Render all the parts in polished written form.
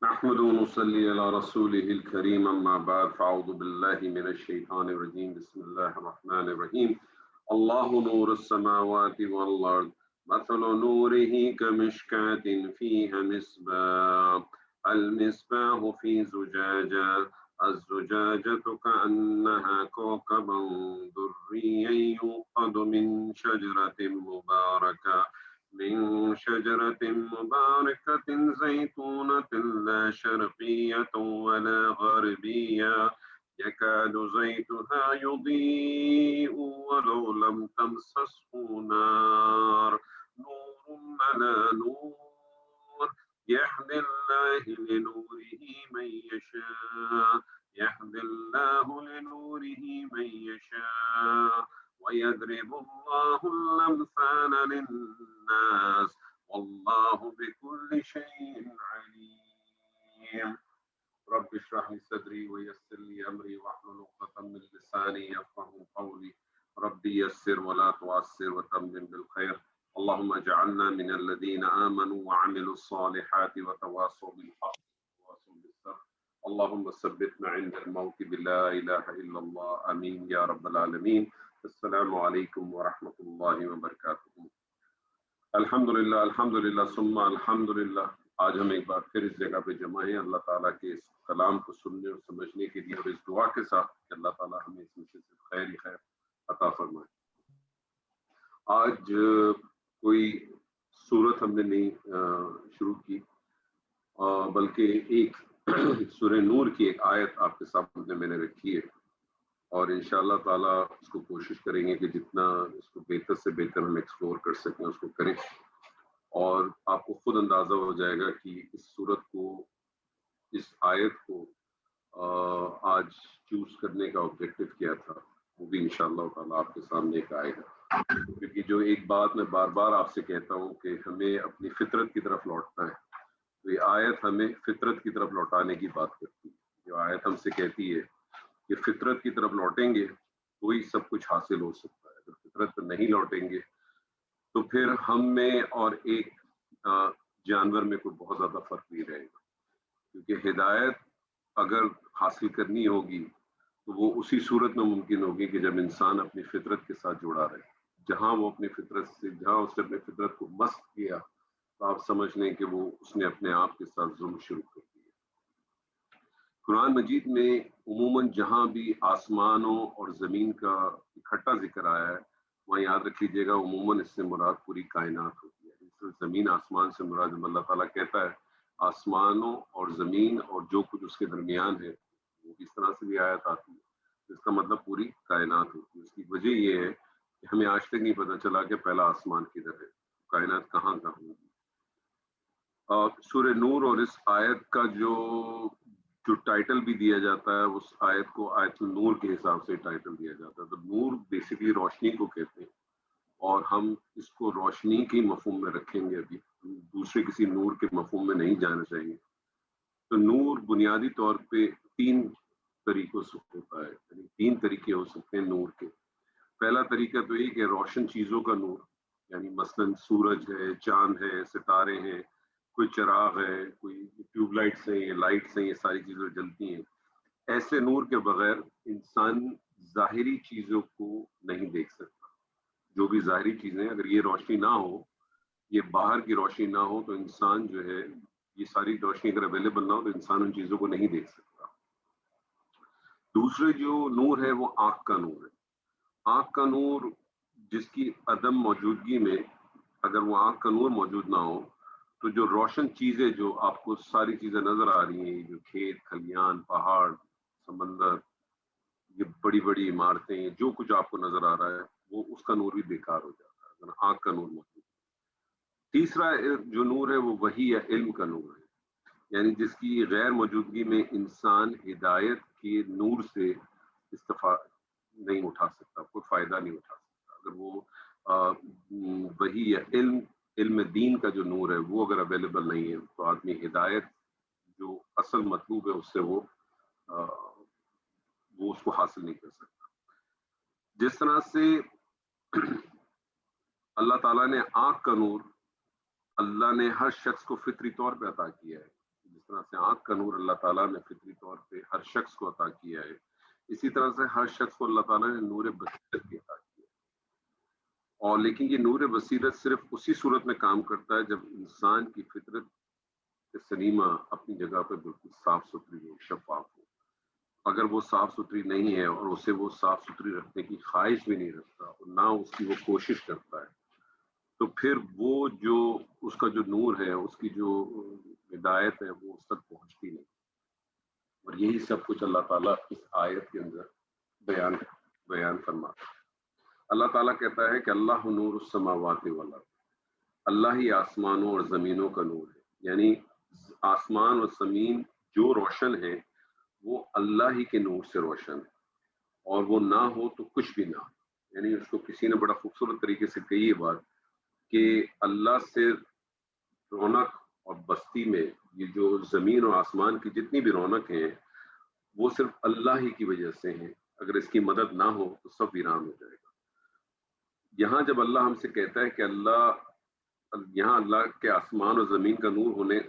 نحمد ونصلي على رسوله الكريم أما بعد فأعوذ بالله من الشيطان الرجيم بسم الله الرحمن الرحيم الله نور السماوات والأرض مثل نوره كمشكاة فيها مصباح المصباح في زجاجة الزجاجة كأنها كوكب دري يوقد من شجرة مباركة زيتونة لا شرقية ولا غربية يكاد زيتها يضيء ولو لم تمسسه نار نور على نور يهدي الله لنوره من يشاء ويضرب الله الأمثال للناس والله بكل شيء عليم رب اشرح لي صدري ويسر لي أمري واحلل عقدة من لساني يفقهوا قولي رب يسر ولا تعسر وتمم بالخير اللهم اجعلنا من الذين آمنوا وعملوا الصالحات وتواصوا بالحق وتواصوا بالصبر اللهم ثبتنا عند الموت بلا إله إلا الله آمين يا رب العالمين السلام علیکم ورحمۃ اللہ وبرکاتہ۔ الحمدللہ ثم الحمدللہ، آج ہم ایک بار پھر اس جگہ پہ جمع ہیں اللہ تعالیٰ کے اس کلام کو سننے اور سمجھنے کے لیے، اور اس دعا کے ساتھ کہ اللہ تعالیٰ ہمیں اس میں سے صرف خیر ہی خیر عطا فرمائے۔ آج کوئی صورت ہم نے نہیں شروع کی، بلکہ ایک سورہ نور کی ایک آیت آپ کے سامنے میں نے رکھی ہے، اور انشاءاللہ تعالیٰ اس کو کوشش کریں گے کہ جتنا اس کو بہتر سے بہتر ہم ایکسپلور کر سکیں اس کو کریں، اور آپ کو خود اندازہ ہو جائے گا کہ اس صورت کو، اس آیت کو آج چوز کرنے کا آبجیکٹو کیا تھا، وہ بھی انشاءاللہ تعالیٰ آپ کے سامنے ایک آئے گا، کیونکہ جو ایک بات میں بار بار آپ سے کہتا ہوں کہ ہمیں اپنی فطرت کی طرف لوٹنا ہے، تو یہ آیت ہمیں فطرت کی طرف لوٹانے کی بات کرتی ہے۔ جو آیت ہم سے کہتی ہے کہ فطرت کی طرف لوٹیں گے تو ہی سب کچھ حاصل ہو سکتا ہے، اگر فطرت پر نہیں لوٹیں گے تو پھر ہم میں اور ایک جانور میں کوئی بہت زیادہ فرق نہیں رہے گا، کیونکہ ہدایت اگر حاصل کرنی ہوگی تو وہ اسی صورت میں ممکن ہوگی کہ جب انسان اپنی فطرت کے ساتھ جڑا رہے۔ جہاں وہ اپنی فطرت سے، جہاں اس نے اپنی فطرت کو مسخ کیا تو آپ سمجھ لیں کہ وہ اس نے اپنے آپ کے ساتھ ظلم شروع کر دیا۔ قرآن مجید میں عموماً جہاں بھی آسمانوں اور زمین کا اکٹھا ذکر آیا ہے وہاں یاد رکھ لیجیے گا عموماً اس سے مراد پوری کائنات ہوتی ہے۔ اس زمین آسمان سے مراد جب اللہ تعالیٰ کہتا ہے آسمانوں اور زمین اور جو کچھ اس کے درمیان ہے، وہ اس طرح سے بھی آیت آتی ہے، اس کا مطلب پوری کائنات ہوتی ہے۔ اس کی وجہ یہ ہے کہ ہمیں آج تک نہیں پتہ چلا کہ پہلا آسمان کدھر ہے، کائنات کہاں ہوگی۔ سورہ نور اور اس آیت کا جو ٹائٹل بھی دیا جاتا ہے، اس آیت کو آیت النور کے حساب سے ٹائٹل دیا جاتا ہے۔ تو نور بیسیکلی روشنی کو کہتے ہیں، اور ہم اس کو روشنی کے مفہوم میں رکھیں گے، ابھی دوسرے کسی نور کے مفہوم میں نہیں جانا چاہیں گے۔ تو نور بنیادی طور پہ تین طریقوں سے ہوتا ہے، یعنی تین طریقے ہو سکتے ہیں نور کے۔ پہلا طریقہ تو یہ کہ روشن چیزوں کا نور، یعنی مثلاً سورج ہے، چاند ہے، ستارے ہیں، کوئی چراغ ہے، کوئی ٹیوب لائٹس ہیں، لائٹس ہیں، یہ ساری چیزیں جلتی ہیں۔ ایسے نور کے بغیر انسان ظاہری چیزوں کو نہیں دیکھ سکتا۔ جو بھی ظاہری چیزیں، اگر یہ روشنی نہ ہو، یہ باہر کی روشنی نہ ہو، تو انسان جو ہے، یہ ساری روشنی اگر اویلیبل نہ ہو تو انسان ان چیزوں کو نہیں دیکھ سکتا۔ دوسرے جو نور ہے وہ آنکھ کا نور ہے۔ آنکھ کا نور جس کی عدم موجودگی میں، اگر وہ آنکھ کا نور موجود نہ ہو تو جو روشن چیزیں، جو آپ کو ساری چیزیں نظر آ رہی ہیں، جو کھیت کھلیان، پہاڑ، سمندر، یہ بڑی بڑی عمارتیں، جو کچھ آپ کو نظر آ رہا ہے، وہ اس کا نور بھی بیکار ہو جاتا ہے اگر آنکھ کا نور موجود ہے۔ تیسرا جو نور ہے وہ وحی یا علم کا نور ہے، یعنی جس کی غیر موجودگی میں انسان ہدایت کے نور سے استفادہ نہیں اٹھا سکتا، کوئی فائدہ نہیں اٹھا سکتا۔ اگر وہ وحی یا علم دین کا جو نور ہے وہ اگر اویلیبل نہیں ہے تو آدمی ہدایت جو اصل مطلوب ہے اس سے وہ اس کو حاصل نہیں کر سکتا۔ جس طرح سے اللہ تعالیٰ نے آنکھ کا نور، اللہ نے ہر شخص کو فطری طور پہ عطا کیا ہے، جس جس طرح سے آنکھ کا نور اللہ تعالیٰ نے فطری طور پہ ہر شخص کو عطا کیا ہے، اسی طرح سے ہر شخص کو اللہ تعالیٰ نے نور بصیرت بھی عطا کیا ہے۔ اور لیکن یہ نور بصیرت صرف اسی صورت میں کام کرتا ہے جب انسان کی فطرت سلیمہ اپنی جگہ پہ بالکل صاف ستھری ہو، شفاف ہو۔ اگر وہ صاف ستھری نہیں ہے اور اسے وہ صاف ستھری رکھنے کی خواہش بھی نہیں رکھتا اور نہ اس کی وہ کوشش کرتا ہے، تو پھر وہ جو اس کا جو نور ہے، اس کی جو ہدایت ہے، وہ اس تک پہنچتی نہیں۔ اور یہی سب کچھ اللہ تعالیٰ اس آیت کے اندر بیان فرماتا ہے۔ اللہ تعالیٰ کہتا ہے کہ اللہ نور السماوات والارض، اللہ ہی آسمانوں اور زمینوں کا نور ہے، یعنی آسمان اور زمین جو روشن ہے وہ اللہ ہی کے نور سے روشن ہے، اور وہ نہ ہو تو کچھ بھی نہ ہو۔ یعنی اس کو کسی نے بڑا خوبصورت طریقے سے کہی یہ بات کہ اللہ سے رونق اور بستی میں یہ جو زمین اور آسمان کی جتنی بھی رونق ہیں وہ صرف اللہ ہی کی وجہ سے ہیں، اگر اس کی مدد نہ ہو تو سب ویران ہو جائے گا۔ یہاں جب اللہ ہم سے کہتا ہے کہ یہاں اللہ کے آسمان اور زمین کا نور ہونے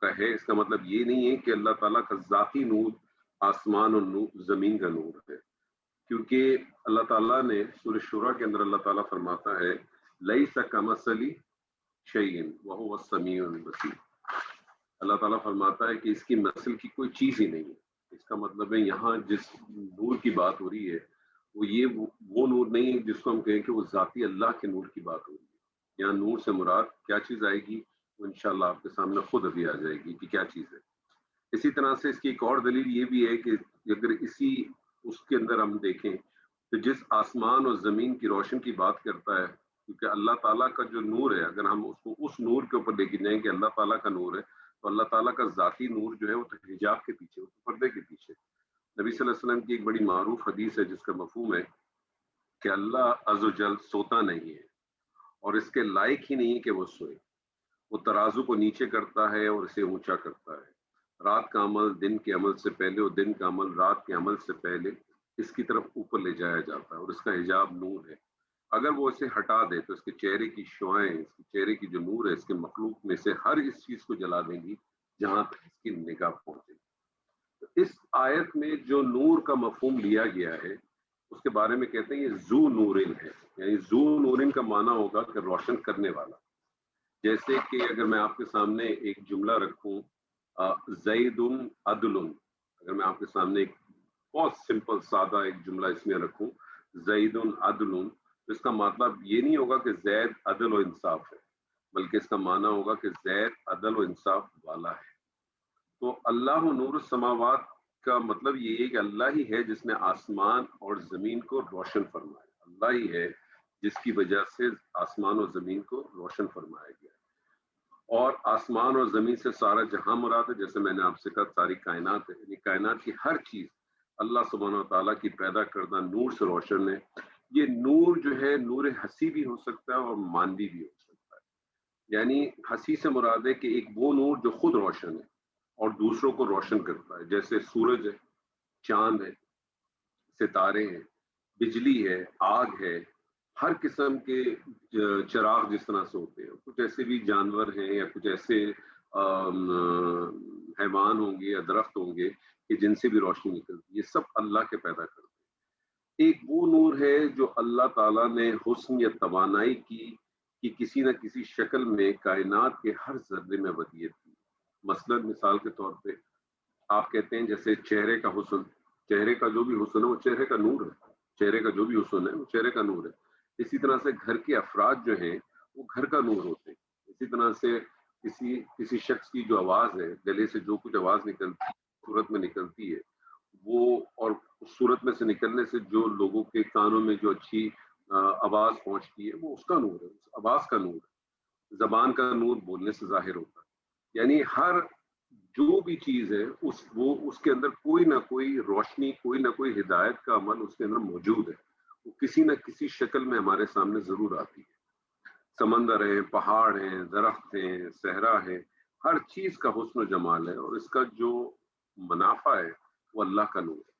کا ہے، اس کا مطلب یہ نہیں ہے کہ اللہ تعالیٰ کا ذاتی نور آسمان اور زمین کا نور ہے، کیونکہ اللہ تعالیٰ نے سورہ شورى کے اندر اللہ تعالیٰ فرماتا ہے لیس کمثلہ شیء وہو السمیع البصیر۔ اللہ تعالیٰ فرماتا ہے کہ اس کی مثل کی کوئی چیز ہی نہیں ہے۔ اس کا مطلب ہے یہاں جس نور کی بات ہو رہی ہے وہ نور نہیں ہے جس کو ہم کہیں کہ وہ ذاتی اللہ کے نور کی بات ہو رہی ہے۔ یہاں نور سے مراد کیا چیز آئے گی وہ انشاءاللہ آپ کے سامنے خود ابھی آ جائے گی کہ کیا چیز ہے۔ اسی طرح سے اس کی ایک اور دلیل یہ بھی ہے کہ اگر اس کے اندر ہم دیکھیں تو جس آسمان اور زمین کی روشن کی بات کرتا ہے، کیونکہ اللہ تعالیٰ کا جو نور ہے اگر ہم اس کو اس نور کے اوپر لے کے جائیں کہ اللہ تعالیٰ کا نور ہے، تو اللہ تعالیٰ کا ذاتی نور جو ہے وہ تو حجاب کے پیچھے، وہ تو پردے کے پیچھے۔ نبی صلی اللہ علیہ وسلم کی ایک بڑی معروف حدیث ہے جس کا مفہوم ہے کہ اللہ عز و جل سوتا نہیں ہے اور اس کے لائق ہی نہیں کہ وہ سوئے۔ وہ ترازو کو نیچے کرتا ہے اور اسے اونچا کرتا ہے۔ رات کا عمل دن کے عمل سے پہلے اور دن کا عمل رات کے عمل سے پہلے اس کی طرف اوپر لے جایا جاتا ہے، اور اس کا حجاب نور ہے۔ اگر وہ اسے ہٹا دے تو اس کے چہرے کی شعائیں، اس کے چہرے کی جو نور ہے، اس کے مخلوق میں سے ہر اس چیز کو جلا دیں گی جہاں تک اس کی نگاہ پہنچے گی۔ تو اس آیت میں جو نور کا مفہوم لیا گیا ہے اس کے بارے میں کہتے ہیں یہ ذو نورن ہے، یعنی ذو نورن کا معنی ہوگا کہ روشن کرنے والا۔ جیسے کہ اگر میں آپ کے سامنے ایک جملہ رکھوں زید عدل، اگر میں آپ کے سامنے ایک بہت سمپل سادہ ایک جملہ اس میں رکھوں زید عدل، تو اس کا مطلب یہ نہیں ہوگا کہ زید عدل و انصاف ہے، بلکہ اس کا معنی ہوگا کہ زید عدل و انصاف والا ہے۔ تو اللہ نور السماوات کا مطلب یہ ہے کہ اللہ ہی ہے جس نے آسمان اور زمین کو روشن فرمایا، اللہ ہی ہے جس کی وجہ سے آسمان اور زمین کو روشن فرمایا گیا ہے۔ اور آسمان اور زمین سے سارا جہاں مراد ہے، جیسے میں نے آپ سے کہا ساری کائنات ہے، یعنی کائنات کی ہر چیز اللہ سبحانہ و تعالیٰ کی پیدا کردہ نور سے روشن ہے۔ یہ نور جو ہے نور حسی بھی ہو سکتا ہے اور مانوی بھی ہو سکتا ہے۔ یعنی حسی سے مراد ہے کہ ایک وہ نور جو خود روشن ہے اور دوسروں کو روشن کرتا ہے، جیسے سورج ہے، چاند ہے، ستارے ہیں، بجلی ہے، آگ ہے، ہر قسم کے چراغ جس طرح سے ہوتے ہیں، کچھ ایسے بھی جانور ہیں یا کچھ ایسے حیوان ہوں گے یا درخت ہوں گے کہ جن سے بھی روشنی نکلتی ہے، یہ سب اللہ کے پیدا کرتے ہیں۔ ایک وہ نور ہے جو اللہ تعالیٰ نے حسن یا توانائی کی کسی نہ کسی شکل میں کائنات کے ہر ذرے میں ودیت کی۔ مثلاً مثال کے طور پہ آپ کہتے ہیں جیسے چہرے کا حسن، چہرے کا جو بھی حسن ہے وہ چہرے کا نور ہے، چہرے کا جو بھی حسن ہے وہ چہرے کا نور ہے۔ اسی طرح سے گھر کے افراد جو ہیں وہ گھر کا نور ہوتے ہیں۔ اسی طرح سے کسی شخص کی جو آواز ہے، گلے سے جو کچھ آواز نکلتی ہے، صورت میں نکلتی ہے، وہ اور اس صورت میں سے نکلنے سے جو لوگوں کے کانوں میں جو اچھی آواز پہنچتی ہے وہ اس کا نور ہے، اس آواز کا نور ہے۔ زبان کا نور بولنے سے ظاہر ہوتا ہے۔ یعنی ہر جو بھی چیز ہے اس کے اندر کوئی نہ کوئی روشنی، کوئی نہ کوئی ہدایت کا عمل اس کے اندر موجود ہے، وہ کسی نہ کسی شکل میں ہمارے سامنے ضرور آتی ہے۔ سمندر ہیں، پہاڑ ہیں، درخت ہیں، صحرا ہے، ہر چیز کا حسن و جمال ہے، اور اس کا جو منافع ہے وہ اللہ کا نور ہے۔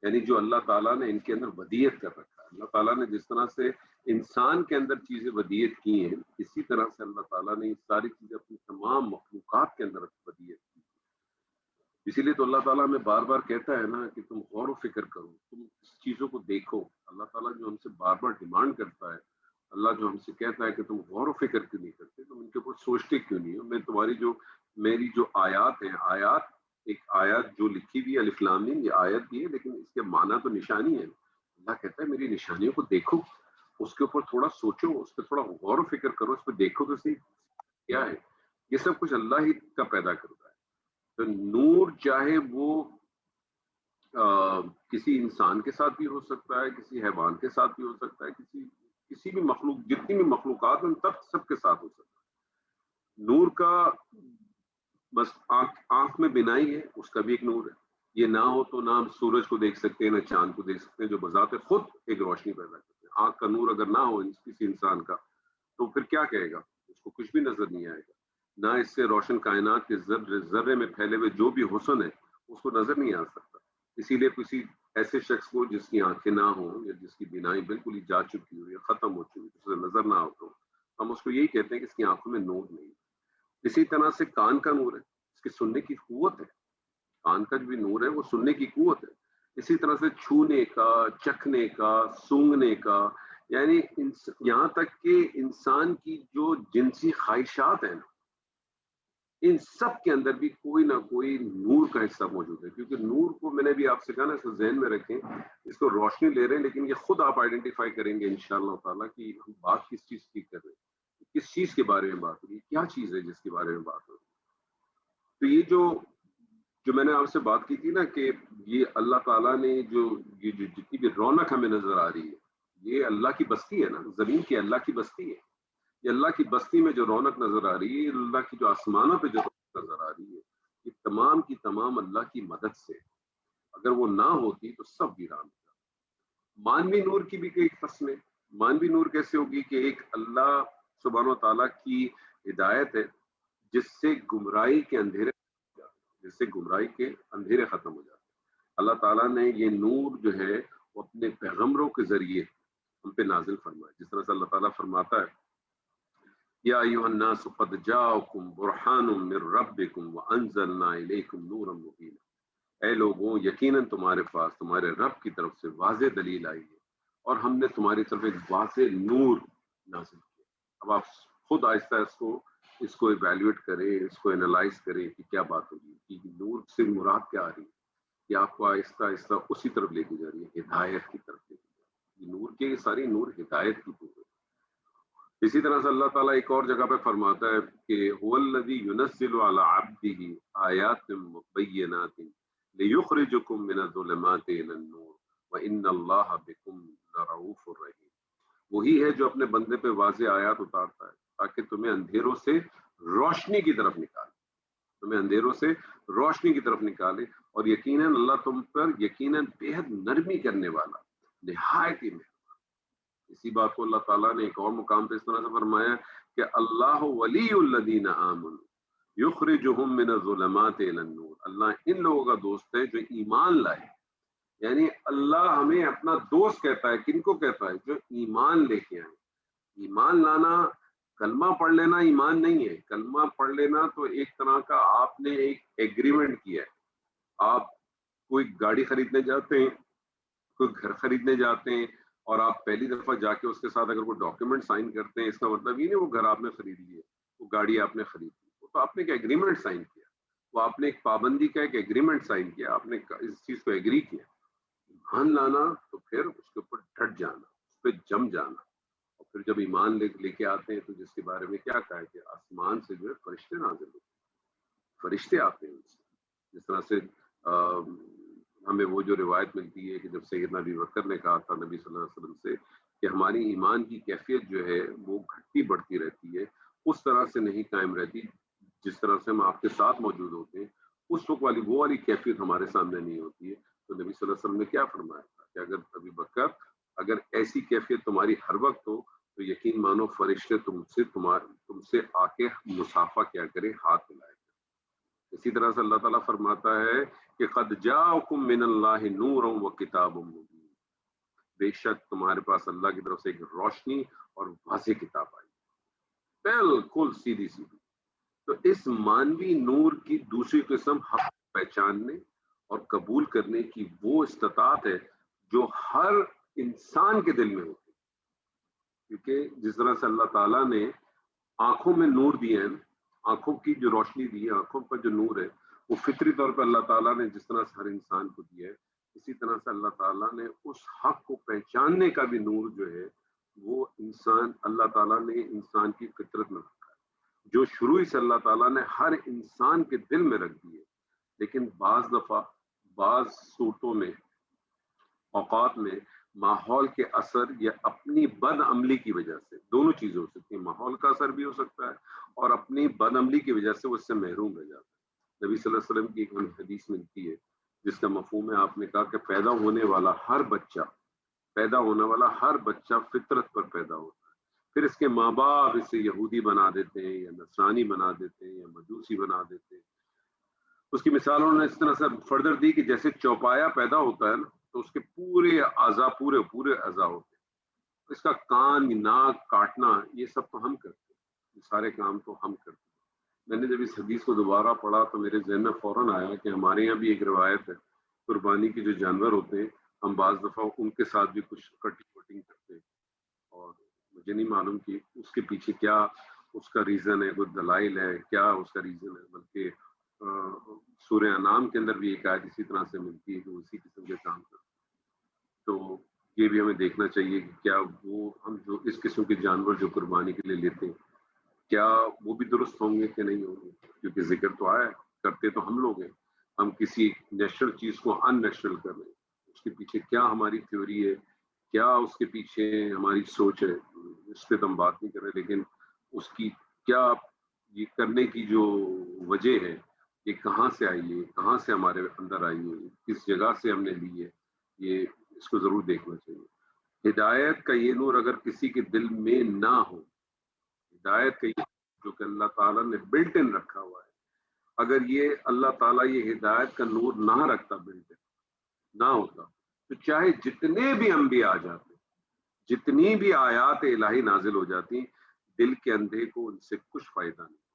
یعنی جو اللہ تعالیٰ نے ان کے اندر ودیت کر رکھا ہے، اللہ تعالیٰ نے جس طرح سے انسان کے اندر چیزیں ودیت کی ہیں، اسی طرح سے اللہ تعالیٰ نے یہ ساری چیزیں اپنی تمام مخلوقات کے اندر ودیت کی۔ اسی لیے تو اللہ تعالیٰ ہمیں بار بار کہتا ہے نا کہ تم غور و فکر کرو، تم اس چیزوں کو دیکھو۔ اللہ تعالیٰ جو ہم سے بار بار ڈیمانڈ کرتا ہے، اللہ جو ہم سے کہتا ہے کہ تم غور و فکر کیوں نہیں کرتے، تم ان کے اوپر سوچتے کیوں نہیں ہو؟ میں تمہاری جو میری جو آیات ہیں، آیات، ایک آیات جو لکھی ہوئی ہے الف لام میم، یہ آیت بھی ہے لیکن اس کے معنی تو نشانی ہے۔ اللہ کہتا ہے میری نشانیوں کو دیکھو، اس کے اوپر تھوڑا سوچو، اس پہ تھوڑا غور و فکر کرو، اس پہ دیکھو تو صحیح کیا ہے۔ یہ سب کچھ اللہ ہی کا پیدا کرتا ہے۔ تو نور چاہے وہ کسی انسان کے ساتھ بھی ہو سکتا ہے، کسی حیوان کے ساتھ بھی ہو سکتا ہے، کسی بھی مخلوق، جتنی بھی مخلوقات ہیں سب کے ساتھ ہو سکتا ہے۔ نور کا بس آنکھ میں بینائی ہے، اس کا بھی ایک نور ہے۔ یہ نہ ہو تو نہ ہم سورج کو دیکھ سکتے ہیں، نہ چاند کو دیکھ سکتے ہیں، جو بذات خود ایک روشنی پیدا کرتے ہیں۔ آنکھ کا نور اگر نہ ہو کسی انسان کا تو پھر کیا کہے گا؟ اس کو کچھ بھی نظر نہیں آئے گا۔ نہ اس سے روشن کائنات کے ذرے میں پھیلے ہوئے جو بھی حسن ہے اس کو نظر نہیں آ سکتا۔ اسی لیے کسی ایسے شخص کو جس کی آنکھیں نہ ہوں یا جس کی بینائی بالکل ہی جا چکی ہو یا ختم ہو چکی ہو، جسے نظر نہ ہو، تو ہم اس کو یہی کہتے ہیں کہ اس کی آنکھوں میں نور نہیں۔ اسی طرح سے کان کا نور ہے، اس کی سننے کی قوت ہے۔ کان کا جو بھی نور ہے وہ سننے کی قوت ہے۔ اسی طرح سے چھونے کا، چکھنے کا، سونگنے کا، یعنی یہاں تک کہ انسان کی جو جنسی خواہشات ہیں نا، ان سب کے اندر بھی کوئی نہ کوئی نور کا حصہ موجود ہے۔ کیونکہ نور کو میں نے بھی آپ سے کہا نا، اس کو ذہن میں رکھیں، اس کو روشنی لے رہے ہیں لیکن یہ خود آپ آئیڈینٹیفائی کریں گے انشاءاللہ تعالیٰ کہ ہم بات کس چیز کی کر رہے ہیں، کس چیز کے بارے میں بات ہو رہی ہے، کیا چیز ہے جس کے بارے میں بات ہو رہی ہے۔ تو یہ جو میں نے آپ سے بات کی تھی نا کہ یہ اللہ تعالیٰ نے یہ جو جتنی بھی رونق ہمیں نظر آ رہی ہے، یہ اللہ کی بستی ہے نا، زمین کی اللہ کی بستی ہے۔ یہ اللہ کی بستی میں جو رونق نظر آ رہی ہے، اللہ کی جو آسمانوں پہ جو رونق نظر آ رہی ہے، یہ تمام کی تمام اللہ کی مدد سے۔ اگر وہ نہ ہوتی تو سب ویران ہوتا۔ مانوی نور کی بھی کئی قسمیں۔ مانوی نور کیسے ہوگی کہ ایک اللہ سبحانہ و تعالیٰ کی ہدایت ہے جس سے گمراہی کے اندھیرے ختم ہو جاتے ہیں۔ اللہ تعالیٰ نے یہ نور جو ہے وہ اپنے پیغمبروں کے ذریعے ہم پہ نازل فرمایا۔ جس طرح سے اللہ تعالیٰ فرماتا ہے، یا ایھا الناس قد جاءکم برہان من ربکم وانزلنا الیکم نورا مبینا۔ اے لوگوں، یقیناً تمہارے پاس تمہارے رب کی طرف سے واضح دلیل آئی ہے اور ہم نے تمہاری طرف ایک واضح نور نازل کیا۔ اب آپ خود آہستہ اس کو ایویلویٹ کریں، اس کو انالائز کریں کہ کیا بات ہوگی، کہ نور سے مراد کیا آ رہی ہے۔ یہ آپ کو آہستہ آہستہ اسی طرف لے کے جا رہی ہے، ہدایت کی طرف لے کے جا رہی ہے۔ نور کے ساری نور ہدایت کی طرف۔ اسی طرح سے اللہ تعالیٰ ایک اور جگہ پہ فرماتا ہے کہ هو الذی ينزل على عبده آیات مبینات لیخرجکم من الظلمات الى النور وان اللہ بکم لرؤوف رحیم۔ وہی ہے جو اپنے بندے پہ واضح آیات اتارتا ہے تاکہ تمہیں اندھیروں سے روشنی کی طرف نکالے، تمہیں اندھیروں سے روشنی کی طرف نکالے، اور یقیناً اللہ تم پر یقیناً بے حد نرمی کرنے والا، نہایت ہی۔ اسی بات کو اللہ تعالیٰ نے ایک اور مقام پہ اس طرح سے فرمایا کہ اللہ ولی الذین آمنوا یخرجہم من الظلمات الی النور۔ اللہ ان لوگوں کا دوست ہے جو ایمان لائے۔ یعنی اللہ ہمیں اپنا دوست کہتا ہے، کن کو کہتا ہے؟ جو ایمان لے کے آئے۔ ایمان لانا، کلمہ پڑھ لینا ایمان نہیں ہے۔ کلمہ پڑھ لینا تو ایک طرح کا آپ نے ایک ایگریمنٹ کیا ہے۔ آپ کوئی گاڑی خریدنے جاتے ہیں، کوئی گھر خریدنے جاتے ہیں، اور آپ پہلی دفعہ جا کے اس کے ساتھ اگر کوئی ڈاکیومنٹ سائن کرتے ہیں، اس کا مطلب یہ نہیں وہ گھر آپ نے خرید لیے، وہ گاڑی آپ نے خرید لی، وہ تو آپ نے ایک ایگریمنٹ سائن کیا، وہ آپ نے ایک پابندی کا ایک ایگریمنٹ سائن کیا، آپ نے اس چیز کو ایگری کیا۔ ایمان لانا تو پھر اس کے اوپر ڈٹ جانا، اس پہ جم جانا، اور پھر جب ایمان لے کے آتے ہیں تو جس کے بارے میں کیا کہا ہے کہ آسمان سے جو ہے فرشتے نازل ہوتے ہیں، فرشتے آتے ہیں ان سے۔ جس طرح سے ہمیں وہ جو روایت ملتی ہے کہ جب سیدنا ابی بکر نے کہا تھا نبی صلی اللہ علیہ وسلم سے کہ ہماری ایمان کی کیفیت جو ہے وہ گھٹتی بڑھتی رہتی ہے، اس طرح سے نہیں قائم رہتی جس طرح سے ہم آپ کے ساتھ موجود ہوتے ہیں، اس وقت وہ والی کیفیت ہمارے سامنے نہیں ہوتی ہے۔ تو نبی صلی اللہ علیہ وسلم نے کیا فرمایا تھا کہ اگر ابی بکر، اگر ایسی کیفیت تمہاری ہر وقت ہو تو یقین مانو فرشتے تم سے آ کے مصافحہ کیا کرے، ہاتھ ملائے۔ اسی طرح سے اللہ تعالیٰ فرماتا ہے کہ قد جاءکم من اللہ نور و کتاب مبین۔ بے شک تمہارے پاس اللہ کی طرف سے ایک روشنی اور واضح کتاب آئی، بالکل سیدھی سیدھی۔ تو اس مانوی نور کی دوسری قسم حق پہچاننے اور قبول کرنے کی وہ استطاعت ہے جو ہر انسان کے دل میں ہوتی ہے. کیونکہ جس طرح سے اللہ تعالیٰ نے آنکھوں میں نور دیا ہے، آنکھوں کی جو روشنی دی ہے، آنکھوں پر جو نور ہے، وہ فطری طور پہ اللہ تعالیٰ نے جس طرح سے ہر انسان کو دیا ہے، اسی طرح سے اللہ تعالیٰ نے اس حق کو پہچاننے کا بھی نور جو ہے وہ اللہ تعالیٰ نے انسان کی فطرت میں رکھا ہے، جو شروع سے اللہ تعالیٰ نے ہر انسان کے دل میں رکھ دی ہے. لیکن بعض دفعہ بعض صورتوں میں، اوقات میں ماحول کے اثر یا اپنی بد عملی کی وجہ سے، دونوں چیزیں ہو سکتی ہیں، ماحول کا اثر بھی ہو سکتا ہے اور اپنی بد عملی کی وجہ سے وہ اس سے محروم رہ جاتا ہے. نبی صلی اللہ علیہ وسلم کی ایک حدیث ملتی ہے جس کا مفہوم ہے، آپ نے کہا کہ پیدا ہونے والا ہر بچہ فطرت پر پیدا ہوتا ہے، پھر اس کے ماں باپ اسے یہودی بنا دیتے ہیں یا نصرانی بنا دیتے ہیں یا مجوسی بنا دیتے ہیں. اس کی مثال انہوں نے اس طرح سے فردر دی کہ جیسے چوپایا پیدا ہوتا ہے نا، تو اس کے پورے اعضاء پورے اعضاء ہوتے ہیں. اس کا کان ناک کاٹنا یہ سب تو ہم کرتے ہیں، یہ سارے کام تو ہم کرتے ہیں. میں نے جب اس حدیث کو دوبارہ پڑھا تو میرے ذہن میں فوراً آیا کہ ہمارے یہاں بھی ایک روایت ہے، قربانی کے جو جانور ہوتے ہیں ہم بعض دفعہ ان کے ساتھ بھی کچھ کٹنگ کرتے ہیں، اور مجھے نہیں معلوم کہ اس کے پیچھے کیا اس کا ریزن ہے، کوئی دلائل ہے، کیا اس کا ریزن ہے. بلکہ سورہ انعام کے اندر بھی ایک آیت اسی طرح سے ملتی ہے کہ اسی قسم کے کام کرتے. تو یہ بھی ہمیں دیکھنا چاہیے کہ کیا وہ ہم جو اس قسم کے جانور جو قربانی کے لیے لیتے ہیں کیا وہ بھی درست ہوں گے کہ نہیں ہوں گے، کیونکہ ذکر تو آیا ہے، کرتے تو ہم لوگ ہیں. ہم کسی نیچرل چیز کو ان نیچرل کر رہے ہیں، اس کے پیچھے کیا ہماری تھیوری ہے، کیا اس کے پیچھے ہماری سوچ ہے، اس پہ تو ہم بات نہیں کر رہے. لیکن اس کی کیا یہ کرنے کی جو وجہ ہے، یہ کہاں سے آئی ہے، کہاں سے ہمارے اندر آئی ہے، کس جگہ سے ہم نے لی ہے، یہ اس کو ضرور دیکھنا چاہیے. ہدایت کا یہ نور اگر کسی کے دل میں نہ ہو، ہدایت کا یہ جو کہ اللہ تعالیٰ نے بلٹ ان رکھا ہوا ہے، اگر یہ اللہ تعالیٰ یہ ہدایت کا نور نہ رکھتا، بلٹ ان نہ ہوتا، تو چاہے جتنے بھی انبیاء آ جاتے، جتنی بھی آیات الہی نازل ہو جاتی، دل کے اندھے کو ان سے کچھ فائدہ نہیں،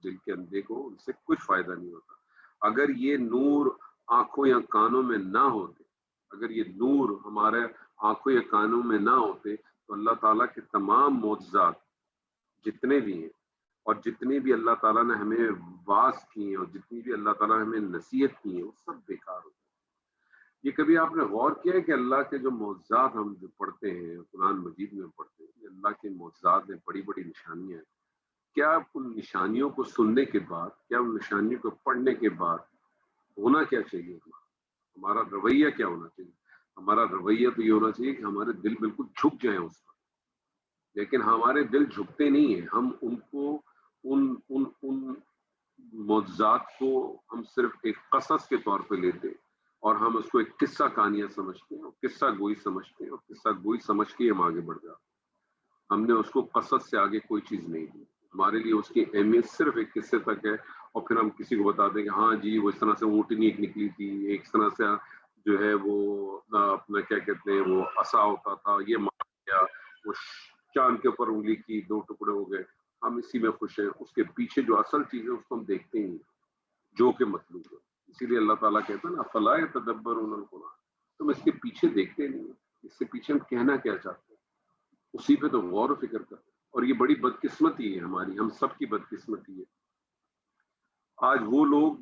دل کے اندھے کو ان سے کچھ فائدہ نہیں ہوتا. اگر یہ نور آنکھوں یا کانوں میں نہ ہوتے، اگر یہ نور ہمارے آنکھوں یا کانوں میں نہ ہوتے، تو اللہ تعالیٰ کے تمام معجزات جتنے بھی ہیں اور جتنی بھی اللہ تعالیٰ نے ہمیں واعظ کی ہیں اور جتنی بھی اللہ تعالیٰ نے ہمیں نصیحت کی ہیں، وہ سب بیکار ہوتے ہیں. یہ کبھی آپ نے غور کیا ہے کہ اللہ کے جو معجزات ہم جو پڑھتے ہیں قرآن مجید میں پڑھتے ہیں، اللہ کے معجزات میں بڑی بڑی نشانیاں ہیں، کیا ان نشانیوں کو سننے کے بعد، کیا ان نشانیوں کو پڑھنے کے بعد ہونا کیا چاہیے، ہمارا رویہ کیا ہونا چاہیے؟ ہمارا رویہ تو یہ ہونا چاہیے کہ ہمارے دل بالکل جھک جائیں اس پر. لیکن ہمارے دل جھکتے نہیں ہیں، ہم ان کو ان معجزات کو ہم صرف ایک قصص کے طور پہ لیتے ہیں اور ہم اس کو ایک قصہ کہانیاں سمجھتے ہیں اور قصہ گوئی سمجھتے ہیں اور قصہ گوئی سمجھ کے ہم آگے بڑھ جاتے ہیں. ہم نے اس کو قصص سے آگے کوئی چیز نہیں دی. ہمارے لیے اس کی اہمیت صرف ایک قصے تک ہے، اور پھر ہم کسی کو بتا دیں کہ ہاں جی وہ اس طرح سے اونٹنی ایک نکلی تھی، ایک طرح سے جو ہے وہ اپنا کیا کہتے ہیں وہ عصا ہوتا تھا، یہ مار گیا، وہ چاند کے اوپر انگلی کی 2 ٹکڑے ہو گئے، ہم اسی میں خوش ہیں. اس کے پیچھے جو اصل چیز ہے اس کو ہم دیکھتے ہی نہیں جو کہ مطلوب ہے. اسی لیے اللہ تعالیٰ کہتا ہے نا فلا یتدبرون القرآن، تم اس کے پیچھے دیکھتے نہیں، اس سے پیچھے ہم کہنا کیا چاہتے ہیں، اسی پہ تو غور و فکر کرتے. اور یہ بڑی بدقسمتی ہے ہماری، ہم سب کی بدقسمتی ہے. آج وہ لوگ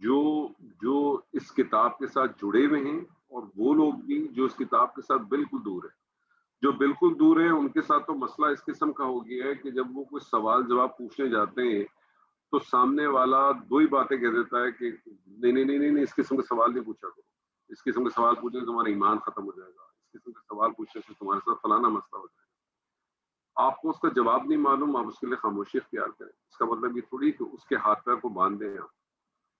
جو اس کتاب کے ساتھ جڑے ہوئے ہیں اور وہ لوگ بھی جو اس کتاب کے ساتھ بالکل دور ہیں. جو بالکل دور ہیں ان کے ساتھ تو مسئلہ اس قسم کا ہو گیا ہے کہ جب وہ کوئی سوال جواب پوچھنے جاتے ہیں تو سامنے والا 2 ہی باتیں کہہ دیتا ہے کہ نہیں اس قسم کے سوال نہیں پوچھا کرو، اس قسم کے سوال پوچھنے سے تمہارا ایمان ختم ہو جائے گا، اس قسم کے سوال پوچھنے سے تمہارے ساتھ فلانا مسئلہ ہو جائے گا. آپ کو اس کا جواب نہیں معلوم، آپ اس کے لیے خاموشی اختیار کریں. اس کا مطلب یہ تھوڑی کہ اس کے ہاتھ پیر کو باندھ دیں. آپ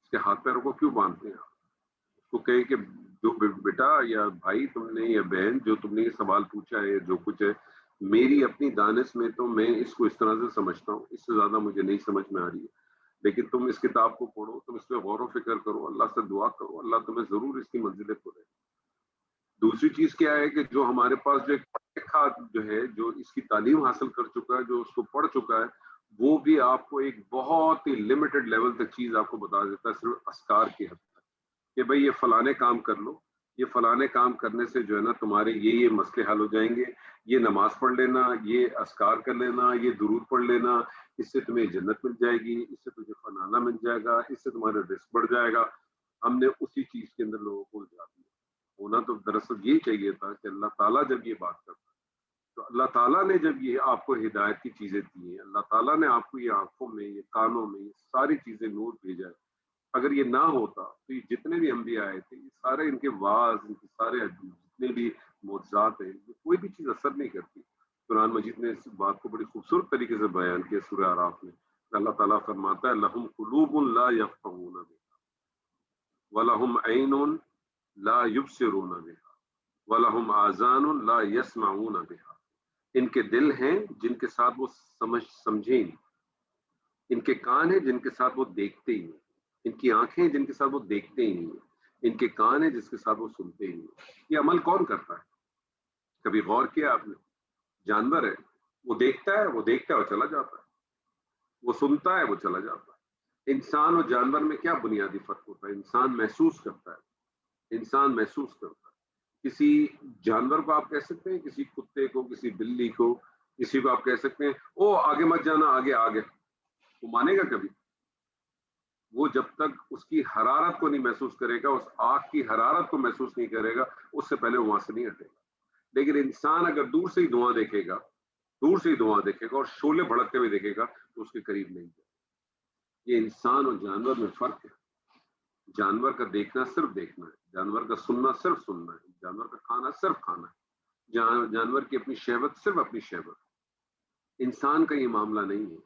اس کے ہاتھ پیروں کو کیوں باندھتے ہیں؟ اس کو کہیں کہ جو بیٹا یا بھائی تم نے یا بہن جو تم نے یہ سوال پوچھا ہے جو کچھ ہے، میری اپنی دانش میں تو میں اس کو اس طرح سے سمجھتا ہوں، اس سے زیادہ مجھے نہیں سمجھ میں آ رہی ہے. لیکن تم اس کتاب کو پڑھو، تم اس پہ غور و فکر کرو، اللہ سے دعا کرو، اللہ تمہیں ضرور اس کی منزلیں کھولے. دوسری چیز کیا ہے کہ جو ہمارے پاس جو ایک جو ہے جو اس کی تعلیم حاصل کر چکا ہے، جو اس کو پڑھ چکا ہے، وہ بھی آپ کو ایک بہت ہی لمیٹڈ لیول تک چیز آپ کو بتا دیتا ہے، صرف اذکار کی حد تک، کہ بھئی یہ فلانے کام کر لو، یہ فلانے کام کرنے سے جو ہے نا تمہارے یہ مسئلے حل ہو جائیں گے، یہ نماز پڑھ لینا، یہ اذکار کر لینا، یہ درود پڑھ لینا، اس سے تمہیں جنت مل جائے گی، اس سے تجھے فنانہ مل جائے گا، اس سے تمہارا رزق بڑھ جائے گا۔ ہم نے اسی چیز کے اندر لوگوں کو الجھا دیا۔ ہونا تو دراصل یہی چاہیے تھا کہ اللہ تعالیٰ جب یہ بات کرتا تو اللہ تعالیٰ نے جب یہ آپ کو ہدایت کی چیزیں دی ہیں، اللہ تعالیٰ نے آپ کو یہ آنکھوں میں، یہ کانوں میں، یہ ساری چیزیں نور بھیجا ہے، اگر یہ نہ ہوتا تو یہ جتنے بھی انبیاء آئے تھے، یہ سارے ان کے واعظ، ان کے سارے جتنے بھی معجزات ہیں، یہ کوئی بھی چیز اثر نہیں کرتی۔ قرآن مجید نے اس بات کو بڑی خوبصورت طریقے سے بیان کیا سورہ اعراف میں۔ اللہ تعالیٰ فرماتا ہے لَهُمْ قُلُوبٌ لَا يَفْقَهُونَ بِهَا وَلَهُمْ عَيْنٌ لَا يُبْصِرُونَ بِهَا وَلَهُمْ آذَانٌ لَا يَسْمَعُونَ بِهَا۔ ان کے دل ہیں جن کے ساتھ وہ سمجھیں نہیں، ان کے کان ہیں جن کے ساتھ وہ دیکھتے ہی نہیں، ان کی آنکھیں جن کے ساتھ وہ دیکھتے ہی نہیں، ان کے کان ہیں جس کے ساتھ وہ سنتے ہی نہیں۔ یہ عمل کون کرتا ہے؟ کبھی غور کیا آپ نے؟ جانور ہے، وہ دیکھتا ہے، وہ چلا جاتا ہے، وہ سنتا ہے، وہ چلا جاتا ہے۔ انسان اور جانور میں کیا بنیادی فرق ہوتا ہے؟ انسان محسوس کرتا ہے، انسان محسوس کرتا ہے۔ کسی جانور کو آپ کہہ سکتے ہیں، کسی کتے کو، کسی بلی کو، کسی کو آپ کہہ سکتے ہیں او آگے مت جانا، آگے آگے، وہ مانے گا کبھی؟ وہ جب تک اس کی حرارت کو نہیں محسوس کرے گا، اس آگ کی حرارت کو محسوس نہیں کرے گا، اس سے پہلے وہاں سے نہیں ہٹے گا۔ لیکن انسان اگر دور سے ہی دھواں دیکھے گا، دور سے ہی دھواں دیکھے گا اور شعلے بھڑکتے ہوئے دیکھے گا تو اس کے قریب نہیں جائے گا۔ یہ انسان اور جانور میں فرق ہے۔ جانور کا دیکھنا صرف دیکھنا ہے، جانور کا سننا صرف سننا ہے، جانور کا کھانا صرف کھانا ہے، جانور کی اپنی شہوت صرف اپنی شہوت۔ انسان کا یہ معاملہ نہیں ہے،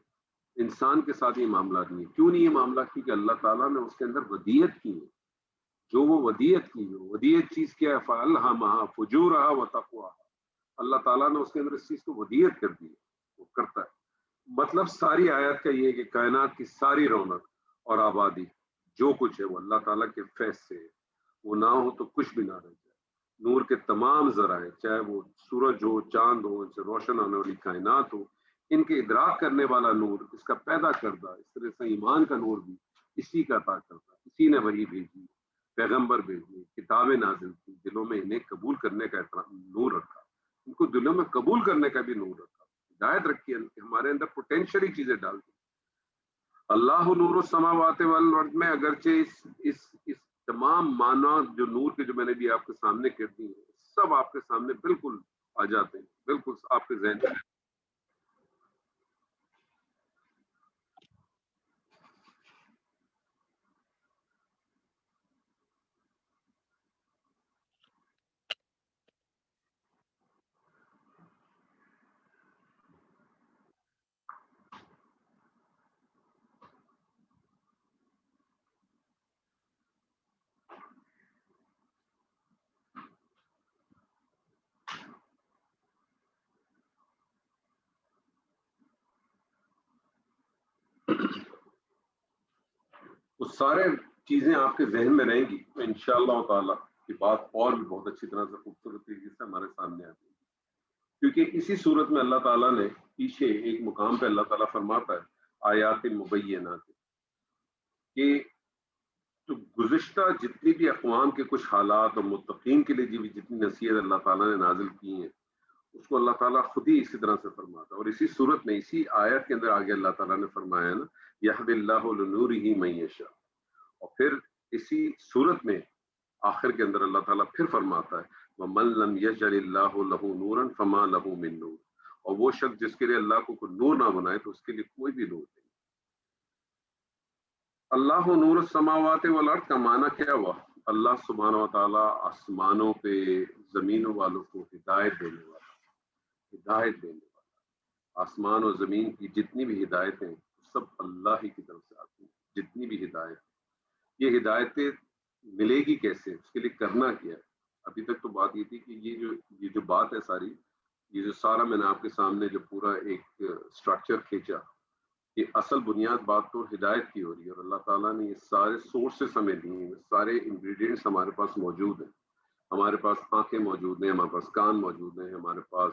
انسان کے ساتھ یہ معاملہ نہیں ہے۔ کیوں نہیں یہ معاملہ؟ کیونکہ اللہ تعالیٰ نے اس کے اندر ودیت کی ہے، جو وہ ودیت کی ہے۔ ودیت چیز کیا ہے؟ فَأَلْهَمَهَا فُجُورَهَا وَتَقْوَاهَا۔ اللہ تعالیٰ نے اس کے اندر اس چیز کو ودیت کر دی ہے، وہ کرتا ہے۔ مطلب ساری آیت کا یہ ہے کہ کائنات کی ساری رونق اور آبادی جو کچھ ہے وہ اللہ تعالیٰ کے فیض سے ہے، وہ نہ ہو تو کچھ بھی نہ رہ جائے۔ نور کے تمام ذرائع، چاہے وہ سورج ہو، چاند ہو، ان سے روشن ہونے والی کائنات ہو، ان کے ادراک کرنے والا نور، اس کا پیدا کردہ، اس طرح سے ایمان کا نور بھی اسی کا عطا کرتا، اسی نے وحی بھیجی، پیغمبر بھیجی، کتابیں نازل کی، دلوں میں انہیں قبول کرنے کا نور رکھا، ان کو دلوں میں قبول کرنے کا بھی نور رکھا، ہدایت رکھی، ہمارے اندر پوٹینشلی چیزیں ڈال دی۔ اللہ نور السماوات والارض میں اگرچہ اس تمام معنی جو نور کے جو میں نے بھی آپ کے سامنے کر دی ہیں، سب آپ کے سامنے بالکل آ جاتے ہیں، بالکل آپ کے ذہن میں۔ وہ سارے چیزیں آپ کے ذہن میں رہیں گی تو انشاءاللہ تعالیٰ یہ بات اور بھی بہت اچھی طرح سے خوبصورت طریقے سے ہمارے سامنے آتی ہے۔ کیونکہ اسی صورت میں اللہ تعالیٰ نے پیچھے ایک مقام پہ اللہ تعالیٰ فرماتا ہے آیات مبینات، کہ تو گزشتہ جتنی بھی اقوام کے کچھ حالات اور متقین کے لیے جتنی نصیحت اللہ تعالیٰ نے نازل کی ہیں، اس کو اللہ تعالیٰ خود ہی اسی طرح سے فرماتا ہے۔ اور اسی صورت میں، اسی آیت کے اندر آگے اللہ تعالیٰ نے فرمایا نا یَهْدِ اللَّهُ لِنُورِهِ مَن يَشَاءُ، اور پھر اسی صورت میں آخر کے اندر اللہ تعالیٰ پھر فرماتا ہے وَمَن لَّمْ يَجْعَلِ اللَّهُ لَهُ نُورًا فَمَا لَهُ مِن نُور، اور وہ شخص جس کے لیے اللہ کو کوئی نور نہ بنائے تو اس کے لیے کوئی بھی نور نہیں۔ اللہ نور السماوات والارض کا معنی کیا ہوا؟ اللہ سبحانہ و تعالیٰ آسمانوں پہ، زمینوں والوں کو ہدایت دینے والا، ہدایت دینے والا۔ آسمان اور زمین کی جتنی بھی ہدایتیں سب اللہ ہی کی طرف سے آتی ہیں۔ جتنی بھی ہدایت، یہ ہدایتیں ملے گی کیسے؟ اس کے لیے کرنا کیا ہے؟ ابھی تک تو بات یہ تھی کہ یہ جو بات ہے ساری، یہ جو سارا میں نے آپ کے سامنے جو پورا ایک سٹرکچر کھینچا، یہ اصل بنیاد بات تو ہدایت کی ہو رہی ہے، اور اللہ تعالیٰ نے یہ سارے سورسز ہمیں دیے ہیں، سارے انگریڈینٹس ہمارے پاس موجود ہیں۔ ہمارے پاس آنکھیں موجود ہیں، ہمارے پاس کان موجود ہیں، ہمارے پاس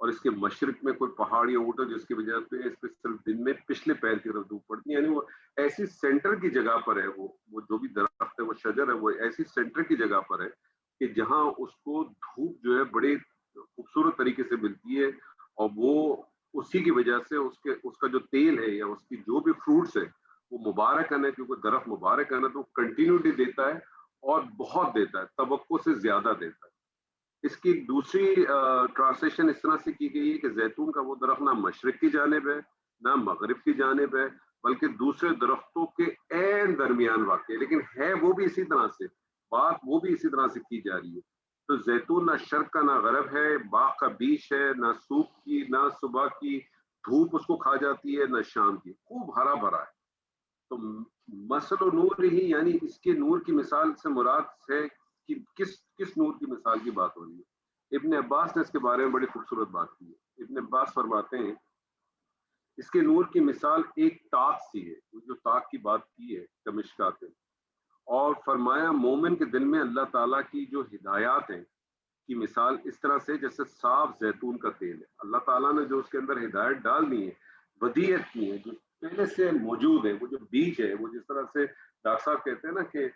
اور اس کے مشرق میں کوئی پہاڑ یا اونٹ جس کی وجہ سے اس پہ صرف دن میں پچھلے پیر کی طرف دھوپ پڑتی ہے، یعنی وہ ایسی سینٹر کی جگہ پر ہے، وہ جو بھی درخت ہے، وہ شجر ہے، وہ ایسی سینٹر کی جگہ پر ہے کہ جہاں اس کو دھوپ جو ہے بڑے خوبصورت طریقے سے ملتی ہے، اور وہ اسی کی وجہ سے اس کا جو تیل ہے یا اس کی جو بھی فروٹس ہے وہ مبارکن ہے، کیونکہ درخت مبارکن ہے تو کنٹینیوٹی دیتا ہے اور بہت دیتا ہے، توقع سے زیادہ دیتا ہے۔ اس کی دوسری ٹرانسلیشن اس طرح سے کی گئی ہے کہ زیتون کا وہ درخت نہ مشرق کی جانب ہے نہ مغرب کی جانب ہے، بلکہ دوسرے درختوں کے عین درمیان واقع ہے، لیکن ہے وہ بھی اسی طرح سے، بات وہ بھی اسی طرح سے کی جا رہی ہے۔ تو زیتون نہ شرق کا نہ غرب ہے، باغ کا بیچ ہے، نہ صبح کی نہ صبح کی دھوپ اس کو کھا جاتی ہے، نہ شام کی، خوب ہرا بھرا ہے۔ تو مثل و نور ہی، یعنی اس کے نور کی مثال سے مراد ہے کہ کس نور کی مثال کی بات ہو رہی ہے۔ ابن عباس نے اس کے بارے میں بڑی خوبصورت بات کی ہے۔ ابن عباس فرماتے ہیں اس کے نور کی مثال ایک تاک سی ہے، وہ جو تاک کی بات کی ہے کمشکات ہے، اور فرمایا مومن کے دل میں اللہ تعالیٰ کی جو ہدایات ہیں کی مثال اس طرح سے جیسے صاف زیتون کا تیل ہے۔ اللہ تعالیٰ نے جو اس کے اندر ہدایت ڈال دی ہے، ودیت کی ہے، جو پہلے سے موجود ہے، وہ جو بیج ہے، وہ جس طرح سے ڈاکٹر صاحب کہتے ہیں نا کہ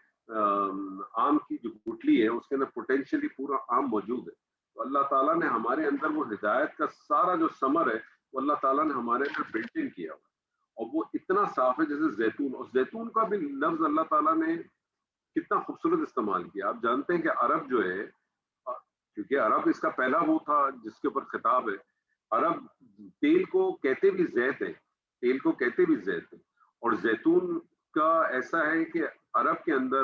آم کی جو گٹلی ہے اس کے اندر پوٹینشیلی پورا آم موجود ہے، تو اللہ تعالیٰ نے ہمارے اندر وہ ہدایت کا سارا جو ثمر ہے وہ اللہ تعالیٰ نے ہمارے اندر بلٹ ان کیا ہوا، اور وہ اتنا صاف ہے جیسے زیتون، اور زیتون کا بھی لفظ اللہ تعالیٰ نے کتنا خوبصورت استعمال کیا۔ آپ جانتے ہیں کہ عرب جو ہے، کیونکہ عرب اس کا پہلا وہ تھا جس کے اوپر خطاب ہے، عرب تیل کو کہتے بھی زیت ہے، تیل کو کہتے بھی زیت ہے، اور زیتون کا ایسا ہے کہ عرب کے اندر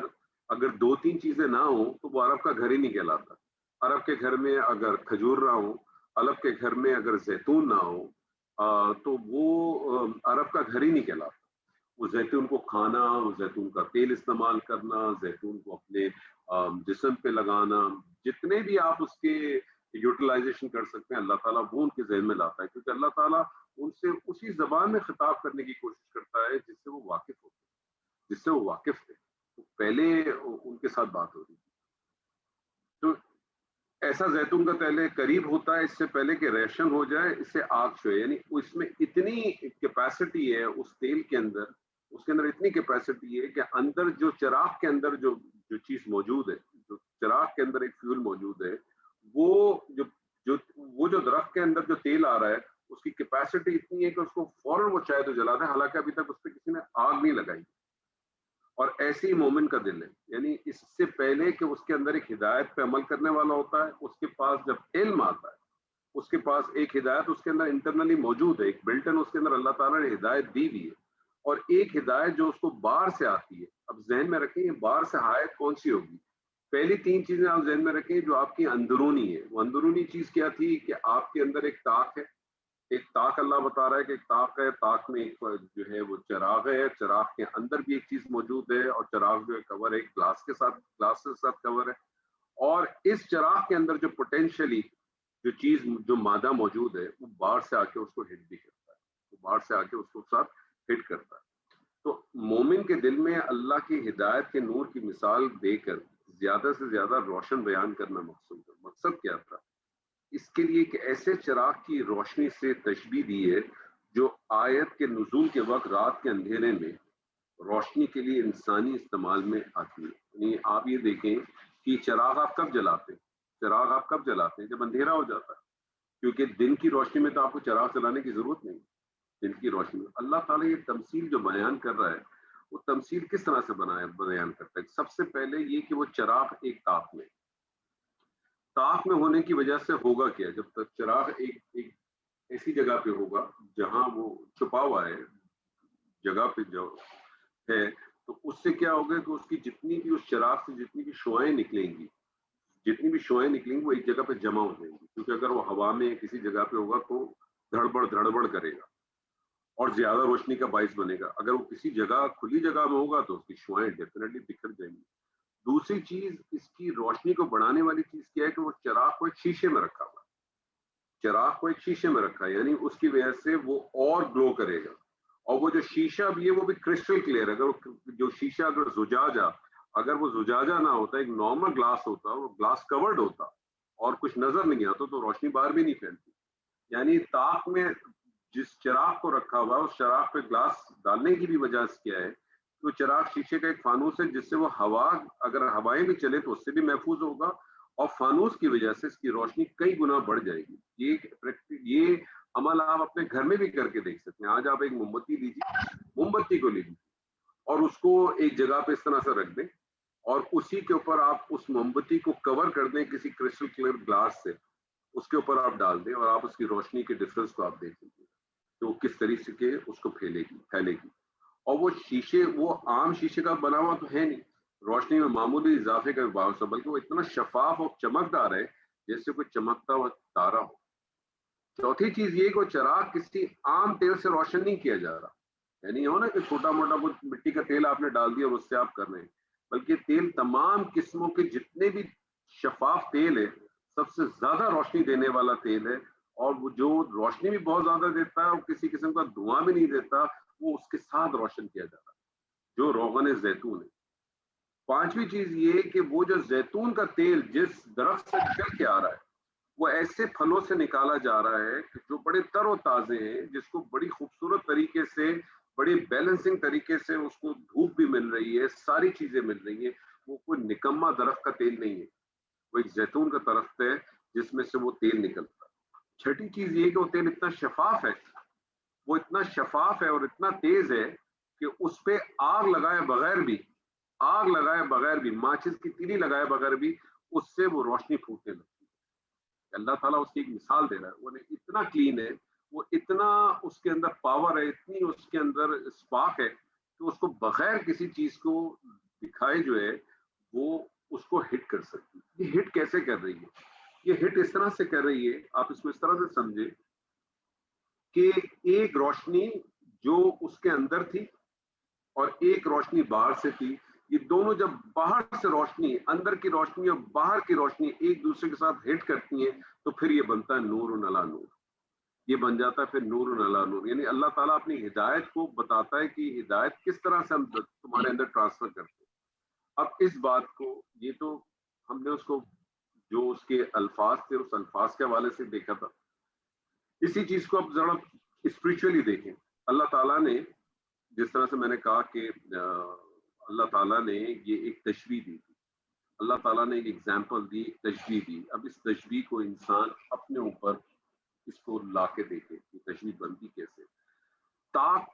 اگر دو تین چیزیں نہ ہوں تو وہ عرب کا گھر ہی نہیں کہلاتا۔ عرب کے گھر میں اگر کھجور نہ ہو، عرب کے گھر میں اگر زیتون نہ ہو تو وہ عرب کا گھر ہی نہیں کہلاتا۔ وہ زیتون کو کھانا، وہ زیتون کا تیل استعمال کرنا، زیتون کو اپنے جسم پہ لگانا، جتنے بھی آپ اس کے یوٹیلائزیشن کر سکتے ہیں، اللہ تعالیٰ وہ ان کے ذہن میں لاتا ہے، کیونکہ اللہ تعالیٰ ان سے اسی زبان میں خطاب کرنے کی کوشش کرتا ہے جس سے وہ واقف ہوتے، جس سے وہ واقف تھے، تو پہلے ان کے ساتھ بات ہو رہی تھی۔ تو ایسا زیتون کا تیل قریب ہوتا ہے اس سے پہلے کہ ریشن ہو جائے، اس سے آگ چھوئے، یعنی اس میں اتنی کیپیسٹی ہے اس تیل کے اندر، اس کے اندر اتنی کیپیسٹی ہے کہ اندر جو چراغ کے اندر جو چیز موجود ہے، جو چراغ کے اندر ایک فیول موجود ہے، وہ جو درخت کے اندر جو تیل آ رہا ہے اس کی کیپیسٹی اتنی ہے کہ اس کو فوراً وہ چاہے تو جلا دے، حالانکہ ابھی تک اس پہ کسی نے آگ نہیں لگائی۔ اور ایسے ہی مومن کا دل ہے، یعنی اس سے پہلے کہ اس کے اندر ایک ہدایت پہ عمل کرنے والا ہوتا ہے، اس کے پاس جب علم آتا ہے، اس کے پاس ایک ہدایت اس کے اندر انٹرنلی موجود ہے، ایک بلٹ ان اس کے اندر اللہ تعالیٰ نے ہدایت دی ہوئی ہے، اور ایک ہدایت جو اس کو باہر سے آتی ہے۔ اب ذہن میں رکھیں یہ باہر سے ہدایت کون سی ہوگی؟ پہلی تین چیزیں آپ ذہن میں رکھیں جو آپ کی اندرونی ہے۔ وہ اندرونی چیز کیا تھی کہ آپ کے اندر ایک طاق ہے، ایک طاق اللہ بتا رہا ہے کہ ایک طاق ہے، طاق میں ایک جو ہے وہ چراغ ہے، چراغ کے اندر بھی ایک چیز موجود ہے، اور چراغ جو ہے کور ہے گلاس کے ساتھ کور ہے، اور اس چراغ کے اندر جو پوٹینشلی جو چیز جو مادہ موجود ہے وہ باہر سے آ کے اس کو ہٹ بھی کرتا ہے، وہ باہر سے آ کے اس کو ساتھ ہٹ کرتا ہے۔ تو مومن کے دل میں اللہ کی ہدایت کے نور کی مثال دے کر زیادہ سے زیادہ روشن بیان کرنا مقصد کیا تھا؟ اس کے لیے کہ ایسے چراغ کی روشنی سے تشبیہ دی ہے جو آیت کے نزول کے وقت رات کے اندھیرے میں روشنی کے لیے انسانی استعمال میں آتی ہے۔ یعنی آپ یہ دیکھیں کہ چراغ آپ کب جلاتے ہیں؟ چراغ آپ کب جلاتے ہیں؟ جب اندھیرا ہو جاتا ہے، کیونکہ دن کی روشنی میں تو آپ کو چراغ جلانے کی ضرورت نہیں۔ دن کی روشنی میں اللہ تعالیٰ یہ تمثیل جو بیان کر رہا ہے، وہ تمثیل کس طرح سے بیان کرتا ہے؟ سب سے پہلے یہ کہ وہ چراغ ایک طاق میں ہونے کی وجہ سے ہوگا کیا؟ جب تک چراغ ایک ایسی جگہ پہ ہوگا جہاں وہ چھپا ہوا ہے، جگہ پہ جو ہے، تو اس سے کیا ہوگا کہ اس کی جتنی بھی اس چراغ سے جتنی بھی شعائیں نکلیں گی، وہ ایک جگہ پہ جمع ہو جائیں گی، کیونکہ اگر وہ ہوا میں کسی جگہ پہ ہوگا تو دھڑبڑ کرے گا اور زیادہ روشنی کا باعث بنے گا۔ اگر وہ کسی جگہ کھلی جگہ میں ہوگا تو اس کی شعائیں ڈیفینیٹلی بکھر جائیں گی۔ دوسری چیز اس کی روشنی کو بڑھانے والی چیز کیا ہے کہ وہ چراغ کو ایک شیشے میں رکھا ہوا ہے، یعنی اس کی وجہ سے وہ اور گلو کرے گا، اور وہ جو شیشہ بھی ہے وہ بھی کرسٹل کلیئر ہے۔ اگر جو شیشہ اگر وہ زجاجہ نہ ہوتا، ایک نارمل گلاس ہوتا، وہ گلاس کورڈ ہوتا اور کچھ نظر نہیں آتا تو روشنی باہر بھی نہیں پھیلتی۔ یعنی طاق میں جس چراغ کو رکھا ہوا ہے اس چراغ پہ گلاس ڈالنے کی بھی وجہ کیا ہے کہ وہ چراغ شیشے کا ایک فانوس ہے جس سے وہ ہوا اگر ہوائیں بھی چلے تو اس سے بھی محفوظ ہوگا، اور فانوس کی وجہ سے اس کی روشنی کئی گنا بڑھ جائے گی۔ یہ عمل آپ اپنے گھر میں بھی کر کے دیکھ سکتے ہیں۔ آج آپ ایک موم بتی لیجیے، موم بتی کو لے لیجیے اور اس کو ایک جگہ پہ اس طرح سے رکھ دیں، اور اسی کے اوپر آپ اس موم بتی کو کور کر دیں کسی کرسٹل کلیئر گلاس سے، اس کے اوپر آپ ڈال دیں اور آپ اس کی روشنی کے ڈفرنس کو آپ دیکھ لیجیے کہ وہ کس طریقے سے اس کو پھیلے گی۔ اور وہ شیشے، وہ عام شیشے کا بنا ہوا تو ہے نہیں، روشنی میں معمولی اضافے کا باعث ہے، بلکہ وہ اتنا شفاف اور چمکدار ہے جیسے کوئی چمکتا ہوا تارا ہو۔ چوتھی چیز یہ کہ وہ چراغ کسی عام تیل سے روشن نہیں کیا جا رہا، یعنی ہو نا کہ چھوٹا موٹا کچھ مٹی کا تیل آپ نے ڈال دیا اور اس سے آپ کر رہے ہیں، بلکہ تیل تمام قسموں کے جتنے بھی شفاف تیل ہے، سب سے زیادہ روشنی دینے والا تیل ہے، اور وہ جو روشنی بھی بہت زیادہ دیتا ہے اور کسی قسم کا دھواں بھی نہیں دیتا، وہ اس کے ساتھ روشن کیا جا رہا ہے، جو روغن زیتون ہے۔ پانچویں چیز یہ کہ وہ جو زیتون کا تیل جس درخت سے نکل کے آ رہا ہے، وہ ایسے پھلوں سے نکالا جا رہا ہے کہ جو بڑے تر و تازے ہیں، جس کو بڑی خوبصورت طریقے سے، بڑی بیلنسنگ طریقے سے اس کو دھوپ بھی مل رہی ہے، ساری چیزیں مل رہی ہیں۔ وہ کوئی نکما درخت کا تیل نہیں ہے، وہ ایک زیتون کا درخت ہے جس میں سے وہ تیل نکلتا ہے۔ چھٹی چیز یہ کہ وہ تیل اتنا شفاف ہے، وہ اتنا شفاف ہے اور اتنا تیز ہے کہ اس پہ آگ لگائے بغیر بھی ماچس کی تیلی لگائے بغیر بھی اس سے وہ روشنی پھوٹنے لگتی ہے۔ اللہ تعالیٰ اس کی ایک مثال دے رہا ہے، وہ اتنا کلین ہے، وہ اتنا اس کے اندر پاور ہے، اتنی اس کے اندر اسپارک ہے کہ اس کو بغیر کسی چیز کو دکھائے جو ہے وہ اس کو ہٹ کر سکتی ہے۔ یہ ہٹ کیسے کر رہی ہے؟ یہ ہٹ اس طرح سے کر رہی ہے، آپ اس کو اس طرح سے سمجھے کہ ایک روشنی جو اس کے اندر تھی اور ایک روشنی باہر سے تھی، یہ دونوں جب باہر سے روشنی، اندر کی روشنی اور باہر کی روشنی ایک دوسرے کے ساتھ ہٹ کرتی ہیں تو پھر یہ بنتا ہے نور علی نور، یہ بن جاتا ہے پھر نور علی نور۔ یعنی اللہ تعالیٰ اپنی ہدایت کو بتاتا ہے کہ ہدایت کس طرح سے ہم تمہارے اندر ٹرانسفر کرتے ہیں۔ اب اس بات کو، یہ تو ہم نے اس کو جو اس کے الفاظ تھے اس الفاظ کے حوالے سے دیکھا تھا، اسی چیز کو اب ذرا اسپرچولی دیکھیں۔ اللہ تعالیٰ نے جس طرح سے میں نے کہا کہ اللہ تعالیٰ نے یہ ایک تشبیہ دی تھی، اللہ تعالیٰ نے ایک ایگزامپل دی، ایک تشبیہ دی۔ اب اس تشبیہ کو انسان اپنے اوپر اس کو لا کے دیکھے کہ تشبیہ بنتی کیسے۔ طاق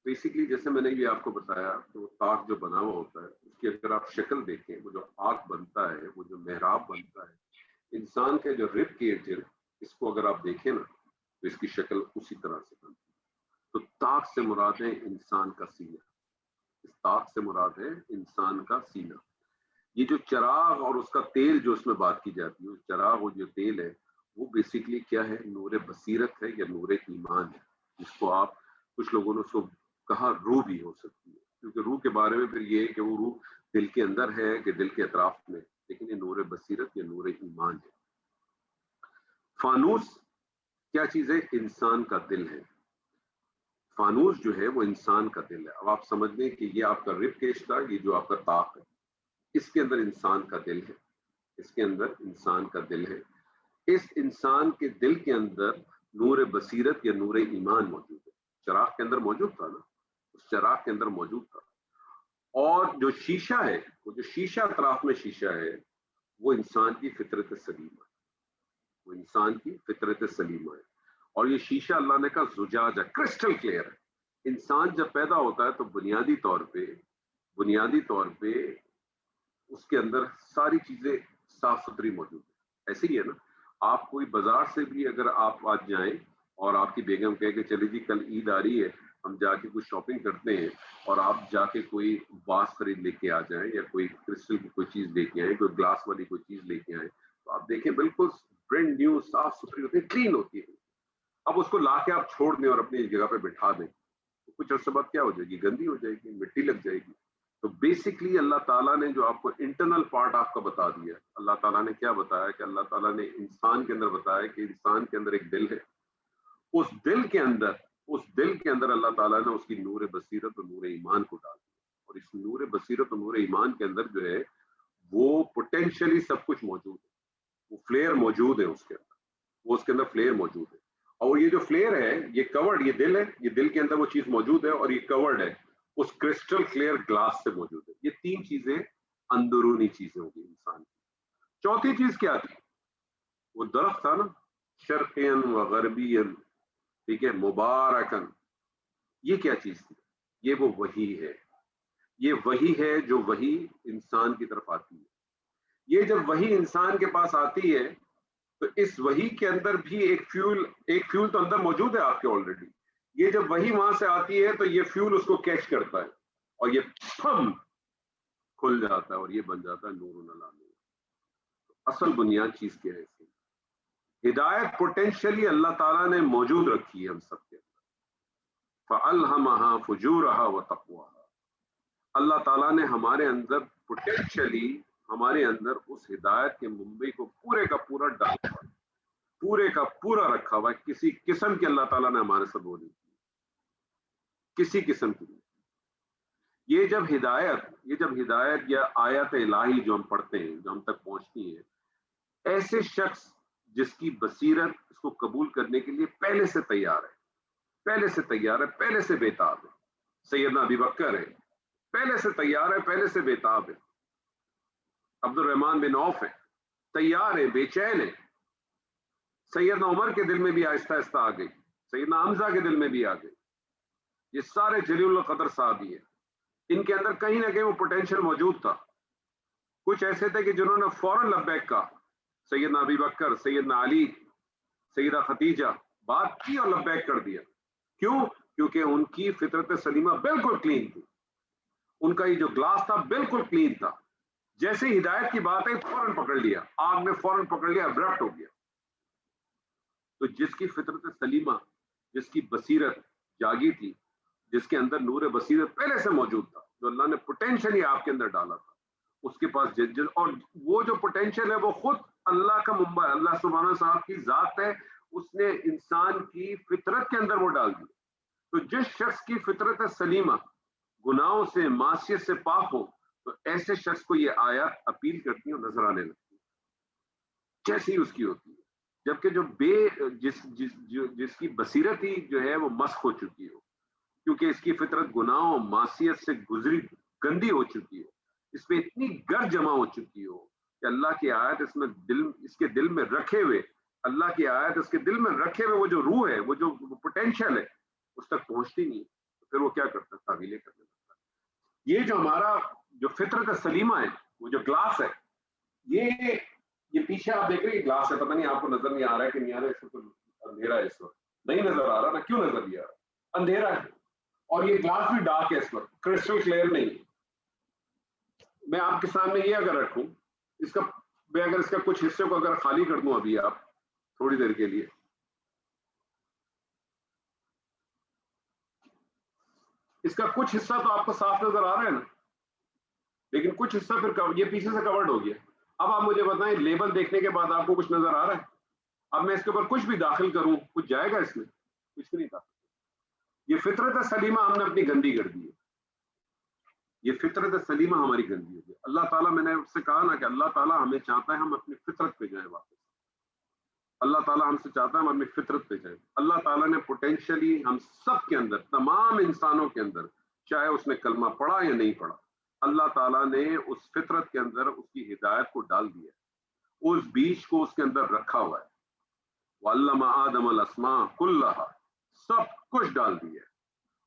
بیسیکلی جیسے میں نے یہ آپ کو بتایا، تو طاق جو بنا ہوا ہوتا ہے اس کی اگر آپ شکل دیکھیں، وہ جو آگ بنتا ہے، وہ جو محراب بنتا ہے، انسان کے جو رب کے ارد، اس کو اگر آپ دیکھیں نا تو اس کی شکل اسی طرح سے بنتی ہے۔ تو طاق سے مراد ہے انسان کا سینہ، اس طاق سے مراد ہے انسان کا سینہ۔ یہ جو چراغ اور اس کا تیل جو اس میں بات کی جاتی ہے، چراغ اور جو تیل ہے وہ بیسیکلی کیا ہے؟ نور بصیرت ہے یا نور ایمان ہے، جس کو آپ، کچھ لوگوں نے اس کو کہا روح بھی ہو سکتی ہے، کیونکہ روح کے بارے میں پھر یہ ہے کہ وہ روح دل کے اندر ہے کہ دل کے اطراف میں، لیکن یہ نور بصیرت یا نور ایمان ہے۔ فانوس کیا چیز ہے؟ انسان کا دل ہے۔ فانوس جو ہے وہ انسان کا دل ہے۔ اب آپ سمجھ لیں کہ یہ آپ کا رب کیش تھا، یہ جو آپ کا طاق ہے، اس کے اندر انسان کا دل ہے، اس کے اندر انسان کا دل ہے۔ اس انسان کے دل کے اندر نور بصیرت یا نور ایمان موجود ہے۔ چراغ کے اندر موجود تھا نا، اس چراغ کے اندر موجود تھا۔ اور جو شیشہ ہے، وہ جو شیشہ اطراف میں شیشہ ہے، وہ انسان کی فطرت سلیمہ ہے، وہ انسان کی فطرت سلیمہ ہے۔ اور یہ شیشہ اللہ نے کہا زجاج ہے، کرسٹل کلیئر ہے۔ انسان جب پیدا ہوتا ہے تو بنیادی طور پہ اس کے اندر ساری چیزیں صاف ستھری موجود ہیں۔ ایسے ہی ہے نا، آپ کوئی بازار سے بھی اگر آپ آج جائیں اور آپ کی بیگم کہے کہ چلے جی کل عید آ رہی ہے، ہم جا کے کچھ شاپنگ کرتے ہیں، اور آپ جا کے کوئی واس خرید لے کے آ جائیں یا کوئی کرسٹل کی کوئی چیز لے کے آئیں، کوئی گلاس والی کوئی چیز لے کے آئیں، تو آپ دیکھیں بالکل برینڈ نیو، صاف ستھری ہوتی ہے، کلین ہوتی ہے۔ اب اس کو لا کے آپ چھوڑ دیں اور اپنی جگہ پہ بٹھا دیں تو کچھ عرصے بعد کیا ہو جائے گی؟ گندی ہو جائے گی، مٹی لگ جائے گی۔ تو بیسکلی اللہ تعالیٰ نے جو آپ کو انٹرنل پارٹ آپ کا بتا دیا، اللہ تعالیٰ نے کیا بتایا کہ اللہ تعالیٰ نے انسان کے اندر بتایا کہ انسان کے اندر ایک دل ہے، اس دل کے اندر اللہ تعالیٰ نے اس کی نور بصیرت اور نور ایمان کو ڈال دیا، اور اس نور بصیرت اور نور ایمان کے اندر جو ہے وہ پوٹینشلی سب کچھ موجود ہے، وہ فلیئر موجود ہے اس کے اندر، وہ اس کے اندر فلیئر موجود ہے۔ اور یہ جو فلیئر ہے یہ کورڈ، یہ دل ہے، یہ دل کے اندر وہ چیز موجود ہے، اور یہ کورڈ ہے اس کرسٹل کلیئر گلاس سے موجود ہے. یہ تین چیزیں اندرونی چیزیں ہوگی انسان کی. چوتھی چیز کیا تھی؟ وہ درخت تھا نا، شرقین و غربین، ٹھیک ہے، مبارکن. یہ کیا چیز تھی؟ یہ وہ وحی ہے. یہ وحی ہے جو وحی انسان کی طرف آتی ہے. یہ جب وحی انسان کے پاس آتی ہے تو اس وحی کے اندر بھی ایک فیول تو اندر موجود ہے آپ کے آلریڈی. یہ جب وحی وہاں سے آتی ہے تو یہ فیول اس کو کیچ کرتا ہے اور یہ پھم کھل جاتا ہے اور یہ بن جاتا ہے نور علی نور. اصل بنیاد چیز کیا ہے؟ ہدایت پوٹینشلی اللہ تعالیٰ نے موجود رکھی ہے ہم سب کے اندر. فَأَلْهَمَهَا فُجُورَهَا وَتَقْوَاهَا. اللہ تعالیٰ نے ہمارے اندر پوٹینشلی ہمارے اندر اس ہدایت کے منبع کو پورے کا پورا ڈالا ہوا ہے، پورے کا پورا رکھا ہوا ہے. کسی قسم کی اللہ تعالیٰ نے ہمارے ساتھ وہ نہیں کی، کسی قسم کی نہیں. یہ جب ہدایت یا آیت الہی جو ہم پڑھتے ہیں، جو ہم تک پہنچتی ہیں، ایسے شخص جس کی بصیرت اس کو قبول کرنے کے لیے پہلے سے تیار ہے، پہلے سے بےتاب ہے. سیدنا ابی بکر ہے، پہلے سے تیار ہے، پہلے سے بےتاب ہے. عبد الرحمن بن عوف ہے، تیار ہے، بے چین ہے. سیدنا عمر کے دل میں بھی آہستہ آہستہ آ گئی، سیدنا حمزہ کے دل میں بھی آ گئی. یہ سارے جلیل القدر صحابی ہیں. ان کے اندر کہیں نہ کہیں وہ پوٹینشل موجود تھا. کچھ ایسے تھے کہ جنہوں نے فوراً لبیک کہا. سیدنا ابی بکر، سیدنا علی، سیدہ خدیجہ بات کی اور لبیک کر دیا. کیوں؟ کیونکہ ان کی فطرت سلیمہ بالکل کلین تھی. ان کا یہ جو گلاس تھا بالکل کلین تھا. جیسے ہدایت کی بات ہے فوراً پکڑ لیا، آگ میں فوراً پکڑ لیا، ابرپٹ ہو گیا. تو جس کی فطرت سلیمہ، جس کی بصیرت جاگی تھی، جس کے اندر نور بصیرت پہلے سے موجود تھا، جو اللہ نے پوٹینشلی آپ کے اندر ڈالا تھا، اس کے پاس اور وہ جو پوٹینشل ہے وہ خود اللہ کا منبع ہے، اللہ سبحانہ صاحب کی ذات ہے. اس نے انسان کی فطرت کے اندر وہ ڈال دی. تو جس شخص کی فطرت سلیمہ گناہوں سے، معصیت سے پاک ہو، تو ایسے شخص کو یہ آیات اپیل کرتی ہیں اور نظر آنے لگتی ہے جیسی اس کی ہوتی ہے. جبکہ جس کی بصیرت ہی جو ہے وہ مسخ ہو چکی ہو، کیونکہ اس کی فطرت گناہوں معصیت سے گزری گندی ہو چکی ہو، اس پہ اتنی گرد جمع ہو چکی ہو کہ اللہ کی آیت اس کے دل میں رکھے ہوئے، اللہ کی آیت اس کے دل میں رکھے ہوئے وہ جو روح ہے، وہ جو پوٹینشل ہے، اس تک پہنچتی نہیں. پھر وہ کیا کرتا ہے؟ تعویلیں کرنے لگتا ہے. یہ جو ہمارا جو فطرت سلیمہ ہے، وہ جو گلاس ہے، یہ پیچھے آپ دیکھ رہے ہیں گلاس ہے، پتہ نہیں آپ کو نظر نہیں آ رہا ہے کہ نہیں آ رہا ہے، اس وقت اندھیرا ہے، اس وقت نہیں نظر آ رہا نا. کیوں نظر نہیں آ رہا؟ اندھیرا ہے. اور یہ گلاس بھی ڈارک ہے، اس وقت کرسٹل کلیئر نہیں. میں آپ کے سامنے یہ اگر رکھوں، میں اگر اس کا کچھ حصے کو اگر خالی کر دوں ابھی آپ تھوڑی دیر کے لیے، اس کا کچھ حصہ تو آپ کو صاف نظر آ رہا ہے نا، لیکن کچھ حصہ پھر یہ پیچھے سے کورڈ ہو گیا. اب آپ مجھے بتائیں، لیبل دیکھنے کے بعد آپ کو کچھ نظر آ رہا ہے؟ اب میں اس کے اوپر کچھ بھی داخل کروں، کچھ جائے گا اس میں؟ کچھ نہیں داخل. یہ فطرت سلیمہ ہم نے اپنی گندی کر دی ہے. یہ فطرت سلیمہ ہماری گندی ہوگی. اللہ تعالیٰ، میں نے اس سے کہا نا کہ اللہ تعالیٰ ہمیں چاہتا ہے ہم اپنی فطرت پہ جائیں واپس. اللہ تعالیٰ ہم سے چاہتا ہے ہم اپنی فطرت پہ جائیں. اللہ تعالیٰ نے پوٹینشلی ہم سب کے اندر، تمام انسانوں کے اندر، چاہے اس نے کلمہ پڑھا یا نہیں پڑھا، اللہ تعالیٰ نے اس فطرت کے اندر اس کی ہدایت کو ڈال دیا ہے، اس بیج کو اس کے اندر رکھا ہوا ہے. وَعَلَّمَ آدَمَ الْأَسْمَاءَ كُلَّهَا، سب کچھ ڈال دیا ہے.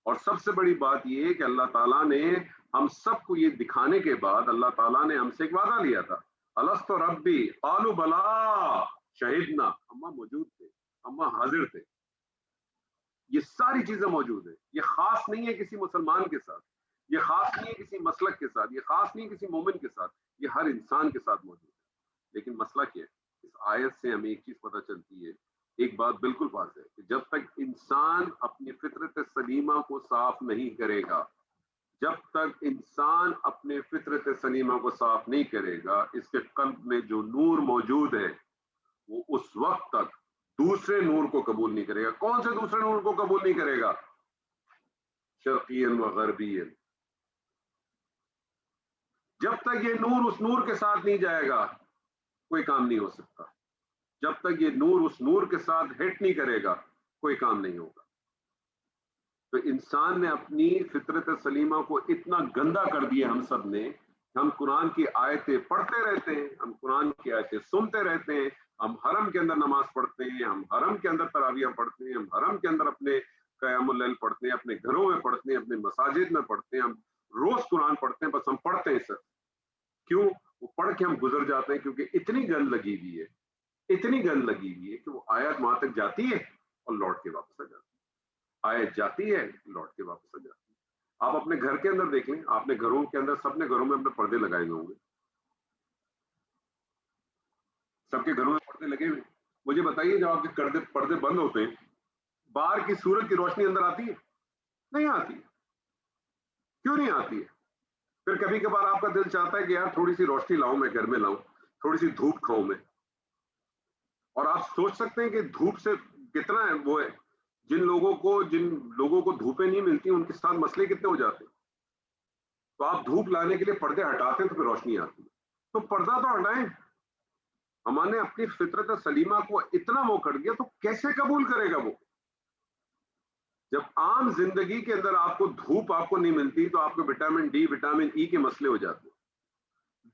اور سب سے بڑی بات یہ ہے کہ اللہ تعالیٰ نے ہم سب کو یہ دکھانے کے بعد اللہ تعالیٰ نے ہم سے ایک وعدہ لیا تھا، الست ربی قالوا بلا شہدنا. ہم موجود تھے، ہم حاضر تھے. یہ ساری چیزیں موجود ہیں. یہ خاص نہیں ہے کسی مسلمان کے ساتھ، یہ خاص نہیں ہے کسی مسلک کے ساتھ، یہ خاص نہیں ہے کسی مومن کے ساتھ، یہ ہر انسان کے ساتھ موجود ہے. لیکن مسئلہ کیا ہے؟ اس آیت سے ہمیں ایک چیز پتہ چلتی ہے، ایک بات بالکل واضح ہے کہ جب تک انسان اپنی فطرت سلیمہ کو صاف نہیں کرے گا، جب تک انسان اپنے فطرت سلیمہ کو صاف نہیں کرے گا، اس کے قلب میں جو نور موجود ہے وہ اس وقت تک دوسرے نور کو قبول نہیں کرے گا. کون سے دوسرے نور کو قبول نہیں کرے گا؟ شرقین و غربین. جب تک یہ نور اس نور کے ساتھ نہیں جائے گا کوئی کام نہیں ہو سکتا. جب تک یہ نور اس نور کے ساتھ ہٹ نہیں کرے گا کوئی کام نہیں ہوگا. تو انسان نے اپنی فطرت سلیمہ کو اتنا گندا کر دیا ہم سب نے. ہم قرآن کی آیتیں پڑھتے رہتے ہیں, ہم قرآن کی آیتیں سنتے رہتے ہیں, ہم حرم کے اندر نماز پڑھتے ہیں, ہم حرم کے اندر تراویح پڑھتے ہیں, ہم حرم کے اندر اپنے قیام اللیل پڑھتے ہیں, اپنے گھروں میں پڑھتے ہیں, اپنے مساجد میں پڑھتے ہیں, ہم روز قرآن پڑھتے ہیں, بس ہم پڑھتے ہیں سر. کیوں؟ وہ پڑھ کے ہم گزر جاتے ہیں, کیونکہ اتنی گند لگی ہوئی ہے, اتنی گند لگی ہوئی ہے کہ وہ آیت وہاں تک جاتی ہے اور لوٹ کے واپس آ جاتی ہے. آیت جاتی ہے, لوٹ کے واپس آ جاتی ہے. آپ اپنے گھر کے اندر دیکھ لیں, آپ نے گھروں کے اندر, سب نے گھروں میں اپنے پردے لگائے ہوئے ہوں گے, سب کے گھروں میں پردے لگے ہوئے. مجھے بتائیے جب آپ کے پردے بند ہوتے ہیں, باہر کی سورج کی روشنی اندر آتی ہے؟ نہیں آتی. کیوں نہیں آتی ہے؟ پھر کبھی کبھار آپ کا دل چاہتا ہے کہ یار تھوڑی سی روشنی لاؤں, میں گھر میں لاؤں, تھوڑی سی دھوپ کھاؤں میں. اور آپ سوچ سکتے ہیں کہ دھوپ سے کتنا ہے وہ ہے, جن لوگوں کو دھوپیں نہیں ملتی ان کے ساتھ مسئلے کتنے ہو جاتے ہیں. تو آپ دھوپ لانے کے لیے پردے ہٹاتے ہیں تو پھر روشنی آتی ہے. تو پردہ تو ہٹائیں. ہم نے اپنی فطرت سلیمہ کو اتنا وہ کر دیا تو کیسے قبول کرے گا وہ؟ جب عام زندگی کے اندر آپ کو دھوپ آپ کو نہیں ملتی تو آپ کو وٹامن ڈی, وٹامن ای کے مسئلے ہو جاتے ہیں.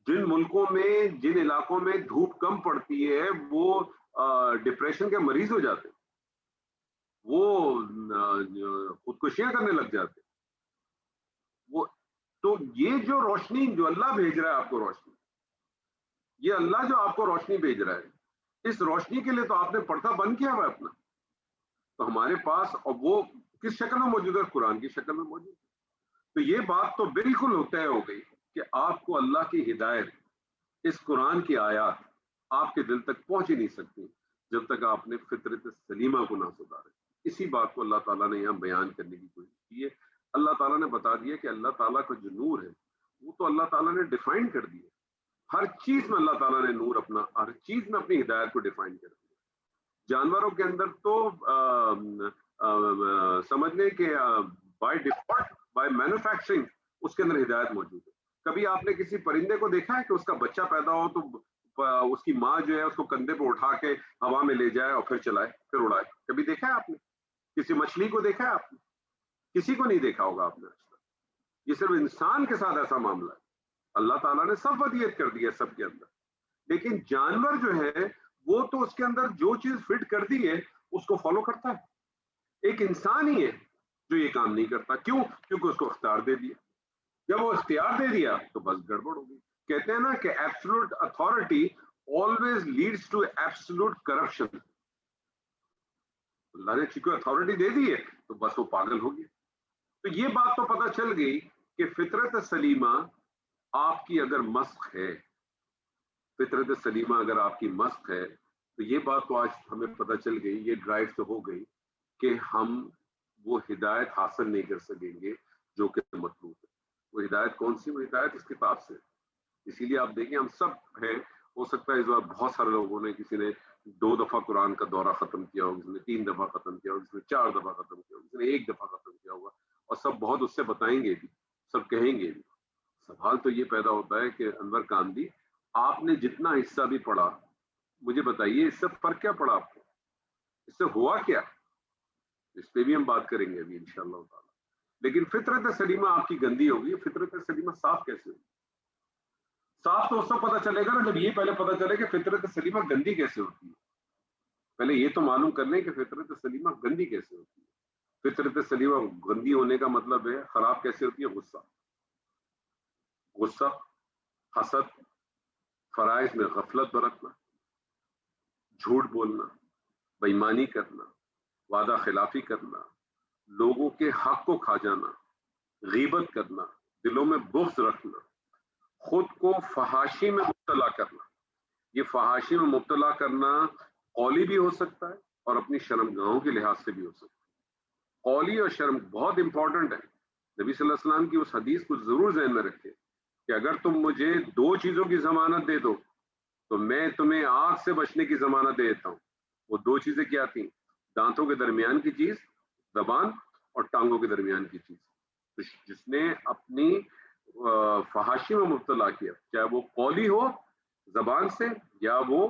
جن ملکوں میں, جن علاقوں میں دھوپ کم پڑتی ہے وہ ڈپریشن کے مریض ہو جاتے ہیں, وہ خودکشیاں کرنے لگ جاتے ہیں. وہ تو یہ جو روشنی جو اللہ بھیج رہا ہے آپ کو, روشنی, یہ اللہ جو آپ کو روشنی بھیج رہا ہے, اس روشنی کے لیے تو آپ نے پردہ بند کیا ہوا ہے اپنا. تو ہمارے پاس, اور وہ کس شکل میں موجود ہے؟ قرآن کی شکل میں موجود ہے. تو یہ بات تو بالکل طے ہو گئی کہ آپ کو اللہ کی ہدایت, اس قرآن کی آیات آپ کے دل تک پہنچ ہی نہیں سکتی جب تک آپ نے فطرت سلیمہ کو نہ سدھارے. اسی بات کو اللہ تعالیٰ نے یہاں بیان کرنے کی کوشش کی ہے. اللہ تعالیٰ نے بتا دیا کہ اللہ تعالیٰ کا جو نور ہے وہ تو اللہ تعالیٰ نے ڈیفائن کر دیا. ہر چیز میں اللہ تعالیٰ نے نور اپنا, ہر چیز میں اپنی ہدایت کو ڈیفائن کر دیا. جانوروں کے اندر تو سمجھ لیں کہ بائی ڈیفالٹ, بائی مینوفیکچرنگ اس کے اندر ہدایت موجود ہے. کبھی آپ نے کسی پرندے کو دیکھا ہے کہ اس کا بچہ پیدا ہو تو اس کی ماں جو ہے اس کو کندھے پہ اٹھا کے ہوا میں لے جائے اور پھر چلائے, پھر اڑائے؟ کبھی دیکھا ہے آپ نے؟ کسی مچھلی کو دیکھا ہے آپ نے؟ کسی کو نہیں دیکھا ہوگا آپ نے. یہ صرف انسان کے ساتھ ایسا معاملہ ہے. اللہ تعالیٰ نے سب ودیت کر دی ہے سب کے اندر, لیکن جانور جو ہے وہ تو اس کے اندر جو چیز فٹ کر دی ہے اس کو فالو کرتا ہے. ایک انسان ہی ہے جو یہ کام نہیں کرتا. کیوں؟ کیونکہ اس کو اختیار دے دیا. جب وہ اختیار دے دیا تو بس گڑبڑ ہو گئی. کہتے ہیں نا کہ absolute authority always leads to absolute corruption. اللہ نے چونکہ اتھارٹی دے دی ہے تو بس وہ پاگل ہو گیا. تو یہ بات تو پتہ چل گئی کہ فطرت سلیمہ آپ کی اگر مسخ ہے, فطرت سلیمہ اگر آپ کی مسخ ہے, تو یہ بات تو آج ہمیں پتہ چل گئی, یہ ڈرائیو تو ہو گئی کہ ہم وہ ہدایت حاصل نہیں کر سکیں گے جو کہ مطلوب ہے. وہ ہدایت کون سی؟ وہ ہدایت اس کتاب سے. اسی لیے آپ دیکھیں ہم سب ہیں, ہو سکتا ہے اس بار بہت سارے لوگوں نے, کسی نے 2 دفعہ قرآن کا دورہ ختم کیا ہوگا, کسی نے 3 دفعہ ختم کیا ہوگا, کسی نے 4 دفعہ ختم کیا ہوگا, کسی نے 1 دفعہ ختم کیا ہوگا, اور سب بہت اس سے بتائیں گے بھی, سب کہیں گے بھی. سوال تو یہ پیدا ہوتا ہے کہ انور کاندھی, آپ نے جتنا حصہ بھی پڑھا, مجھے بتائیے اس سے فرق کیا پڑا آپ کو؟ اس سے ہوا کیا؟ اس پہ بھی ہم بات کریں گے ابھی انشاءاللہ تعالی. لیکن فطرت سلیمہ آپ کی گندی ہوگی. فطرت سلیمہ صاف کیسے ہوگی؟ صاف تو اس وقت پتہ چلے گا نا جب یہ پہلے پتہ چلے کہ فطرت سلیمہ گندی کیسے ہوتی ہے. پہلے یہ تو معلوم کر لیں کہ فطرت سلیمہ گندی کیسے ہوتی ہے. فطرت سلیمہ گندی ہونے کا مطلب ہے خراب کیسے ہوتی ہے؟ غصہ, حسد, فرائض میں غفلت برتنا, جھوٹ بولنا, بے ایمانی کرنا, وعدہ خلافی کرنا, لوگوں کے حق کو کھا جانا, غیبت کرنا, دلوں میں بغض رکھنا, خود کو فحاشی میں مبتلا کرنا. یہ فحاشی میں مبتلا کرنا قولی بھی ہو سکتا ہے اور اپنی شرمگاہوں کے لحاظ سے بھی ہو سکتا ہے. قولی اور شرم بہت امپورٹنٹ ہے. نبی صلی اللہ علیہ وسلم کی اس حدیث کو ضرور ذہن میں رکھیں کہ اگر تم مجھے 2 چیزوں کی ضمانت دے دو تو میں تمہیں آگ سے بچنے کی ضمانت دے دیتا ہوں. وہ 2 چیزیں کیا تھیں؟ دانتوں کے درمیان کی چیز زبان, اور ٹانگوں کے درمیان کی چیز. تو جس نے اپنی فحاشی میں مبتلا کیا, چاہے وہ قولی ہو زبان سے یا وہ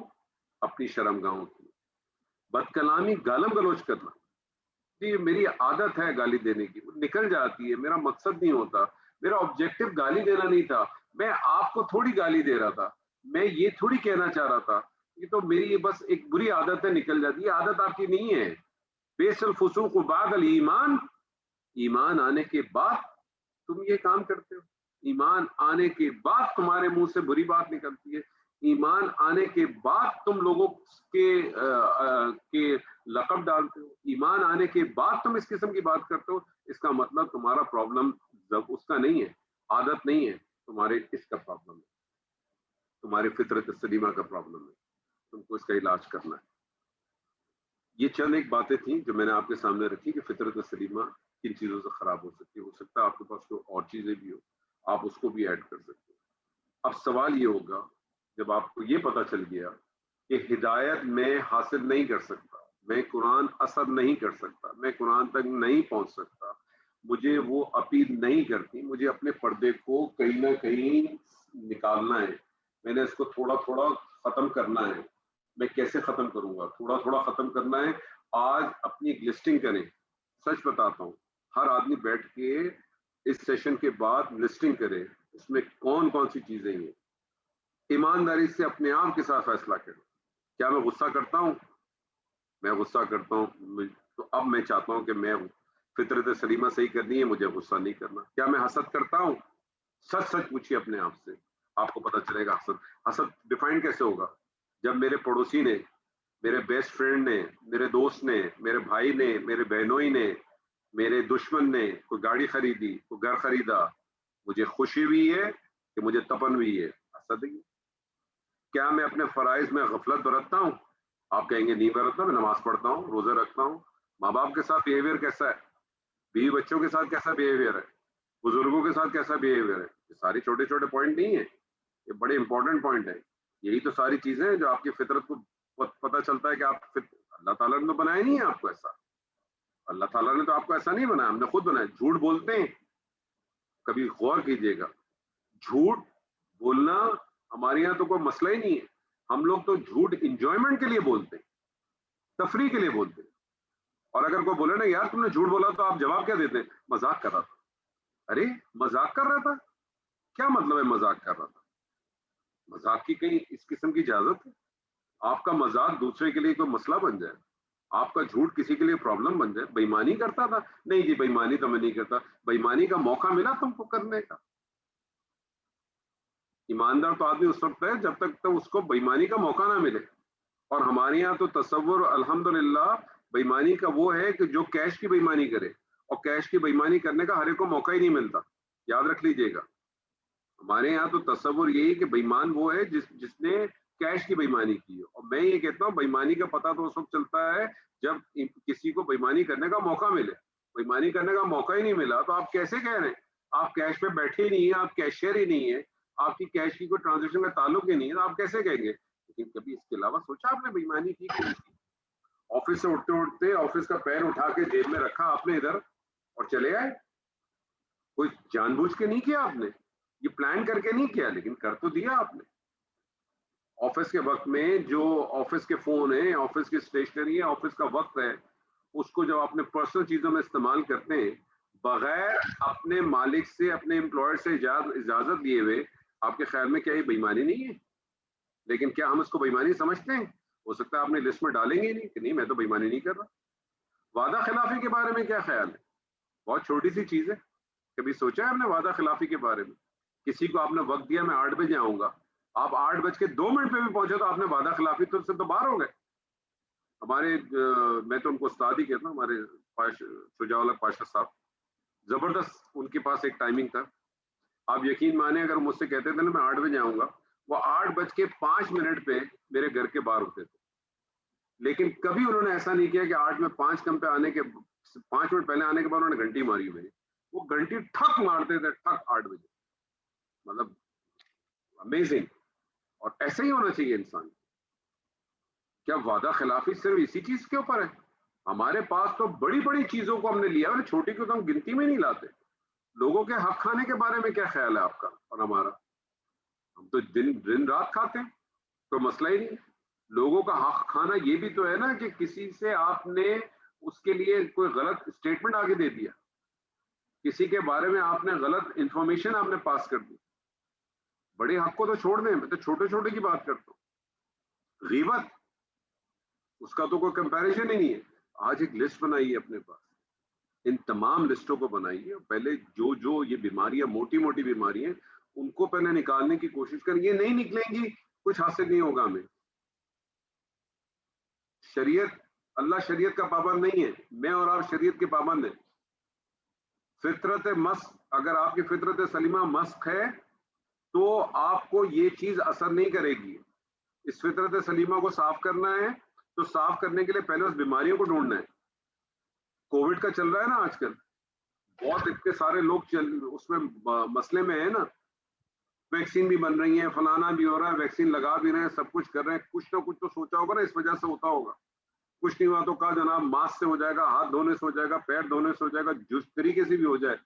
اپنی شرمگاہوں کی, بد کلامی, گالم گلوچ کرنا, جی میری عادت ہے گالی دینے کی، وہ نکل جاتی ہے، میرا مقصد نہیں ہوتا، میرا آبجیکٹو گالی دینا نہیں تھا، میں آپ کو تھوڑی گالی دے رہا تھا، میں یہ تھوڑی کہنا چاہ رہا تھا، یہ تو میری بس ایک بری عادت ہے، نکل جاتی ہے، عادت آپ کی نہیں ہے. بیس الفسوق بعد الایمان، ایمان آنے کے بعد تم یہ کام کرتے ہو، ایمان آنے کے بعد تمہارے منہ سے بری بات نکلتی ہے، ایمان آنے کے بعد تم لوگوں کے لقب ڈالتے ہو، ایمان آنے کے بعد تم اس قسم کی بات کرتے ہو. اس کا مطلب تمہارا پرابلم اس کا نہیں ہے، عادت نہیں ہے، تمہارے اس کا پرابلم ہے، تمہاری فطرت سلیمہ کا پرابلم ہے، تم کو اس کا علاج کرنا ہے. یہ چند ایک باتیں تھیں جو میں نے آپ کے سامنے رکھی کہ فطرت سلیمہ کن چیزوں سے خراب ہو سکتی ہے. ہو سکتا ہے آپ کے پاس کوئی اور چیزیں بھی ہو، آپ اس کو بھی ایڈ کر سکتے ہو. اب سوال یہ ہوگا جب آپ کو یہ پتا چل گیا کہ ہدایت میں حاصل نہیں کر سکتا، میں قرآن اثر نہیں کر سکتا، میں قرآن تک نہیں پہنچ سکتا، مجھے وہ اپیل نہیں کرتی، مجھے اپنے پردے کو کہیں نہ کہیں نکالنا ہے، میں نے اس کو تھوڑا تھوڑا ختم کرنا ہے. میں کیسے ختم کروں گا؟ تھوڑا تھوڑا ختم کرنا ہے. آج اپنی ایک لسٹنگ کریں، سچ بتاتا ہوں، ہر آدمی بیٹھ کے اس سیشن کے بعد لسٹنگ کرے اس میں کون کون سی چیزیں ہیں. ایمانداری سے اپنے آپ کے ساتھ فیصلہ کریں. کیا میں غصہ کرتا ہوں؟ میں غصہ کرتا ہوں تو اب میں چاہتا ہوں کہ میں فطرت سلیمہ صحیح کرنی ہے، مجھے غصہ نہیں کرنا. کیا میں حسد کرتا ہوں؟ سچ سچ پوچھیے اپنے آپ سے، آپ کو پتا چلے گا. حسد ڈیفائن کیسے ہوگا؟ جب میرے پڑوسی نے، میرے بیسٹ فرینڈ نے، میرے دوست نے، میرے بھائی نے، میرے بہنوئی نے، میرے دشمن نے کوئی گاڑی خریدی، کوئی گھر خریدا، مجھے خوشی بھی ہے کہ مجھے تپن بھی ہے، حسد ہی. کیا میں اپنے فرائض میں غفلت برتتا ہوں؟ آپ کہیں گے نہیں برتتا، میں نماز پڑھتا ہوں، روزے رکھتا ہوں. ماں باپ کے ساتھ بیہیویئر کیسا ہے؟ بیوی بچوں کے ساتھ کیسا بیہیویئر ہے؟ بزرگوں کے ساتھ کیسا بیہیویئر ہے؟ یہ ساری چھوٹے چھوٹے پوائنٹ نہیں ہیں، یہ بڑے امپورٹنٹ پوائنٹ ہیں. یہی تو ساری چیزیں ہیں جو آپ کی فطرت کو پتہ چلتا ہے کہ آپ اللہ تعالیٰ نے تو بنایا نہیں ہے آپ کو ایسا، اللہ تعالیٰ نے تو آپ کو ایسا نہیں بنایا، ہم نے خود بنایا. جھوٹ بولتے ہیں، کبھی غور کیجئے گا، جھوٹ بولنا ہمارے یہاں تو کوئی مسئلہ ہی نہیں ہے. ہم لوگ تو جھوٹ انجوائمنٹ کے لیے بولتے ہیں، تفریح کے لیے بولتے ہیں. اور اگر کوئی بولے نا یار تم نے جھوٹ بولا، تو آپ جواب کیا دیتے ہیں؟ مذاق کر رہا تھا. ارے مذاق کر رہا تھا، کیا مطلب ہے مذاق کر رہا تھا؟ مذاق کی کہیں اس قسم کی اجازت ہے؟ آپ کا مذاق دوسرے کے لیے کوئی مسئلہ بن جائے، آپ کا جھوٹ کسی کے لیے پرابلم بن جائے. بےایمانی کرتا تھا؟ نہیں جی بےایمانی تو میں نہیں کرتا. بےایمانی کا موقع ملا تم کو کرنے کا. ایماندار تو آدمی اس وقت ہے جب تک تو اس کو بےایمانی کا موقع نہ ملے. اور ہمارے یہاں تو تصور الحمدللہ بےایمانی کا وہ ہے کہ جو کیش کی بےایمانی کرے، اور کیش کی بےایمانی کرنے کا ہر ایک کو موقع ہی نہیں ملتا. یاد رکھ لیجئے گا، ہمارے یہاں تو تصور یہی کہ بےایمان وہ ہے جس نے کیش کی بےایمانی کی. اور میں یہ کہتا ہوں بےایمانی کا پتہ تو اس وقت چلتا ہے جب کسی کو بےایمانی کرنے کا موقع ملے. بےایمانی کرنے کا موقع ہی نہیں ملا تو آپ کیسے کہہ رہے ہیں؟ آپ کیش پہ بیٹھے ہی نہیں ہیں، آپ کیشیئر ہی نہیں ہے، آپ کی کیش کی کوئی ٹرانزیکشن کا تعلق ہی نہیں ہے، تو آپ کیسے کہیں گے؟ لیکن کبھی اس کے علاوہ سوچا آپ نے بےایمانی کی کہ نہیں کی؟ آفس سے اٹھتے اٹھتے آفس کا پین اٹھا کے جیب میں رکھا آپ نے ادھر اور چلے آئے. کوئی جان بوجھ کے نہیں کیا آپ نے، یہ پلان کر کے نہیں کیا، لیکن کر تو دیا آپ نے. آفس کے وقت میں جو آفس کے فون ہیں، آفس کی اسٹیشنری ہے، آفس کا وقت ہے، اس کو جب اپنے پرسنل چیزوں میں استعمال کرتے ہیں بغیر اپنے مالک سے، اپنے امپلائر سے اجازت لیے ہوئے، آپ کے خیال میں کیا یہ بےایمانی نہیں ہے؟ لیکن کیا ہم اس کو بےایمانی سمجھتے ہیں؟ ہو سکتا ہے آپ نے لسٹ میں ڈالیں گے نہیں کہ نہیں میں تو بےایمانی نہیں کر رہا. وعدہ خلافی کے بارے میں کیا خیال ہے؟ بہت چھوٹی سی چیز ہے، کبھی سوچا ہے آپ نے وعدہ خلافی کے بارے میں؟ کسی کو آپ نے وقت دیا میں 8 بجے آؤں گا، آپ 8:02 پہ بھی پہنچے تو آپ نے وعدہ خلافی تو سے تو باہر ہو گئے. ہمارے میں تو ان کو استاد ہی کہتا ہوں، ہمارے شجاع الحق پاشا صاحب، زبردست ان کے پاس ایک ٹائمنگ تھا. آپ یقین مانیں اگر مجھ سے کہتے تھے نا میں 8 بجے آؤں گا، وہ 8:05 پہ میرے گھر کے باہر ہوتے تھے. لیکن کبھی انہوں نے ایسا نہیں کیا کہ 8:05 کم پہ آنے کے 5 منٹ پہلے آنے کے بعد انہوں نے گھنٹی ماری ہوئی. وہ گھنٹی ٹھک مارتے تھے، ٹھک 8 بجے. مطلب امیزنگ. اور ایسے ہی ہونا چاہیے انسان. کیا وعدہ خلافی صرف اسی چیز کے اوپر ہے؟ ہمارے پاس تو بڑی بڑی چیزوں کو ہم نے لیا ہے، چھوٹی کو تو ہم گنتی میں نہیں لاتے. لوگوں کے حق کھانے کے بارے میں کیا خیال ہے آپ کا اور ہمارا؟ ہم تو دن رات کھاتے ہیں، تو مسئلہ ہی نہیں. لوگوں کا حق کھانا یہ بھی تو ہے نا کہ کسی سے آپ نے اس کے لیے کوئی غلط اسٹیٹمنٹ آگے دے دیا, کسی کے بارے میں آپ نے غلط انفارمیشن آپ نے پاس کر دی. بڑے حق کو تو چھوڑ دیں, میں تو چھوٹے چھوٹے کی بات کرتا ہوں. غیبت, اس کا تو کوئی کمپیریزن ہی نہیں ہے. آج ایک لسٹ بنائیے اپنے پاس, ان تمام لسٹوں کو بنائیے, پہلے جو یہ بیماریاں موٹی موٹی بیماریاں ان کو پہلے نکالنے کی کوشش کریں. یہ نہیں نکلیں گی کچھ حاصل نہیں ہوگا ہمیں. شریعت, اللہ شریعت کا پابند نہیں ہے, میں اور آپ شریعت کے پابند ہیں. فطرت مسخ, اگر آپ کی فطرت سلیمہ مسخ ہے تو آپ کو یہ چیز اثر نہیں کرے گی. اس فطرت سلیمہ کو صاف کرنا ہے تو صاف کرنے کے لیے پہلے اس بیماریوں کو ڈھونڈنا ہے. کووڈ کا چل رہا ہے نا آج کل, بہت اتنے سارے لوگ اس میں مسئلے میں ہیں نا, ویکسین بھی بن رہی ہیں, فلانا بھی ہو رہا ہے, ویکسین لگا بھی رہے ہیں, سب کچھ کر رہے ہیں. کچھ نہ کچھ تو سوچا ہوگا نا اس وجہ سے ہوتا ہوگا. کچھ نہیں ہوا تو کہا جناب ماسک سے ہو جائے گا, ہاتھ دھونے سے ہو جائے گا, پیر دھونے سے ہو جائے گا, جس طریقے سے بھی ہو جائے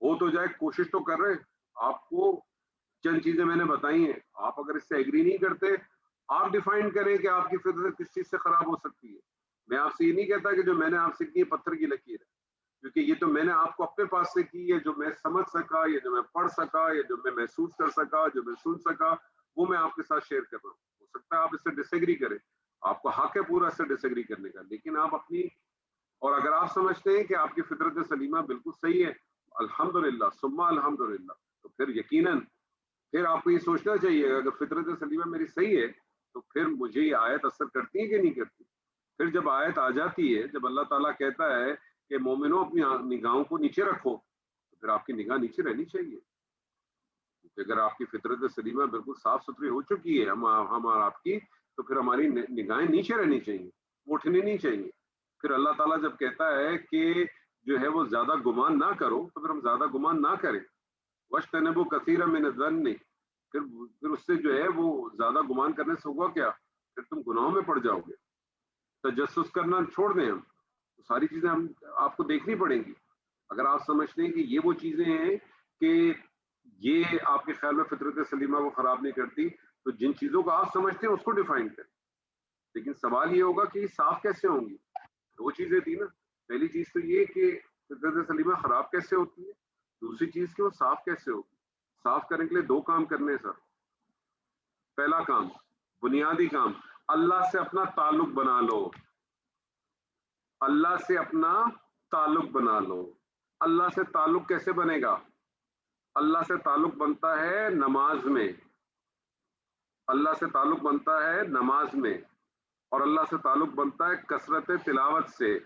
ہو تو جائے. کوشش تو کر رہے. آپ کو چند چیزیں میں نے بتائی ہیں, آپ اگر اس سے ایگری نہیں کرتے, آپ ڈیفائن کریں کہ آپ کی فطرت کس چیز سے خراب ہو سکتی ہے. میں آپ سے یہ نہیں کہتا کہ جو میں نے آپ سے کی ہے پتھر کی لکیر ہے, کیونکہ یہ تو میں نے آپ کو اپنے پاس سے کی ہے, جو میں سمجھ سکا, یا جو میں پڑھ سکا, یا جو میں محسوس کر سکا, جو میں سن سکا, وہ میں آپ کے ساتھ شیئر کر رہا ہوں. ہو سکتا ہے آپ اس سے ڈس ایگری کریں, آپ کو حق ہے پورا اس سے ڈس ایگری کرنے کا, لیکن آپ اپنی, اور اگر آپ سمجھتے ہیں کہ آپ کی فطرت سلیمہ بالکل صحیح ہے, الحمدللہ ثم الحمدللہ, تو پھر یقیناً پھر آپ کو یہ سوچنا چاہیے اگر فطرت سلیمہ میری صحیح ہے تو پھر مجھے یہ آیت اثر کرتی ہے کہ نہیں کرتی. پھر جب آیت آ جاتی ہے, جب اللہ تعالیٰ کہتا ہے کہ مومنوں اپنی نگاہوں کو نیچے رکھو, تو پھر آپ کی نگاہ نیچے رہنی چاہیے. اگر آپ کی فطرت سلیمہ بالکل صاف ستھری ہو چکی ہے ہم اور آپ کی, تو پھر ہماری نگاہیں نیچے رہنی چاہیے, اٹھنی نہیں چاہیے. پھر اللہ تعالیٰ جب کہتا ہے کہ جو ہے وہ زیادہ گمان نہ کرو, تو پھر ہم زیادہ گمان نہ کریں. وَاجْتَنِبُوا كَثِيرًا مِنَ الظَّنِّ, پھر اس سے جو ہے وہ زیادہ گمان کرنے سے ہوگا کیا, پھر تم گناہوں میں پڑ جاؤ گے. تجسس کرنا چھوڑ دیں ہم, ساری چیزیں ہم آپ کو دیکھنی پڑیں گی. اگر آپ سمجھتے ہیں کہ یہ وہ چیزیں ہیں کہ یہ آپ کے خیال میں فطرت سلیمہ کو خراب نہیں کرتی, تو جن چیزوں کو آپ سمجھتے ہیں اس کو ڈیفائن کریں. لیکن سوال یہ ہوگا کہ یہ صاف کیسے ہوں گی. دو چیزیں تھی نا, پہلی چیز تو یہ کہ فطرت سلیمہ خراب کیسے ہوتی ہے, دوسری چیز کہ وہ صاف کیسے ہوگی. صاف کرنے کے لیے دو کام کرنے ہیں سر. پہلا کام, بنیادی کام, اللہ سے اپنا تعلق بنا لو. اللہ سے اپنا تعلق بنا لو. اللہ سے تعلق کیسے بنے گا؟ اللہ سے تعلق بنتا ہے نماز میں. اللہ سے تعلق بنتا ہے نماز میں, اور اللہ سے تعلق بنتا ہے کثرت تلاوت سے.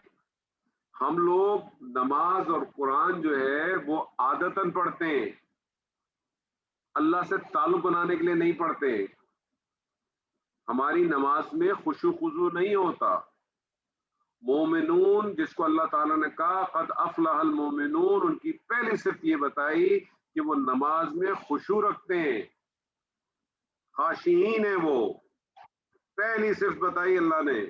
ہم لوگ نماز اور قرآن جو ہے وہ عادتاً پڑھتے ہیں, اللہ سے تعلق بنانے کے لیے نہیں پڑھتے. ہماری نماز میں خشوع خضوع نہیں ہوتا. مومنون جس کو اللہ تعالیٰ نے کہا قد افلح المومنون, ان کی پہلی صفت یہ بتائی کہ وہ نماز میں خشوع رکھتے ہیں, خاشعین ہیں. وہ پہلی صفت بتائی اللہ نے,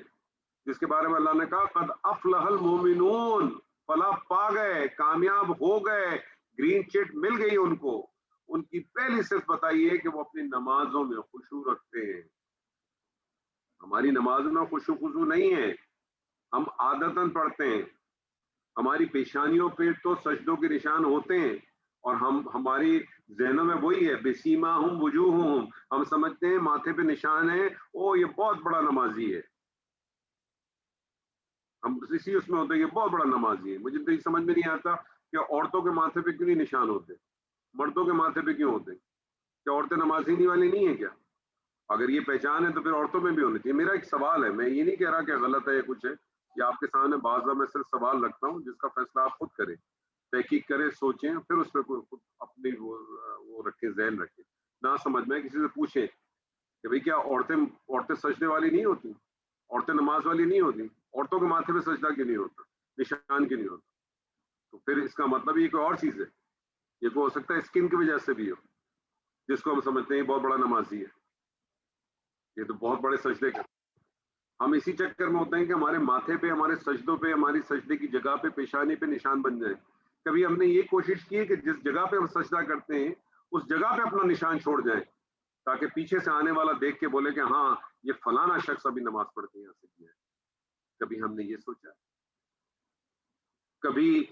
جس کے بارے میں اللہ نے کہا قد افلح المومنون, فلاح پا گئے, کامیاب ہو گئے, گرین چٹ مل گئی ان کو. ان کی پہلی صفت بتائی ہے کہ وہ اپنی نمازوں میں خشوع رکھتے ہیں. ہماری نمازوں میں خشوع خضوع نہیں ہے, ہم عادتاً پڑھتے ہیں. ہماری پیشانیوں پہ تو سجدوں کے نشان ہوتے ہیں, اور ہماری ذہنوں میں وہی ہے بسیماہم وجوہہم, ہم سمجھتے ہیں ماتھے پہ نشان ہے, او یہ بہت بڑا نمازی ہے. ہم اسی اس میں ہوتے ہیں کہ بہت بڑا نمازی ہے. مجھے تو یہ سمجھ میں نہیں آتا کہ عورتوں کے ماتھے پہ کیوں نہیں نشان ہوتے, مردوں کے ماتھے پہ کیوں ہوتے. کیا عورتیں نمازی والی نہیں ہیں کیا؟ اگر یہ پہچان ہے تو پھر عورتوں میں بھی ہونی چاہیے. میرا ایک سوال ہے, میں یہ نہیں کہہ رہا کہ غلط ہے یا کچھ ہے, یہ آپ کے سامنے بعض میں صرف سوال رکھتا ہوں, جس کا فیصلہ آپ خود کریں, تحقیق کریں, سوچیں, پھر اس پہ خود اپنی وہ رکھیں, ذہن رکھیں. نہ سمجھ میں کسی سے پوچھیں کہ بھئی کیا عورتیں سجدے والی نہیں ہوتی, عورتیں نماز والی نہیں ہوتی, عورتوں کے ماتھے پہ سجدہ کیوں نہیں ہوتا, نشان کیوں نہیں ہوتا؟ تو پھر اس کا مطلب یہ کوئی اور چیز ہے. یہ تو ہو سکتا ہے اسکن کی وجہ سے بھی ہو, جس کو ہم سمجھتے ہیں بہت بڑا نمازی ہے, یہ تو بہت بڑے سجدے کرتے. ہم اسی چکر میں ہوتے ہیں کہ ہمارے ماتھے پہ, ہمارے سجدوں پہ, ہماری سجدے کی جگہ پہ, پیشانی پہ نشان بن جائیں. کبھی ہم نے یہ کوشش کی ہے کہ جس جگہ پہ ہم سجدہ کرتے ہیں اس جگہ پہ اپنا نشان چھوڑ جائیں, تاکہ پیچھے سے آنے والا دیکھ کے بولے کہ ہاں یہ فلانا شخص ابھی نماز پڑھ کے یہاں سے کیا ہے. کبھی ہم نے یہ سوچا؟ کبھی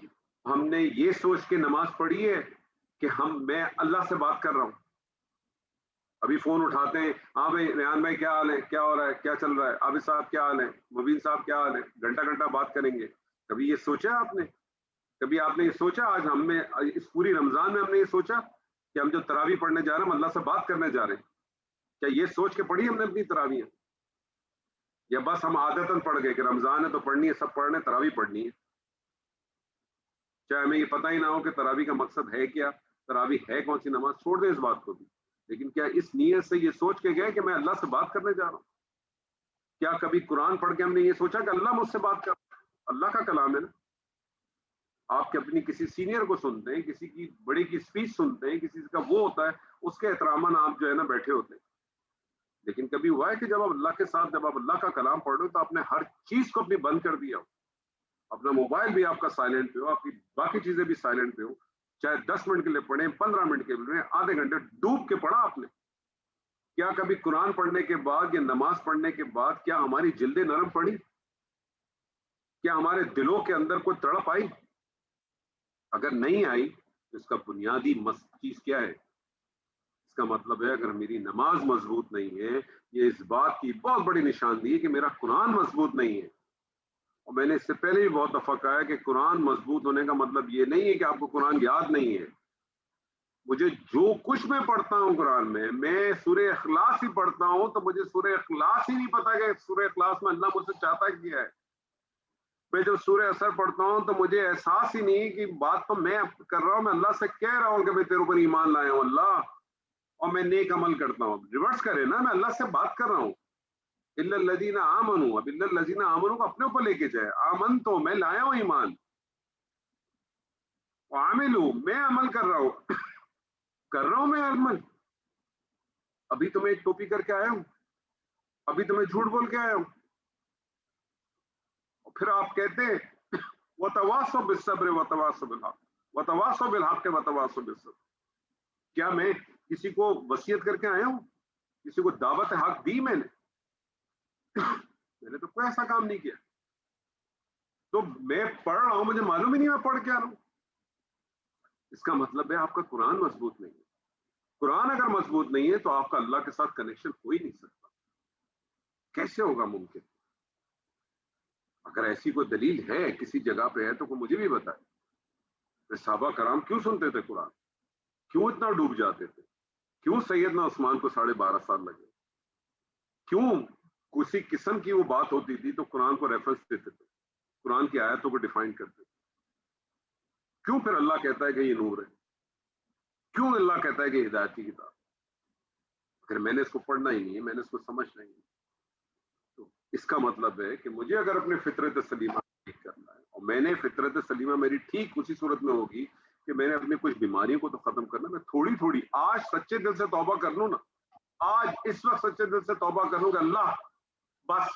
ہم نے یہ سوچ کے نماز پڑھی ہے کہ میں اللہ سے بات کر رہا ہوں؟ ابھی فون اٹھاتے ہیں، ہاں بھائی ریحان بھائی کیا حال ہے، کیا ہو رہا ہے، کیا چل رہا ہے، عابد صاحب کیا حال ہے، مبین صاحب کیا حال ہے، گھنٹہ گھنٹہ بات کریں گے. کبھی یہ سوچا آپ نے؟ کبھی آپ نے یہ سوچا آج ہم نے اس پوری رمضان میں ہم نے یہ سوچا کہ ہم جو تراویح پڑھنے جا رہے ہیں ہم اللہ سے بات کرنے جا رہے ہیں؟ کیا یہ سوچ کے پڑھی ہم نے اپنی تراویح؟ یا بس ہم عادتاً پڑھ گئے کہ رمضان ہے تو پڑھنی ہے، سب پڑھ رہے ہیں، تراویح پڑھنی ہے، چاہے ہمیں یہ پتہ ہی نہ ہو کہ تراویح کا مقصد ہے کیا، تراویح ہے کون سی نماز، چھوڑ دیں اس بات کو بھی. لیکن کیا اس نیت سے یہ سوچ کے گئے کہ میں اللہ سے بات کرنے جا رہا ہوں؟ کیا کبھی قرآن پڑھ کے ہم نے یہ سوچا کہ اللہ مجھ سے بات کر رہا ہے؟ اللہ کا کلام ہے نا. آپ کے اپنی کسی سینئر کو سنتے ہیں، کسی کی بڑی کی اسپیچ سنتے ہیں، کسی کا وہ ہوتا ہے، اس کے احتراماً آپ جو ہے نا بیٹھے ہوتے ہیں. لیکن کبھی ہوا ہے کہ جب آپ اللہ کے ساتھ، جب آپ اللہ کا کلام پڑھ رہے ہو تو آپ نے ہر چیز کو اپنی بند کر دیا ہو، اپنا موبائل بھی آپ کا سائلنٹ پہ ہو، آپ کی باقی چیزیں بھی سائلنٹ پہ ہو، چاہے 10 منٹ کے لیے پڑھیں، 15 منٹ کے لیے، آدھے گھنٹے ڈوب کے پڑھا آپ نے؟ کیا کبھی قرآن پڑھنے کے بعد یا نماز پڑھنے کے بعد کیا ہماری جلدیں نرم پڑی؟ کیا ہمارے دلوں کے اندر کوئی تڑپ آئی؟ اگر نہیں آئی تو اس کا بنیادی چیز کیا ہے؟ اس کا مطلب ہے اگر میری نماز مضبوط نہیں ہے، یہ اس بات کی بہت بڑی نشاندہی ہے کہ میرا قرآن مضبوط نہیں ہے. اور میں نے اس سے پہلے بھی بہت دفعہ کہا ہے کہ قرآن مضبوط ہونے کا مطلب یہ نہیں ہے کہ آپ کو قرآن یاد نہیں ہے. مجھے جو کچھ میں پڑھتا ہوں قرآن میں سورہ اخلاص ہی پڑھتا ہوں تو مجھے سورہ اخلاص ہی نہیں پتا کہ سورہ اخلاص میں اللہ مجھ سے چاہتا کیا ہے. میں جب سورہ اثر پڑھتا ہوں تو مجھے احساس ہی نہیں کہ بات تو میں کر رہا ہوں، میں اللہ سے کہہ رہا ہوں کہ میں تیرے اوپر ایمان لایا ہوں اللہ، اور میں نیک عمل کرتا ہوں. ریورس کرے نا، میں اللہ سے بات کر رہا ہوں. الا الذین آمنوا، اب الا الذین آمنوا کو اپنے اوپر لے کے جائے. آمن تو میں لایا ہوں ایمان، وعملوا میں عمل کر رہا ہوں، کر رہا ہوں میں عمل. ابھی تو میں ایک ٹوپی کر کے آیا ہوں، ابھی تو میں جھوٹ بول کے آیا ہوں، اور پھر آپ کہتے ہیں وتواصوا بالصبر وتواصوا بالحق، وتواصوا بالحق وتواصوا بالصبر. کیا میں کسی کو وصیت کر کے آیا ہوں؟ کسی کو دعوت حق دی میں نے؟ میں نے تو کوئی ایسا کام نہیں کیا. تو میں پڑھ رہا ہوں، مجھے معلوم ہی نہیں میں پڑھ کے آ رہا ہوں. اس کا مطلب ہے آپ کا قرآن مضبوط نہیں ہے. قرآن اگر مضبوط نہیں ہے تو آپ کا اللہ کے ساتھ کنیکشن ہو ہی نہیں سکتا. کیسے ہوگا ممکن؟ اگر ایسی کوئی دلیل ہے کسی جگہ پہ ہے تو کوئی مجھے بھی بتائے. صحابہ کرام کیوں سنتے تھے قرآن؟ کیوں اتنا ڈوب جاتے تھے؟ کیوں سیدنا عثمان کو 12.5 سال لگے؟ کیوں کسی قسم کی وہ بات ہوتی تھی تو قرآن کو ریفرنس دیتے تھے، قرآن کی آیتوں کو ڈیفائن کرتے تھے؟ کیوں پھر اللہ کہتا ہے کہ یہ نور ہے؟ کیوں اللہ کہتا ہے کہ ہدایت کی کتاب؟ اگر میں نے اس کو پڑھنا ہی نہیں ہے، میں نے اس کو سمجھنا ہی نہیں، تو اس کا مطلب ہے کہ مجھے اگر اپنے فطرت سلیمہ ٹھیک کرنا ہے، اور میں نے فطرت سلیمہ میری ٹھیک اسی صورت میں ہوگی کہ میں نے اپنی کچھ بیماریوں کو تو ختم کرنا. میں تھوڑی تھوڑی آج سچے دل سے توبہ کر لوں نا، آج اس وقت سچے دل سے توبہ کر لوں کہ اللہ بس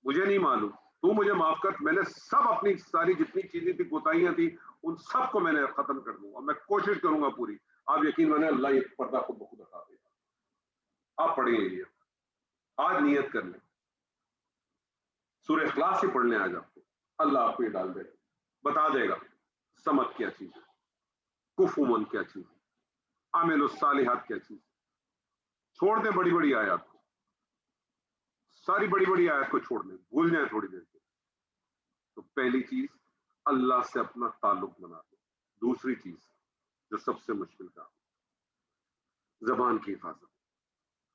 مجھے نہیں معلوم، تو مجھے معاف کر. میں نے سب اپنی ساری جتنی چیزیں تھی، کوتاہیاں تھی، ان سب کو میں نے ختم کر دوں گا. میں کوشش کروں گا پوری. آپ یقین مانیں اللہ یہ پردہ خود بخود ہٹا دے گا. آپ پڑھیں گے یہ، آج نیت کر لیں، سورہ اخلاص ہی پڑھ لیں آج. آپ کو اللہ آپ کو یہ ڈال دے گا، بتا دے گا سمت کیا چیز ہے، کفو من کیا چیز ہے، عامل الصالحات کیا چیز ہے. چھوڑ دیں بڑی بڑی آیات کو، ساری بڑی بڑی آیات کو چھوڑ دیں، بھول جائیں تھوڑی دیر کے. تو پہلی چیز اللہ سے اپنا تعلق بنا دیں. دوسری چیز جو سب سے مشکل کام، زبان کی حفاظت.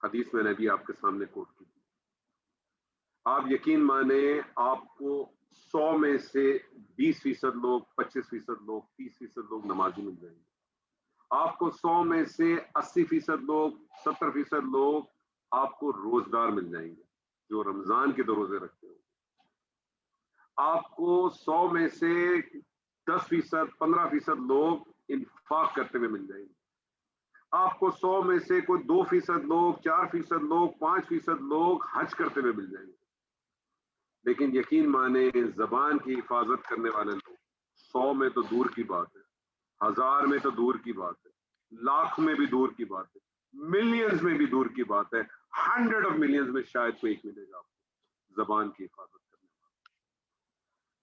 حدیث میں نے بھی آپ کے سامنے کوٹ کی تھی. آپ یقین مانیں آپ کو 100 میں سے 20% لوگ، 25% لوگ، 30% لوگ نمازی مل جائیں گے. آپ کو 100 میں سے 80% لوگ، 70% لوگ آپ کو روزگار مل جائیں گے جو رمضان کے 2 روزے رکھتے ہو. آپ کو 100 میں سے 10%، 15% لوگ انفاق کرتے ہوئے مل جائیں گے. آپ کو 100 میں سے کوئی 2% لوگ، 4% لوگ، 5% لوگ حج کرتے ہوئے مل جائیں گے. لیکن یقین مانیں زبان کی حفاظت کرنے والے لوگ 100 میں تو دور کی بات ہے، 1000 میں تو دور کی بات ہے، لاکھ میں بھی دور کی بات ہے، ملینز میں بھی دور کی بات ہے، 100 آف ملینز میں شاید کوئی ایک ملے گا آپ کو زبان کی حفاظت کرنے والا.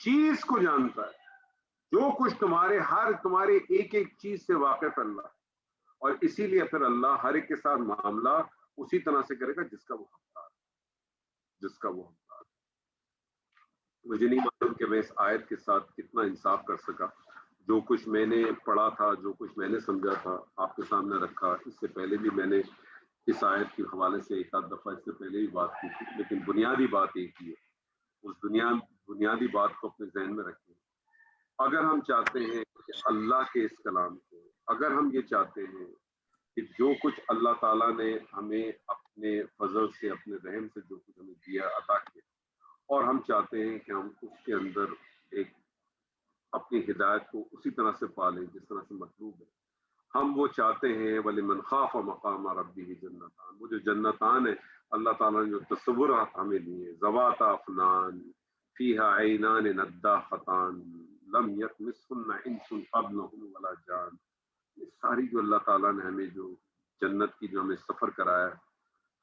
چیز کو جانتا ہے، جو کچھ تمہارے ایک ایک چیز سے واقف ہے اللہ، اور اسی لیے پھر اللہ ہر ایک کے ساتھ معاملہ اسی طرح سے کرے گا جس کا وہ حقدار ہے۔ مجھے نہیں معلوم کہ میں اس آیت کے ساتھ کتنا انصاف کر سکا۔ جو کچھ میں نے پڑھا تھا، جو کچھ میں نے سمجھا تھا، آپ کے سامنے رکھا۔ اس سے پہلے بھی میں نے اس آیت کے حوالے سے ایک آدھ دفعہ اس سے پہلے بھی بات کی تھی، لیکن بنیادی بات ایک ہی ہے۔ اس بنیادی بات کو اپنے ذہن میں رکھیں۔ اگر ہم چاہتے ہیں کہ اللہ کے اس کلام کو، اگر ہم یہ چاہتے ہیں کہ جو کچھ اللہ تعالیٰ نے ہمیں اپنے فضل سے، اپنے رحم سے جو کچھ ہمیں دیا، عطا کیا، اور ہم چاہتے ہیں کہ ہم اس کے اندر ایک اپنی ہدایت کو اسی طرح سے پالیں جس طرح سے مطلوب ہے، ہم وہ چاہتے ہیں۔ وَلِمَنْ خَافَ مَقَامَ رَبِّهِ جَنَّتَانِ، وہ جو جنتان ہے اللہ تعالیٰ نے جو تصورات ہمیں دیے، ذواتا افنان فیہا عینان نضاختان لم یطمثہن انس قبلہم ولا جان، یہ ساری جو اللہ تعالیٰ نے ہمیں جو جنت کی جو ہمیں سفر کرایا ہے،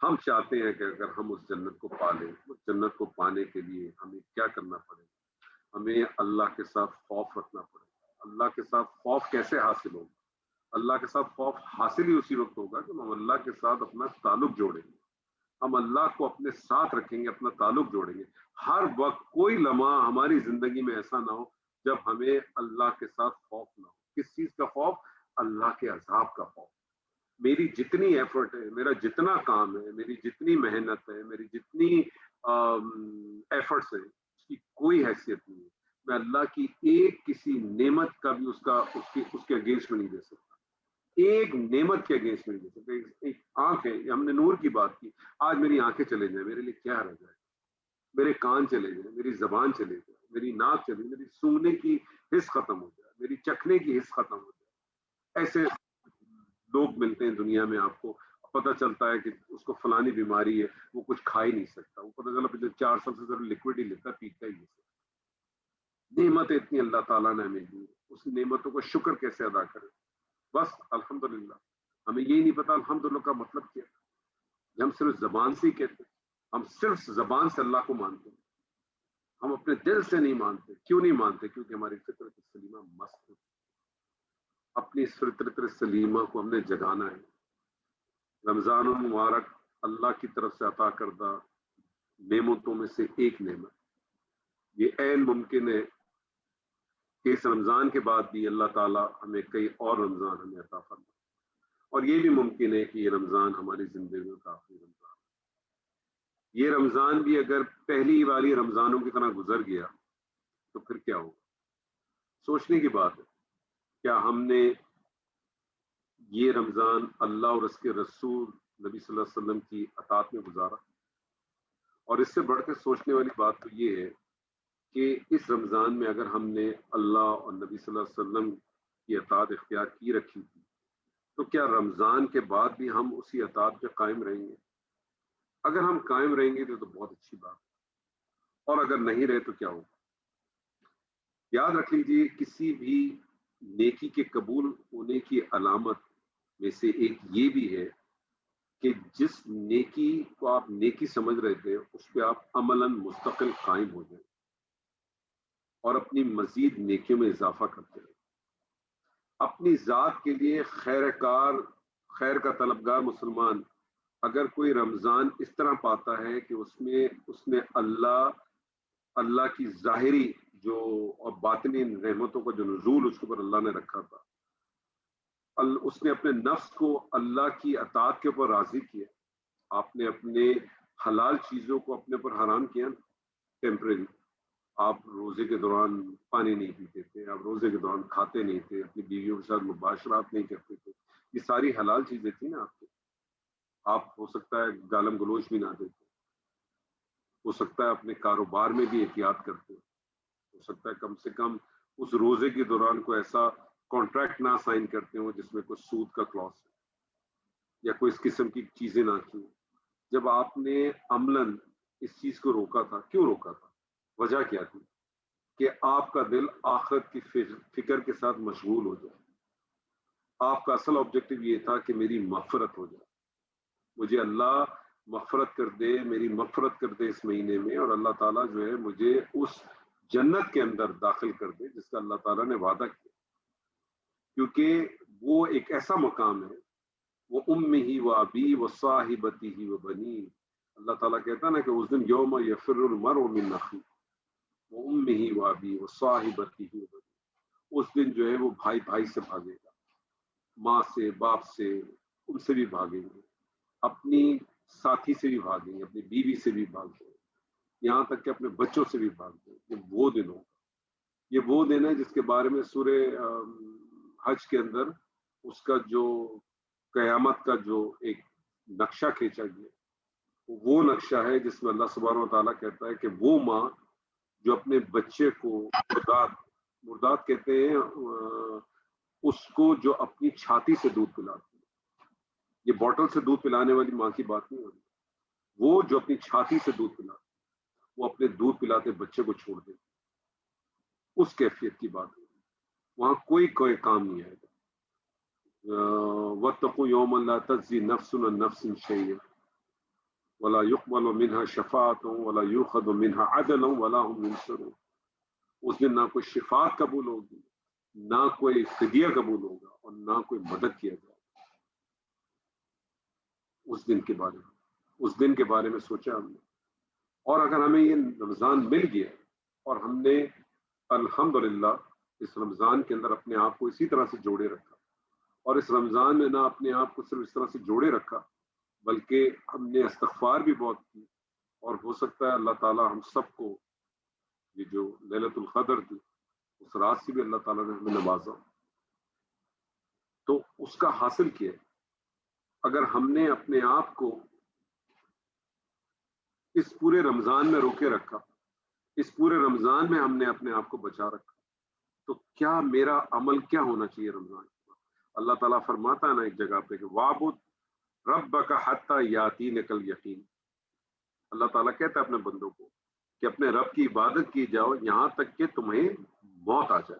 ہم چاہتے ہیں کہ اگر ہم اس جنت کو پالیں، اس جنت کو پانے کے لیے ہمیں کیا کرنا پڑے گا؟ ہمیں اللہ کے ساتھ خوف رکھنا پڑے گا۔ اللہ کے ساتھ خوف کیسے حاصل ہوگا؟ اللہ کے ساتھ خوف حاصل ہی اسی وقت ہوگا کہ ہم اللہ کے ساتھ اپنا تعلق جوڑیں گے، ہم اللہ کو اپنے ساتھ رکھیں گے، اپنا تعلق جوڑیں گے۔ ہر وقت کوئی لمحہ ہماری زندگی میں ایسا نہ ہو جب ہمیں اللہ کے ساتھ خوف نہ ہو۔ کس چیز کا خوف؟ اللہ کے عذاب کا خوف۔ میری جتنی ایفرٹ ہے، میرا جتنا کام ہے، میری جتنی محنت ہے، میری جتنی ایفرٹس ہیں، اس کی کوئی حیثیت نہیں ہے۔ میں اللہ کی ایک کسی نعمت کا بھی اس کے اگینسٹ میں نہیں دے سکتا، ایک نعمت کے اگینسٹ میں نہیں دے سکتا۔ ایک آنکھ ہے، ہم نے نور کی بات کی، آج میری آنکھیں چلے جائیں میرے لیے کیا رہ جائے؟ میرے کان چلے جائیں، میری زبان چلے جائے، میری ناک چلے، میری سونگنے کی حس ختم ہو جائے، میری چکھنے کی حس ختم ہو جائے۔ ایسے لوگ ملتے ہیں دنیا میں، آپ کو پتہ چلتا ہے کہ اس کو فلانی بیماری ہے، وہ کچھ کھا ہی نہیں سکتا، وہ پتہ چلا پچھلے 4 سال سے صرف لکوڈ ہی لیتا، پیتا ہی نہیں سکتا۔ نعمت اتنی اللہ تعالیٰ نے ہمیں دی، اس نعمتوں کو شکر کیسے ادا کریں؟ بس الحمدللہ۔ ہمیں یہی نہیں پتا الحمدللہ کا مطلب کیا ہے۔ ہم صرف زبان سے ہی کہتے ہیں، ہم صرف زبان سے اللہ کو مانتے ہیں، ہم اپنے دل سے نہیں مانتے۔ کیوں نہیں مانتے؟ کیونکہ ہماری فطرت سلیمہ مست ہے۔ اپنی اس فطرت سلیمہ کو ہم نے جگانا ہے۔ رمضان المبارک اللہ کی طرف سے عطا کردہ نعمتوں میں سے ایک نعمت، یہ عین ممکن ہے کہ اس رمضان کے بعد بھی اللہ تعالیٰ ہمیں کئی اور رمضان ہمیں عطا فرمائے، اور یہ بھی ممکن ہے کہ یہ رمضان ہماری زندگی کا آخری رمضان۔ یہ رمضان بھی اگر پہلی والی رمضانوں کی طرح گزر گیا تو پھر کیا ہوگا؟ سوچنے کی بات ہے۔ کیا ہم نے یہ رمضان اللہ اور اس کے رسول نبی صلی اللہ علیہ وسلم کی اطاعت میں گزارا؟ اور اس سے بڑھ کے سوچنے والی بات تو یہ ہے کہ اس رمضان میں اگر ہم نے اللہ اور نبی صلی اللہ علیہ وسلم کی اطاعت اختیار کی رکھی تھی تو کیا رمضان کے بعد بھی ہم اسی اطاعت پہ قائم رہیں گے؟ اگر ہم قائم رہیں گے تو بہت اچھی بات ہے، اور اگر نہیں رہے تو کیا ہوگا؟ یاد رکھ لیجیے، کسی بھی نیکی کے قبول ہونے کی علامت میں سے ایک یہ بھی ہے کہ جس نیکی کو آپ نیکی سمجھ رہے تھے اس پہ آپ عملاً مستقل قائم ہو جائیں اور اپنی مزید نیکیوں میں اضافہ کرتے رہیں۔ اپنی ذات کے لیے خیر کا طلبگار مسلمان اگر کوئی رمضان اس طرح پاتا ہے کہ اس نے اللہ کی ظاہری جو اور باطنی نعمتوں کا جو نزول اس کے اوپر اللہ نے رکھا تھا، اس نے اپنے نفس کو اللہ کی اطاعت کے اوپر راضی کیا۔ آپ نے اپنے حلال چیزوں کو اپنے اوپر حرام کیا نا، ٹیمپریری۔ آپ روزے کے دوران پانی نہیں پیتے تھے، آپ روزے کے دوران کھاتے نہیں تھے، اپنی بیویوں کے ساتھ مباشرات نہیں کرتے تھے، یہ ساری حلال چیزیں تھیں نا آپ کے۔ آپ ہو سکتا ہے گالم گلوچ بھی نہ دیتے، ہو سکتا ہے اپنے کاروبار میں بھی احتیاط کرتے، ہو سکتا ہے کم سے کم اس روزے کے دوران کوئی ایسا کانٹریکٹ نہ سائن کرتے ہوں جس میں کوئی سود کا کلاس ہے یا کوئی اس قسم کی چیزیں نہ کی۔ جب آپ نے عملاً اس چیز کو روکا تھا، کیوں روکا تھا؟ وجہ کیا تھی؟ کہ آپ کا دل آخرت کی فکر کے ساتھ مشغول ہو جائے۔ آپ کا اصل آبجیکٹو یہ تھا کہ میری مغفرت ہو جائے، مجھے اللہ مغفرت کر دے، میری مغفرت کر دے اس مہینے میں، اور اللہ تعالیٰ جو ہے مجھے اس جنت کے اندر داخل کر دے جس کا اللہ تعالیٰ نے وعدہ کیا، کیونکہ وہ ایک ایسا مقام ہے، وہ امہ و ابی و صاحبتہ و بنی، اللہ تعالیٰ کہتا ہے نا کہ اس دن یوم یفر المرء من اخیہ و امہ و ابی و صاحبتہ و بنی، اس دن جو ہے وہ بھائی بھائی سے بھاگے گا، ماں سے باپ سے ان سے بھی بھاگیں گے، اپنی ساتھی سے بھی بھاگیں گے، اپنی بیوی سے بھی بھاگیں گے، یہاں تک کہ اپنے بچوں سے بھی بھاگیں گے۔ یہ وہ دن ہوگا، یہ وہ دن ہے جس کے بارے میں سورہ حج کے اندر اس کا جو قیامت کا جو ایک نقشہ کھینچا گیا، وہ نقشہ ہے جس میں اللہ سبحانہ و تعالیٰ کہتا ہے کہ وہ ماں جو اپنے بچے کو مردات کہتے ہیں اس کو جو اپنی چھاتی سے دودھ پلاتی ہے، یہ بوٹل سے دودھ پلانے والی ماں کی بات نہیں ہو رہی، وہ جو اپنی چھاتی سے دودھ پلاتی وہ اپنے دودھ پلاتے بچے کو چھوڑ دے، اس کیفیت کی بات ہے، وہاں کوئی کام نہیں آئے گا۔ وَاتَّقُوا يَوْمًا لَا تَجْزِي نَفْسٌ عَن نَفْسٍ شَيْئًا وَلَا يُقْبَلُ مِنْهَا شَفَاعَةٌ وَلَا يُؤْخَذُ مِنْهَا عَدْلٌ وَلَا هُمْ يُنصَرُونَ، اس دن نہ کوئی شفاعت قبول ہوگی، نہ کوئی فدیہ قبول ہوگا، اور نہ کوئی مدد کیا جائے گا۔ اس دن کے بارے میں سوچا ہم نے، اور اگر ہمیں یہ رمضان مل گیا اور ہم نے الحمدللہ اس رمضان کے اندر اپنے آپ کو اسی طرح سے جوڑے رکھا، اور اس رمضان میں نہ اپنے آپ کو صرف اس طرح سے جوڑے رکھا بلکہ ہم نے استغفار بھی بہت کی، اور ہو سکتا ہے اللہ تعالیٰ ہم سب کو یہ جو لیلۃ القدر تھی اس رات سے بھی اللہ تعالیٰ نے ہمیں نوازا، تو اس کا حاصل کیا ہے؟ اگر ہم نے اپنے آپ کو اس پورے رمضان میں روکے رکھا، اس پورے رمضان میں ہم نے اپنے آپ کو بچا رکھا، تو کیا میرا عمل کیا ہونا چاہیے رمضان کے بعد؟ اللہ تعالیٰ فرماتا ہے نا ایک جگہ پہ کہ وَاعْبُدْ رَبَّكَ حَتَّى يَأْتِيَكَ الْيَقِينُ، اللہ تعالیٰ کہتا ہے اپنے بندوں کو کہ اپنے رب کی عبادت کی جاؤ یہاں تک کہ تمہیں موت آ جائے۔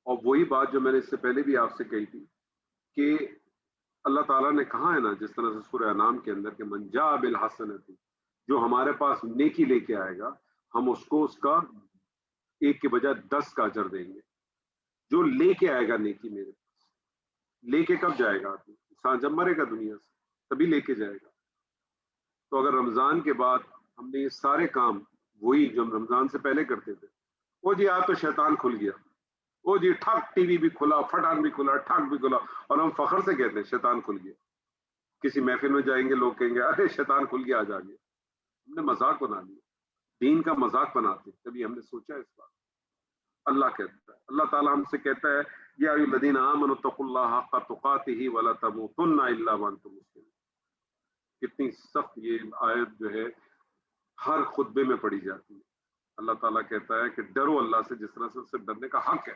اور وہی بات جو میں نے اس سے پہلے بھی آپ سے کہی تھی کہ اللہ تعالیٰ نے کہا ہے نا جس طرح سے سورہ انعام کے اندر کہ من جاء بالحسنۃ، جو ہمارے پاس نیکی لے کے آئے گا ہم اس کو اس کا ایک کے بجائے 10 کا اجر دیں گے۔ جو لے کے آئے گا نیکی میرے پاس، لے کے کب جائے گا آدمی؟ انسان جب مرے گا دنیا سے تبھی لے کے جائے گا۔ تو اگر رمضان کے بعد ہم نے یہ سارے کام وہی جو ہم رمضان سے پہلے کرتے تھے، وہ جی آج تو شیطان کھل گیا، وہ جی ٹھک ٹی وی بھی کھلا، پھٹان بھی کھلا، ٹھک بھی کھلا، اور ہم فخر سے کہتے ہیں شیطان کھل گیا۔ کسی محفل میں جائیں گے لوگ کہیں گے ارے شیطان کھل گیا آج آ گیا، ہم نے مذاق بنا لیا، دین کا مذاق بناتے، کبھی ہم نے سوچا اس بات؟ اللہ کہتا ہے، اللہ تعالیٰ ہم سے کہتا ہے یا ایھا الذین آمنوا اتقوا اللہ حق تقاتہ ولا تموتن الا وانتم مسلمون۔ کتنی سخت یہ آیت جو ہے ہر خطبے میں پڑھی جاتی ہے۔ اللہ تعالیٰ کہتا ہے کہ ڈرو اللہ سے جس طرح سے اس سے ڈرنے کا حق ہے۔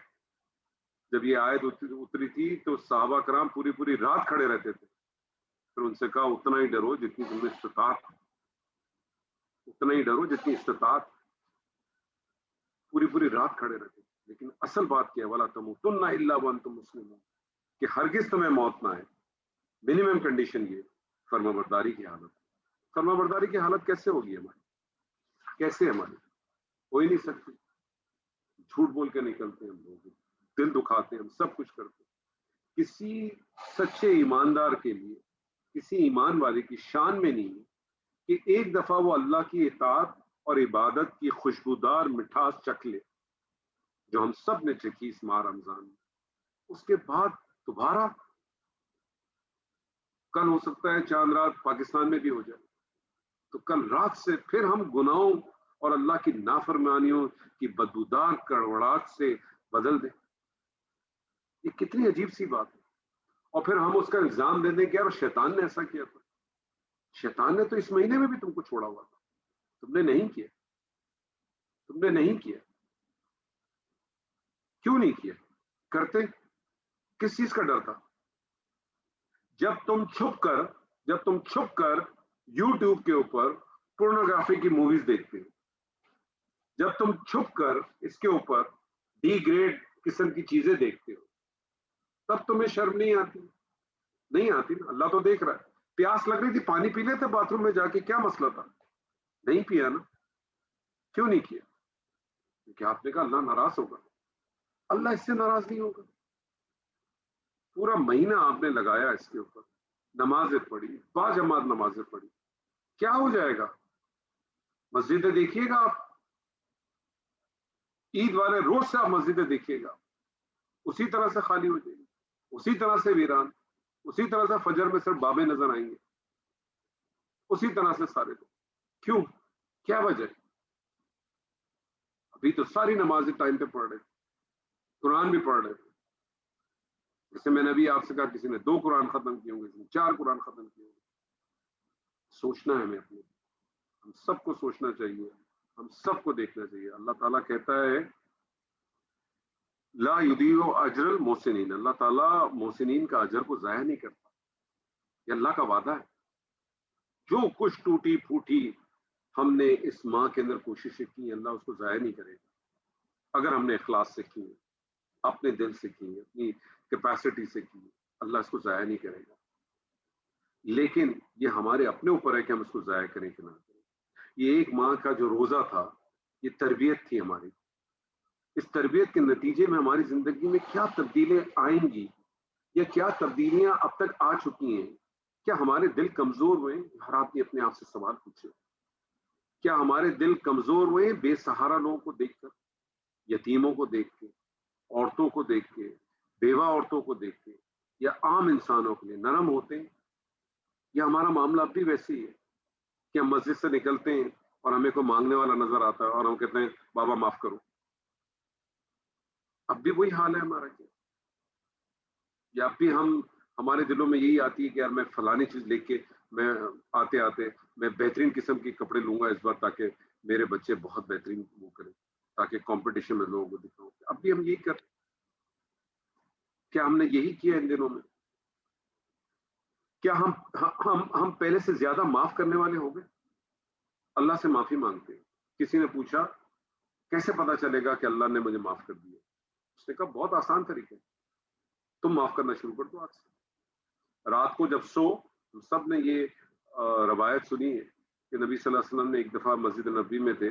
جب یہ آیت اتری تھی تو صحابہ کرام پوری رات کھڑے رہتے تھے، پھر ان سے کہا اتنا ہی ڈرو جتنی تم میں استطاعت، اتنا ہی ڈرو جتنی استطاعت۔ پوری رات کھڑے رہتے، لیکن اصل بات کیا ہے وَلَا تَمُوتُنَّ إِلَّا وَأَنْتُمْ مُسْلِمُونَ، کہ ہرگز تمہیں موت نہ ہے۔ منیمم کنڈیشن یہ فرما برداری کی حالت۔ فرما برداری کی حالت کیسے ہوگی ہماری؟ کیسے ہماری؟ ہو ہی نہیں سکتی۔ جھوٹ بول کے نکلتے ہیں ہم لوگ، دل دکھاتے ہیں، ہم سب کچھ کرتے ہیں۔ کسی سچے ایماندار کے لیے، کسی ایمان والے کی شان میں نہیں ہے کہ ایک دفعہ وہ اللہ کی اطاعت اور عبادت کی خوشبودار مٹھاس چکھ لے جو ہم سب نے چکھی اس ماہ رمضان میں، اس کے بعد دوبارہ کل ہو سکتا ہے چاند رات پاکستان میں بھی ہو جائے، تو کل رات سے پھر ہم گناہوں اور اللہ کی نافرمانیوں کی بدبودار کڑوڑاہٹ سے بدل دیں۔ یہ کتنی عجیب سی بات ہے۔ اور پھر ہم اس کا الزام دے دیں کہ یار شیطان نے ایسا کیا تھا۔ شیطان نے تو اس مہینے میں بھی تم کو چھوڑا ہوا تھا، تم نے نہیں کیا، تم نے نہیں کیا۔ کیوں نہیں کیا؟ کرتے کس چیز کا ڈر تھا؟ جب تم چھپ کر یوٹیوب کے اوپر پورنوگرافی کی موویز دیکھتے ہو، جب تم چھپ کر اس کے اوپر ڈی گریڈ قسم کی چیزیں دیکھتے ہو، تب تمہیں شرم نہیں آتی؟ نہیں آتی نا، اللہ تو دیکھ رہا ہے۔ پیاس لگ رہی تھی پانی پی لیتے باتھ روم میں جا کے، کیا مسئلہ تھا؟ نہیں پیا نا، کیوں نہیں کیا؟ کہ آپ نے کہا اللہ ناراض ہوگا. اللہ اس سے ناراض نہیں ہوگا. پورا مہینہ آپ نے لگایا اس کے اوپر, نمازیں پڑھی, باجماعت نمازیں پڑھی, کیا ہو جائے گا؟ مسجدیں دیکھیے گا آپ, عید والے روز سے آپ مسجدیں دیکھیے گا, اسی طرح سے خالی ہو جائیں گی, اسی طرح سے ویران, اسی طرح سے فجر میں صرف بابے نظر آئیں گے, اسی طرح سے سارے لوگ. کیوں؟ کیا وجہ ہے؟ ابھی تو ساری نمازیں ٹائم پہ پڑھ رہے, قرآن بھی پڑھ رہے. جیسے میں نے ابھی آپ سے کہا کسی نے 2 قرآن ختم کیے ہوں گے, کسی نے 4 قرآن ختم کیے ہوں گے. سوچنا ہے ہمیں اپنے, ہم سب کو سوچنا چاہیے, ہم سب کو دیکھنا چاہیے. اللہ تعالیٰ کہتا ہے لا یضیع اجر المحسنین, اللہ تعالیٰ محسنین کا اجر کو ضائع نہیں کرتا. یہ اللہ کا وعدہ ہے. جو کچھ ٹوٹی پھوٹی ہم نے اس ماہ کے اندر کوششیں کی, اللہ اس کو ضائع نہیں کرے گا. اگر ہم نے اخلاص سے کی, اپنے دل سے کی, اپنی کیپیسٹی سے کی, اللہ اس کو ضائع نہیں کرے گا. لیکن یہ ہمارے اپنے اوپر ہے کہ ہم اس کو ضائع کریں کہ نہ کریں. یہ 1 ماہ کا جو روزہ تھا یہ تربیت تھی ہماری. اس تربیت کے نتیجے میں ہماری زندگی میں کیا تبدیلیاں آئیں گی یا کیا تبدیلیاں اب تک آ چکی ہیں. کیا ہمارے دل کمزور ہوئے؟ ہر آدمی اپنے آپ سے سوال پوچھے. کیا ہمارے دل کمزور ہوئے بے سہارا لوگوں کو دیکھ کر, یتیموں کو دیکھ کے, عورتوں کو دیکھ کے, بیوہ عورتوں کو دیکھ کے, یا عام انسانوں کے لیے نرم ہوتے ہیں؟ یا ہمارا معاملہ اب بھی ویسے ہی ہے کہ ہم مسجد سے نکلتے ہیں اور ہمیں کوئی مانگنے والا نظر آتا ہے اور ہم کہتے ہیں بابا معاف کرو؟ اب بھی وہی حال ہے ہمارا کیا؟ یا اب بھی ہمارے دلوں میں یہی آتی ہے کہ یار میں فلانی چیز لے کے میں آتے آتے میں بہترین قسم کے کپڑے لوں گا اس بار تاکہ میرے بچے بہت بہترین وہ کریں, تاکہ کمپٹیشن میں لوگوں کو دکھاؤں. اب بھی ہم یہی کرتے. کیا ہم نے یہی کیا ان دنوں میں؟ کیا ہم پہلے سے زیادہ معاف کرنے والے ہو گئے؟ اللہ سے معافی مانگتے ہیں. کسی نے پوچھا کیسے پتا چلے گا کہ اللہ نے مجھے معاف کر دیا؟ اس نے کہا بہت آسان طریقے, تم معاف کرنا شروع کر دو آج سے. رات کو جب سو, سب نے یہ روایت سنی ہے کہ نبی صلی اللہ علیہ وسلم نے ایک دفعہ مسجد نبی میں تھے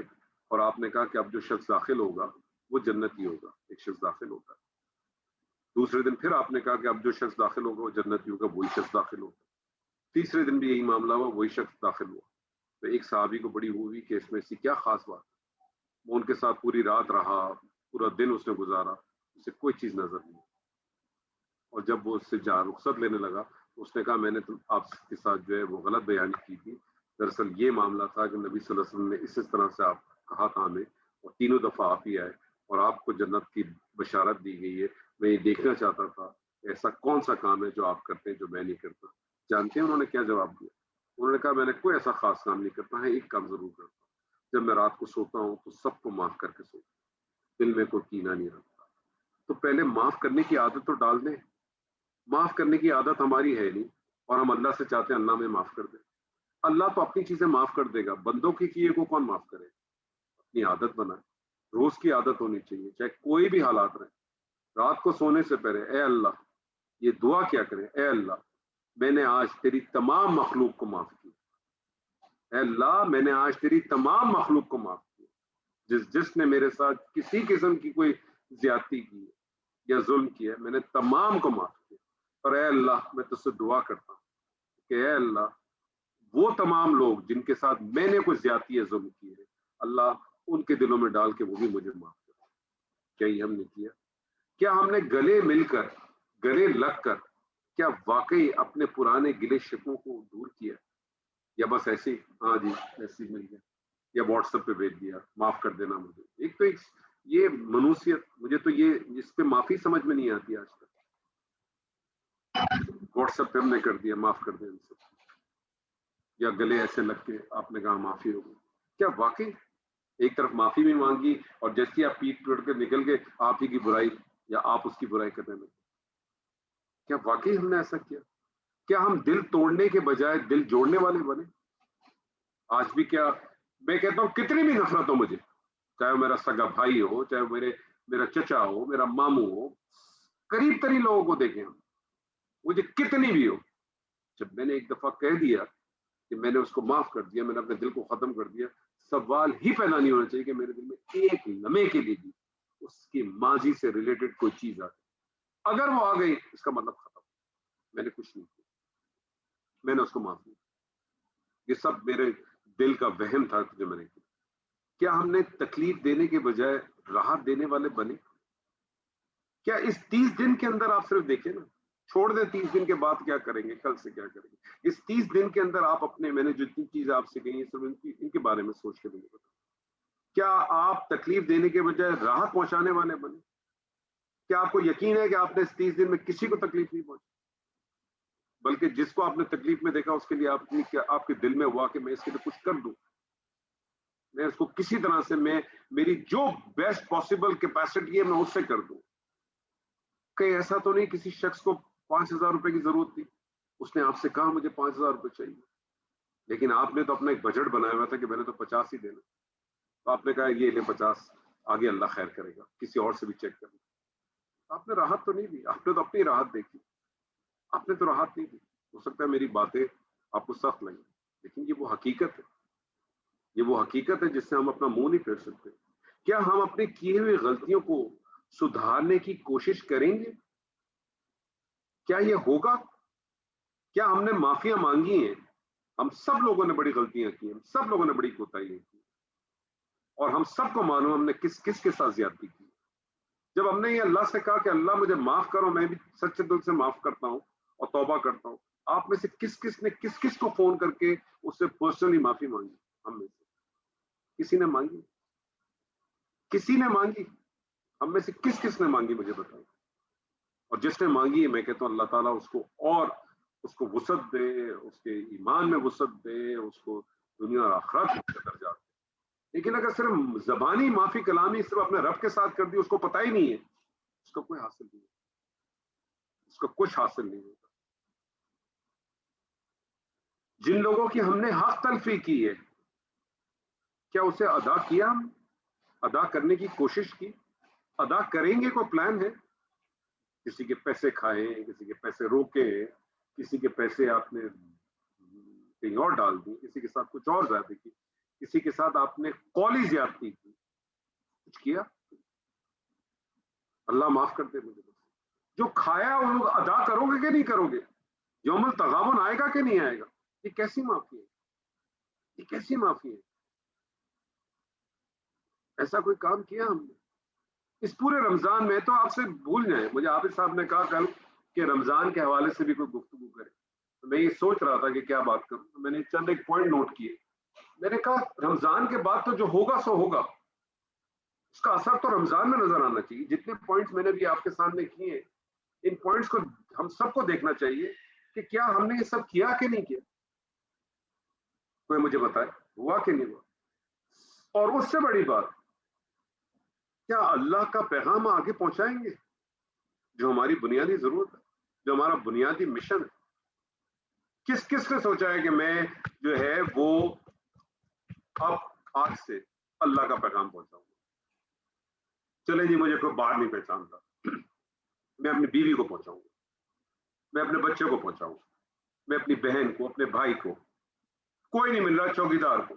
اور آپ نے کہا کہ اب جو شخص داخل ہوگا وہ جنتی ہوگا. ایک شخص داخل ہوگا. دوسرے دن پھر آپ نے کہا کہ اب جو شخص داخل ہوگا وہ جنتی ہوگا, وہی شخص داخل ہوگا. تیسرے دن بھی یہی معاملہ ہوا, وہی شخص داخل ہوا. تو ایک صحابی کو بڑی ہوئی کہ اس میں ایسی کیا خاص بات ہے. وہ ان کے ساتھ پوری رات رہا, پورا دن اس نے گزارا, اسے کوئی چیز نظر نہیں. اور جب وہ اس سے رخصت لینے لگا اس نے کہا میں نے آپ کے ساتھ جو ہے وہ غلط بیانی کی تھی. دراصل یہ معاملہ تھا کہ نبی صلی اللہ علیہ وسلم نے اس طرح سے آپ کہا تھا ہمیں, اور 3 دفعہ آپ ہی آئے اور آپ کو جنت کی بشارت دی گئی ہے. میں یہ دیکھنا چاہتا تھا ایسا کون سا کام ہے جو آپ کرتے ہیں جو میں نہیں کرتا. جانتے ہیں انہوں نے کیا جواب دیا؟ انہوں نے کہا میں نے کوئی ایسا خاص کام نہیں کرتا ہے, ایک کام ضرور کرتا ہوں, جب میں رات کو سوتا ہوں تو سب کو معاف کر کے سوتا ہوں, دل میں کوئی کینہ نہیں رکھتا. تو پہلے معاف کرنے کی عادت تو ڈال دیں. معاف کرنے کی عادت ہماری ہے نہیں اور ہم اللہ سے چاہتے ہیں اللہ میں معاف کر دے. اللہ تو اپنی چیزیں معاف کر دے گا, بندوں کی کیے کو کون معاف کرے؟ اپنی عادت بنائے, روز کی عادت ہونی چاہیے چاہے کوئی بھی حالات رہے. رات کو سونے سے پہلے اے اللہ, یہ دعا کیا کریں, اے اللہ میں نے آج تیری تمام مخلوق کو معاف کیا. اے اللہ میں نے آج تیری تمام مخلوق کو معاف کیا. جس نے میرے ساتھ کسی قسم کی کوئی زیادتی کی یا ظلم کیا, میں نے تمام کو معاف کیا. اور اے اللہ میں تجھ سے دعا کرتا ہوں کہ اے اللہ وہ تمام لوگ جن کے ساتھ میں نے کوئی زیادتی یا ظلم کی ہے, اللہ ان کے دلوں میں ڈال کے وہ بھی مجھے معاف کر. کیا یہ ہم نے کیا؟ کیا ہم نے گلے مل کر, گلے لگ کر کیا واقعی اپنے پرانے گلے شکوں کو دور کیا, یا بس ایسے ہاں جی ایسے مل گیا یا واٹس ایپ پہ بھیج دیا معاف کر دینا مجھے؟ ایک تو یہ منوسیت, مجھے تو یہ اس پہ معافی سمجھ میں نہیں آتی آج تک. واٹس ایپ پہ ہم نے کر دیا معاف کر دیں ان سب, یا گلے ایسے لگ کے آپ نے کہا معافی ہوگی. کیا واقعی ایک طرف معافی بھی مانگی اور جیسے آپ پیٹ پڑ کے نکل گئے آپ ہی کی برائی یا آپ اس کی برائی کرنے لگے؟ کیا واقعی ہم نے ایسا کیا؟ کیا ہم دل توڑنے کے بجائے دل جوڑنے والے بنے؟ آج بھی کیا میں کہتا ہوں کتنی بھی نفرت ہو مجھے, چاہے وہ میرا سگا بھائی ہو, چاہے میرا چچا ہو, میرا ماموں ہو, قریب ترین لوگوں کو دیکھیں ہم, مجھے کتنی بھی ہو, جب میں نے ایک دفعہ کہہ دیا کہ میں نے اس کو معاف کر دیا, میں نے اپنے دل کو ختم کر دیا, سوال ہی پیدا نہیں ہونا چاہیے کہ میرے دل میں ایک لمحے کے لیے بھی اس کی ماضی سے ریلیٹڈ کوئی چیز آ گئی. اگر وہ آ گئی اس کا مطلب ختم, میں نے کچھ نہیں کیا, میں نے اس کو معاف نہیں. یہ سب میرے دل کا وہم تھا جو میں نے کیا. کیا ہم نے تکلیف دینے کے بجائے راحت دینے والے بنے؟ کیا اس 30 دن کے اندر آپ صرف دیکھیں نا, چھوڑ دیں 30 دن کے بعد کیا کریں گے, کل سے کیا کریں گے, اس 30 دن کے اندر آپ اپنے, میں نے جتنی چیزیں آپ سے کہی صرف ان کے بارے میں سوچ کے مجھے بتائیں. کیا آپ تکلیف دینے کے بجائے راحت پہنچانے والے بنے؟ کیا آپ کو یقین ہے کہ آپ نے اس 30 دن میں کسی کو تکلیف نہیں پہنچی, بلکہ جس کو آپ نے تکلیف میں دیکھا اس کے لیے آپ کے دل میں ہوا کہ میں اس کے لیے کچھ کر دوں, میں اس کو کسی طرح سے, میں میری جو بیسٹ پاسبل کیپیسٹی ہے میں اس سے کر دوں. کہ ایسا تو نہیں کسی شخص کو 5,000 روپے کی ضرورت تھی, اس نے آپ سے کہا مجھے 5,000 روپے چاہیے, لیکن آپ نے تو اپنا ایک بجٹ بنایا ہوا تھا کہ میں نے تو 50 ہی دینا, تو آپ نے کہا یہ لے 50, آگے اللہ خیر کرے گا, کسی اور سے بھی چیک کرنا. آپ نے راحت تو نہیں دی, آپ نے تو اپنی راحت دیکھی, آپ نے تو راحت نہیں دی. ہو سکتا ہے میری باتیں آپ کو سخت لگیں, لیکن یہ وہ حقیقت ہے, یہ وہ حقیقت ہے جس سے ہم اپنا منہ نہیں پھیر سکتے. کیا ہم اپنے کیے ہوئے غلطیوں کو سدھارنے کی کوشش کریں گے؟ کیا یہ ہوگا؟ کیا ہم نے معافیاں مانگی ہیں؟ ہم سب لوگوں نے بڑی غلطیاں کی ہیں, ہم سب لوگوں نے بڑی کوتاہیاں کی, اور ہم سب کو معلوم ہم نے کس کس کے ساتھ زیادتی کی. جب ہم نے یہ اللہ سے کہا کہ اللہ مجھے معاف کرو, میں بھی سچے دل سے معاف کرتا ہوں اور توبہ کرتا ہوں, آپ میں سے کس کس نے کس کس کو فون کر کے اس سے پرسنلی معافی مانگی؟ ہم میں سے کسی نے مانگی؟ کسی نے مانگی؟ ہم میں سے کس کس نے مانگی مجھے بتائیں. اور جس نے مانگی میں کہتا ہوں اللہ تعالیٰ اس کو اور اس کو وسعت دے, اس کے ایمان میں وسعت دے, اس کو دنیا اور آخرت کے درجات دے. لیکن اگر صرف زبانی معافی کلامی صرف اپنے رب کے ساتھ کر دی, اس کو پتہ ہی نہیں ہے, اس کا کوئی حاصل نہیں ہے, اس کا کچھ حاصل نہیں ہوتا. جن لوگوں کی ہم نے حق تلفی کی ہے, کیا اسے ادا کیا؟ ہم ادا کرنے کی کوشش کی, ادا کریں گے؟ کوئی پلان ہے؟ کسی کے پیسے کھائیں, کسی کے پیسے روکیں, کسی کے پیسے آپ نے کہیں اور ڈال دی, کسی کے ساتھ کچھ اور زیادتی کی, کسی کے ساتھ آپ نے قولی زیادتی کی, کچھ کیا؟ اللہ معاف کرتے مجھے. جو کھایا وہ ادا کرو گے کہ نہیں کرو گے؟ یوم التغابن آئے گا کہ نہیں آئے گا؟ یہ کیسی معافی ہے؟ یہ کیسی معافی ہے؟ ایسا کوئی کام کیا ہم نے اس پورے رمضان میں؟ تو آپ سے بھول جائیں, مجھے حافظ صاحب نے کہا کل کہ رمضان کے حوالے سے بھی کوئی گفتگو کرے, تو میں یہ سوچ رہا تھا کہ کیا بات کروں, تو میں نے چند ایک پوائنٹ نوٹ کیے. میں نے کہا رمضان کے بعد تو جو ہوگا سو ہوگا, اس کا اثر تو رمضان میں نظر آنا چاہیے. جتنے پوائنٹس میں نے بھی آپ کے سامنے کیے ہیں, ان پوائنٹس کو ہم سب کو دیکھنا چاہیے کہ کیا ہم نے یہ سب کیا کہ نہیں کیا. کوئی مجھے بتائے ہوا کہ نہیں ہوا. اور اس سے بڑی بات, کیا اللہ کا پیغام آگے پہنچائیں گے؟ جو ہماری بنیادی ضرورت ہے, جو ہمارا بنیادی مشن ہے. کس کس نے سوچا ہے کہ میں جو ہے وہ اب آج سے اللہ کا پیغام پہنچاؤں گا؟ چلے جی مجھے کوئی باہر نہیں پہچانتا, میں اپنی بیوی کو پہنچاؤں گا, میں اپنے بچے کو پہنچاؤں گا, میں اپنی بہن کو, اپنے بھائی کو, کوئی نہیں مل رہا چوکیدار کو.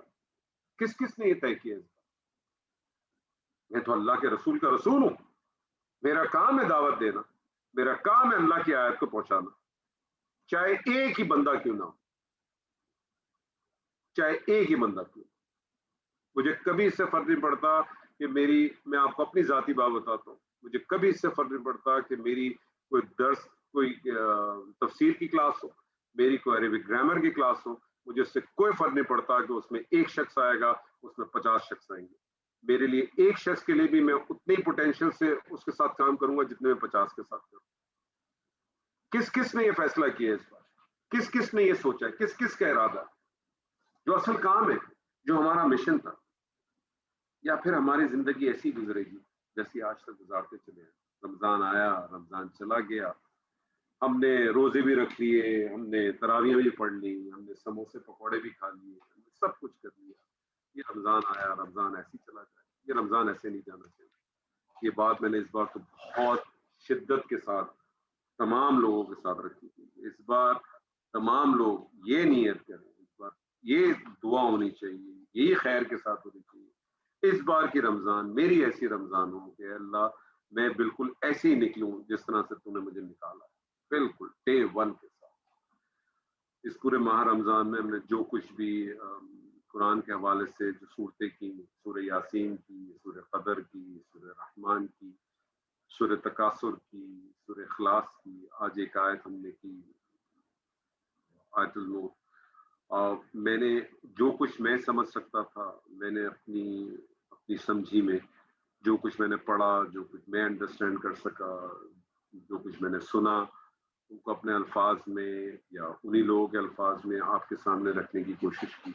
کس کس نے یہ طے کیا؟ میں تو اللہ کے رسول کا رسول ہوں, میرا کام ہے دعوت دینا, میرا کام ہے اللہ کی آیت کو پہنچانا, چاہے ایک ہی بندہ کیوں نہ ہو, چاہے ایک ہی بندہ کیوں. مجھے کبھی اس سے فرق نہیں پڑتا کہ میں آپ کو اپنی ذاتی بات بتاتا ہوں, مجھے کبھی اس سے فرق نہیں پڑتا کہ میری کوئی درس, کوئی تفسیر کی کلاس ہو, میری کوئی عربک گرامر کی کلاس ہو, مجھے اس سے کوئی فرق نہیں پڑتا کہ اس میں ایک شخص آئے گا, اس میں 50 شخص آئیں گے. میرے لیے ایک شخص کے لیے بھی میں اتنی پوٹینشیل سے اس کے ساتھ کام کروں گا جتنے میں 50 کے ساتھ کروں. کس کس نے یہ فیصلہ کیا ہے اس بار؟ کس کس نے یہ سوچا ہے؟ کس کس کا ارادہ؟ جو اصل کام ہے, جو ہمارا مشن تھا, یا پھر ہماری زندگی ایسی گزرے گی جیسی آج تک گزارتے چلے ہیں؟ رمضان آیا, رمضان چلا گیا, ہم نے روزے بھی رکھ لیے, ہم نے تراویح بھی پڑھ لی, ہم نے سموسے پکوڑے بھی کھا لیے, ہم نے سب کچھ کر لیا. یہ رمضان آیا, رمضان ایسے چلا جائے. یہ رمضان ایسے نہیں جانا چاہیے. یہ بات میں نے اس بار تو بہت شدت کے ساتھ تمام لوگوں کے ساتھ رکھی تھی. اس بار تمام لوگ یہ نیت کریں, اس بار یہ دعا ہونی چاہیے یہی خیر کے ساتھ ہونی چاہیے. اس بار کی رمضان میری ایسی رمضان ہو کہ اللہ میں بالکل ایسے ہی نکلوں جس طرح سے تو نے مجھے نکالا, بالکل ڈے ون کے ساتھ. اس پورے ماہ رمضان میں ہم نے جو کچھ بھی قرآن کے حوالے سے جو صورتیں کی, سورہ یاسین کی, سورہ قدر کی, سورہ رحمان کی, سورہ تکاثر کی, سورہ اخلاص کی, آج ایک آیت ہم نے کی آیت النور. میں نے جو کچھ میں سمجھ سکتا تھا میں نے اپنی سمجھی میں جو کچھ میں نے پڑھا, جو کچھ میں انڈرسٹینڈ کر سکا, جو کچھ میں نے سنا, ان کو اپنے الفاظ میں یا انہی لوگوں کے الفاظ میں آپ کے سامنے رکھنے کی کوشش کی.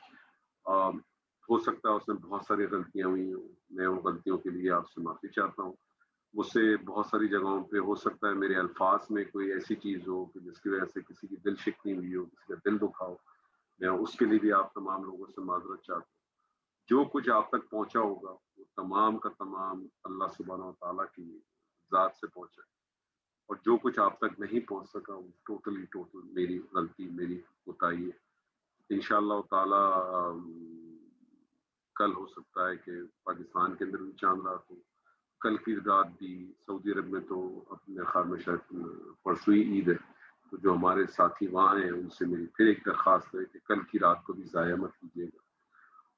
ہو سکتا ہے اس میں بہت ساری غلطیاں ہوئی ہوں, میں ان غلطیوں کے لیے آپ سے معافی چاہتا ہوں. مجھ سے بہت ساری جگہوں پہ ہو سکتا ہے میرے الفاظ میں کوئی ایسی چیز ہو کہ جس کی وجہ سے کسی کی دل شکنی ہوئی ہو, کسی کا دل دکھا ہو, میں اس کے لیے بھی آپ تمام لوگوں سے معذرت چاہتا ہوں. جو کچھ آپ تک پہنچا ہوگا وہ تمام کا تمام اللہ سبحانہ و تعالیٰ کی ذات سے پہنچا ہے, اور جو کچھ آپ تک نہیں پہنچ سکا وہ ٹوٹل میری غلطی, میری کوتاہی ہے. انشاءاللہ تعالیٰ کل ہو سکتا ہے کہ پاکستان کے اندر بھی چاند رات ہو, کل کی رات بھی سعودی عرب میں تو اپنے خیال میں شاید پرسوں ہی عید ہے, تو جو ہمارے ساتھی وہاں ہیں ان سے میری پھر ایک درخواست ہے کہ کل کی رات کو بھی ضائع مت کیجیے گا.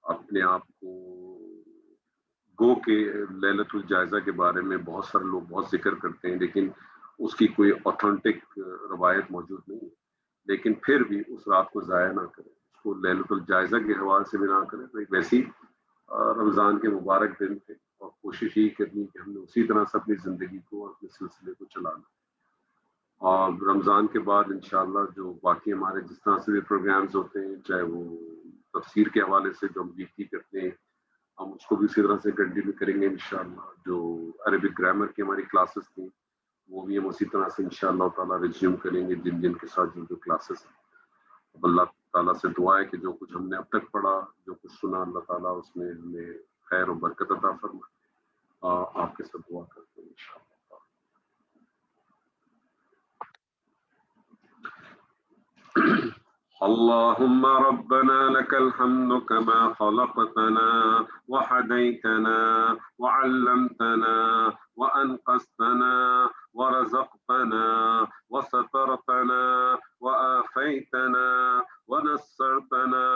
اپنے آپ کو گو کے لیلۃ الجائزہ کے بارے میں بہت سارے لوگ بہت ذکر کرتے ہیں, لیکن اس کی کوئی اوتھینٹک روایت موجود نہیں ہے. لیکن پھر بھی اس رات کو ضائع نہ کریں, اس کو لیلۃ الجائزہ کے حوالے سے بھی نہ کریں. تو ایک ویسی رمضان کے مبارک دن تھے, اور کوشش یہی کرنی کہ ہم نے اسی طرح سے اپنی زندگی کو اور اپنے سلسلے کو چلانا. اور رمضان کے بعد انشاءاللہ جو باقی ہمارے جس طرح سے بھی پروگرامز ہوتے ہیں, چاہے وہ تفسیر کے حوالے سے جو ہم ویکلی کرتے ہیں, ہم اس کو بھی اسی طرح سے کنٹینیو کریں گے انشاءاللہ. جو عربک گرامر کی ہماری کلاسز تھیں وہ بھی ہم اسی طرح سے انشاءاللہ تعالیٰ ریزیوم کریں گے, جن کے ساتھ جو کلاسز ہیں. اب اللہ تعالیٰ سے دعا ہے کہ جو کچھ ہم نے اب تک پڑھا, جو کچھ سنا, اللہ تعالیٰ اس میں ہمیں خیر و برکت عطا فرمائے. آپ کے ساتھ دعا کرتے ہیں انشاءاللہ. اللهم ربنا لك الحمد كما خلقتنا وهديتنا وعلمتنا وأنقذتنا ورزقتنا وسترتنا وآفيتنا ونصرتنا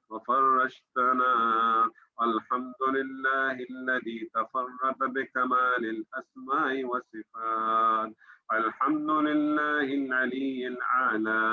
وفرجتنا. الحمد لله الذي تفرد بكمال الأسماء والصفات. الحمد لله العلي الأعلى.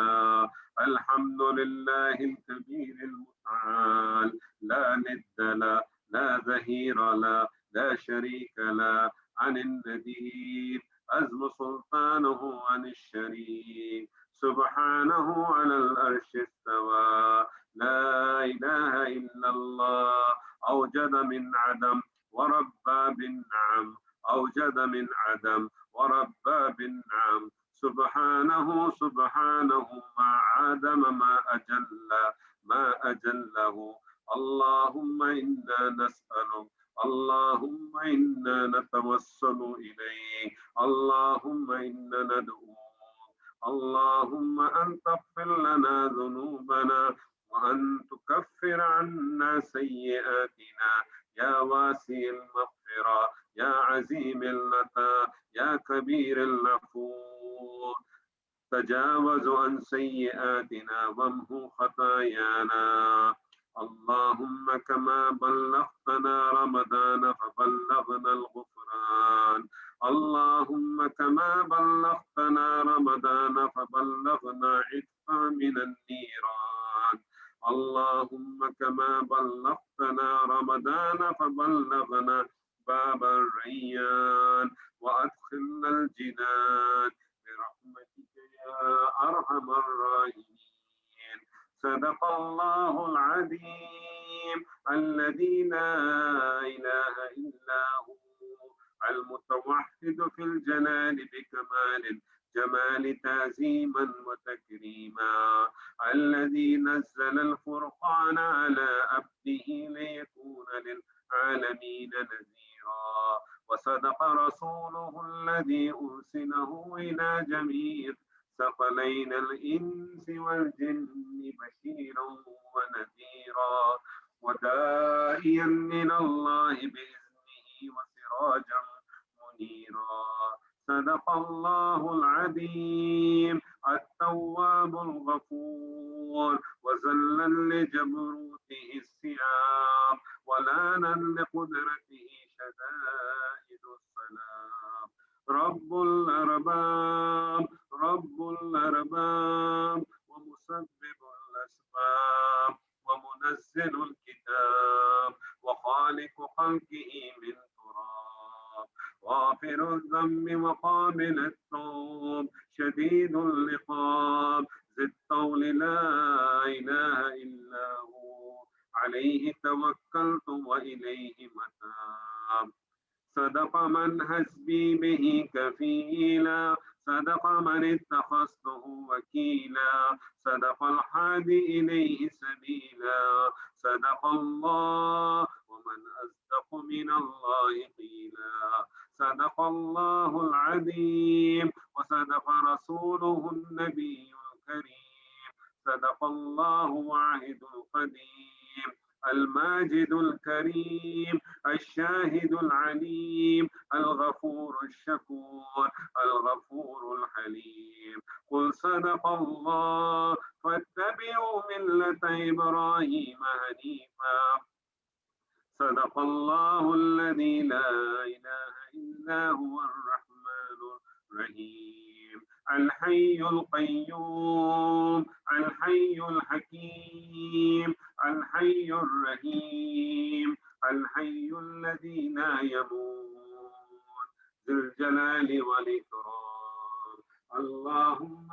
الحمد لله الكبير المتعال, لا ند له, لا ظهير له, لا شريك له, عن الندير, عزم سلطانه عن الشريك, سبحانه على العرش استوى. لا إله إلا الله, أوجد من عدم وربى بالنعم, أوجد من عدم وربى بالنعم. سبحانه سبحانه ما عدم ما أجله. اللهم إنا نسألك, اللهم إنا نتوسل إليك, اللهم إنا ندعوك, اللهم أن تغفر لنا ذنوبنا وأن تكفر عنا سيئاتنا يا واسع المغفرة, يا عظيم اللطف, يا كبير العفو. تجاوز عن سيئاتنا وامحو خطايانا. اللهم كما بلغتنا رمضان فبلغنا الغفران. اللهم كما بلغتنا رمضان فبلغنا عتقا من النيران. اللهم كما بلغتنا رمضان فبلغنا باب الريان وأدخلنا الجنان برحمتك يا أرحم الراحمين. صدق الله العظيم الذي لا إله إلا هو, المتوحد في الجلال بكمال الجمال تعظيما وتكريما, الذي نزل الفرقان على عبده ليكون للعالمين نذيرا. وصدق رسوله الذي أرسله إلى جميع ثقلين الإنس والجن بشيرا ونذيرا, وداعيا داعيا من الله بإذنه وسراجا منيرا. صدق الله العظيم التواب الغفور. وذلا لجبروته السيام، ولانا لقدرته شدائد السلام. رب الأرباب، رب الأرباب، ومسبب الأسباب، ومنزل الكتاب، وخالق خلقه من تراب، غافر الذنب وقابل التوب، شديد العقاب، ذي الطول، لا إله إلا هو، عليه توكلت وإليه متاب. صدق من حسبي به كفيلا، صدق من اتخذته وكيلا، صدق الحادي إليه سبيلا، صدق الله ومن أصدق من الله قيلا. صدق الله العظيم وصدق رسوله النبي الكريم. صدق الله واحد القديم الماجد الكريم الشاهد العليم الغفور الشكور الغفور الحليم. قل صدق الله فاتبعوا ملة إبراهيم حنيفا. صدق الله الذي لا إله إلا هو الرحمن الرحيم الحي القيوم الحي الحكيم الحي الرحيم الحي الذي لا يموت ذو الجلال والإكرام. اللهم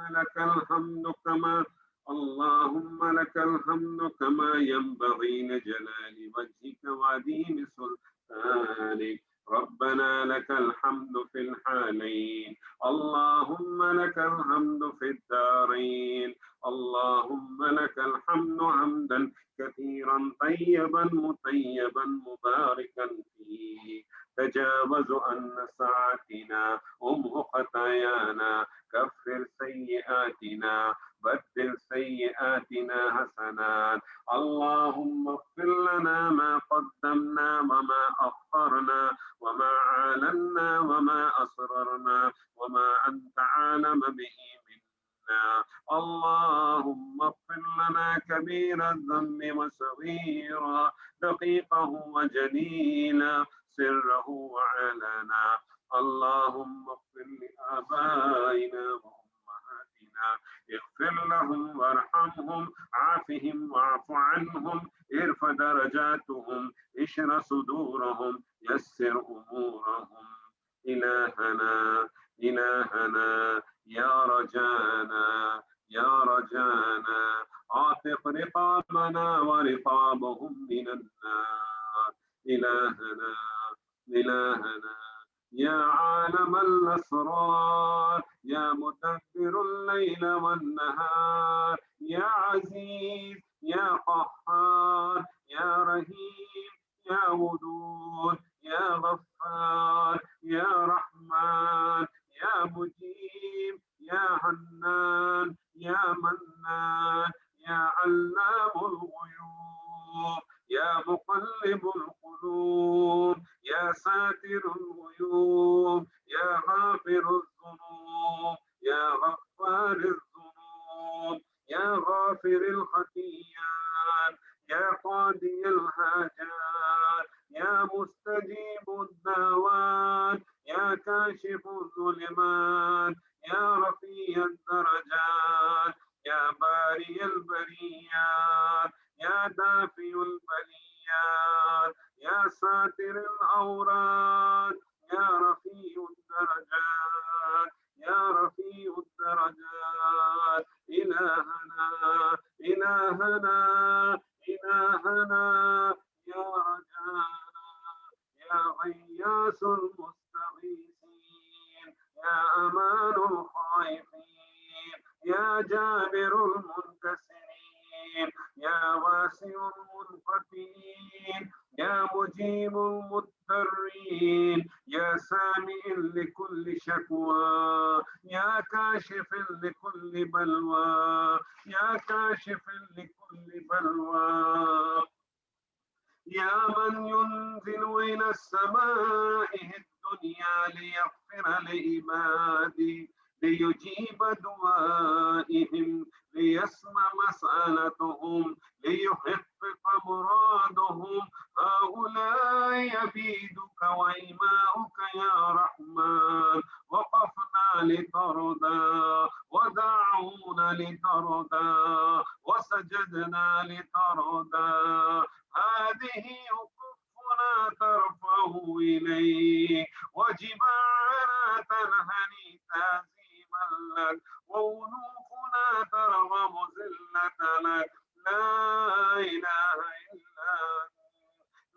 لك الحمد كما ينبغي لجلال وجهك وعظيم سلطانك. ربنا لك الحمد في الحالين، اللهم لك الحمد في الدارين. اللهم لك الحمد حمدا كثيرا طيبا مطيبا مباركا فيه. تجاوز عن ساعتنا، امه خطايانا، كفر سيئاتنا، بدل سيئاتنا حسنات. اللهم اغفر لنا ما قدمنا وما أخرنا وما أعلنا وما أسررنا وما أنت عالم به منا. اللهم اغفر لنا كبير الذنب وصغيرا، دقيقه وجليلا، سره وعلنا. اللهم اغفر لآبائنا وأمهاتنا، اغفر لهم وارحمهم، عافهم واعف عنهم، ارفع درجاتهم، اشر صدورهم، يسر أمورهم. إلهنا يا رجانا عاتق رقابنا ورقابهم من النار. إلهنا يا عالم الأسرار، يا مدبر الليل والنهار، يا عزيز يا قهار، يا رحيم يا ودود، يا غفار يا رحمن، يا مجيب يا حنان، يا منان، يا علام الغيوب، يا مقلب القلوب، يا ساتر الغيوب، يا غافر الذنوب، يا غفار الذنوب، يا غافر الخطيئات، يا قاضي الحاجات، يا مستجيب الدعوات، يا كاشف الظلمات، يا رفيع الدرجات، يا بارئ البريات، يا دافع البليات، يا ساتر العورات، يا رفيع الدرجات، يا رفيع الدرجات. إلهنا يا رجانا، يا غياث المستغيثين، يا أمان الخائفين، يا جابر المنكسرين، يا واسع المنفتحين، يا مجيب المضطرين، يا سامع لكل شكوى، يا كاشف لكل بلوى، يا كاشف لكل بلوى، يا من ينزل إلى السماء الدنيا ليغفر لعبادي ليجيب دعائهم ليسمع مسألتهم ليحقق مرادهم هؤلاء يبيدك وإماؤك يا رحمن وقفنا لترضى ودعونا لترضى وسجدنا لترضى هذه وقوفنا ترفع إليك وجباهنا تنهني تعظيما لك وأنوفنا ترغب ذلة لك لا إله إلا أنت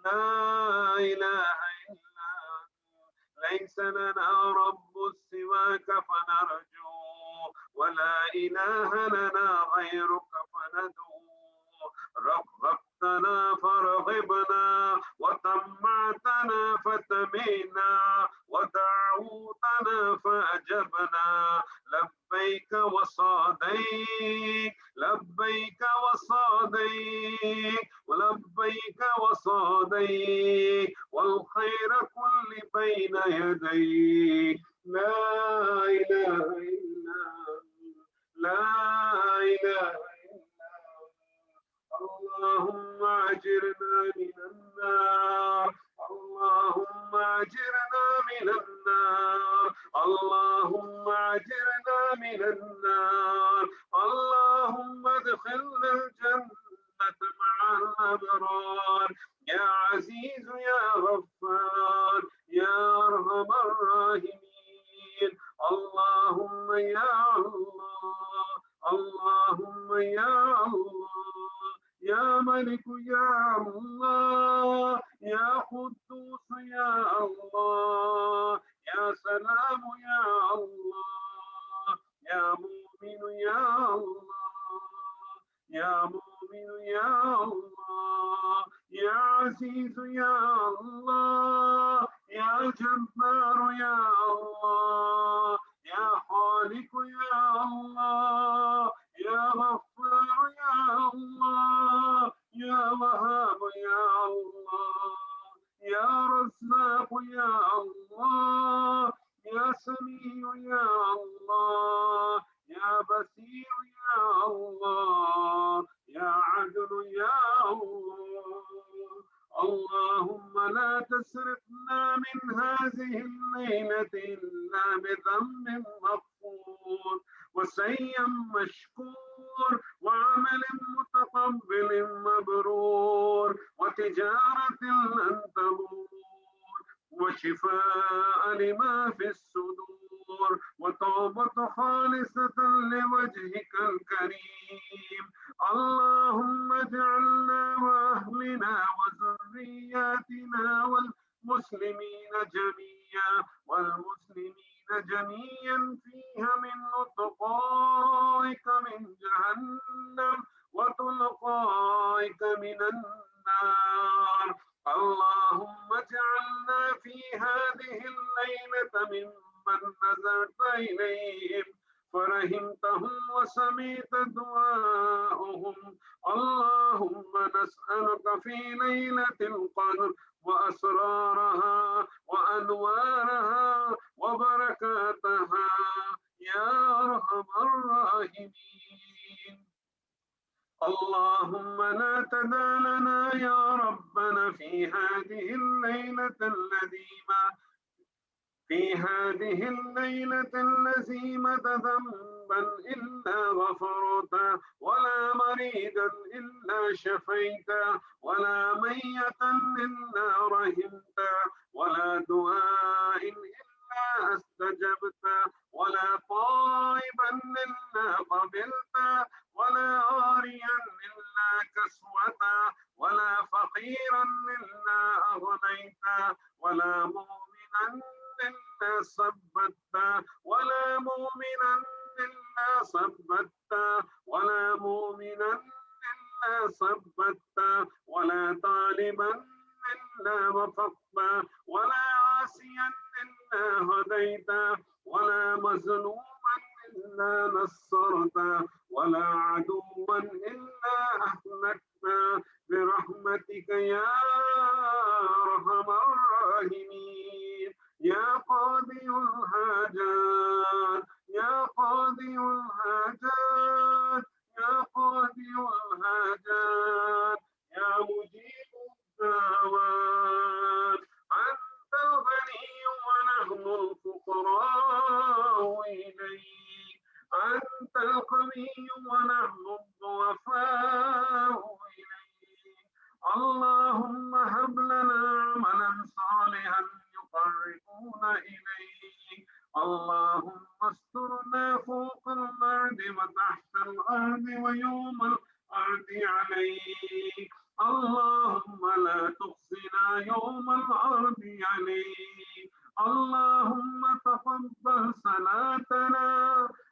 لا إله إلا أنت ليس لنا رب سواك فنرجو ولا إله لنا غيرك فندعو رغبتنا فرغبنا وطمعتنا فتمينا ودعوتنا فأجبنا لبيك وصاديك لبيك وصاديك ولبيك وصاديك والخير كل بين يديك لا إله إلا لا إله اللهم أجرنا من النار اللهم أجرنا من النار اللهم أجرنا من النار اللهم ادخلنا الجنة مع الأبرار يا عزيز يا غفار يا أرحم الراحمين اللهم يا الله اللهم يا الله يا ملك يا الله يا قدوس يا الله يا سلام يا الله يا مؤمن يا الله يا مؤمن يا الله يا عزيز يا الله يا جبار يا الله يا خالق يا الله يا غفار يا الله يا وهاب يا الله يا رزاق يا الله يا سميع يا الله يا بصير يا الله يا عدل يا الله اللهم لا تسرقنا من هذه الليلة إلا بذنب مغفور وسعي مشكور وعمل متقبل مبرور وتجارة لن تبور وشفاء لما في الصدور وتوبة خالصة لوجهك الكريم اللهم اجعلنا وأهلنا وذرياتنا والمسلمين جميعا والمسلمين جميعا فيها من لقائك من جهنم وتلقائك من النار اللهم اجعلنا في هذه الليلة ممن نظرت إليهم فرحمتهم وسمعت دعاءهم اللهم نسألك في ليلة القدر وأسرارها وأنوارها وبركاتها يا أرحم الراحمين اللهم لا تدع لنا يا ربنا في هذه الليلة اللذيمة ذنبا إلا غفرته ولا مريضا إلا شفيته ولا ميتا إلا رحمته ولا دعاء إلا استجبته ولا طائبا إلا قبلته ولا عاريا إلا كسوته ولا فقيرا إلا أغنيته ولا مؤمنا إلا صبته ولا مؤمنا إلا صبته ولا مؤمنا إلا صبته ولا طالبا إلا وفقته ولا عاصيا إلا هديته ولا مظلوما إلا نصرته ولا عدوا إلا أهلكته برحمتك يا الحاجات يا مجيب الدعوات. أنت الغني ونحن الفقراء إليك، أنت القوي ونحن الضعفاء إليك. اللهم هب لنا عملا صالحا يقربنا إليك. اللهم استرنا فوق الأرض وتحت الأرض ويوم الأرض عليك. اللهم لا تخزنا يوم العرض عليك. اللهم تقبل صلاتنا،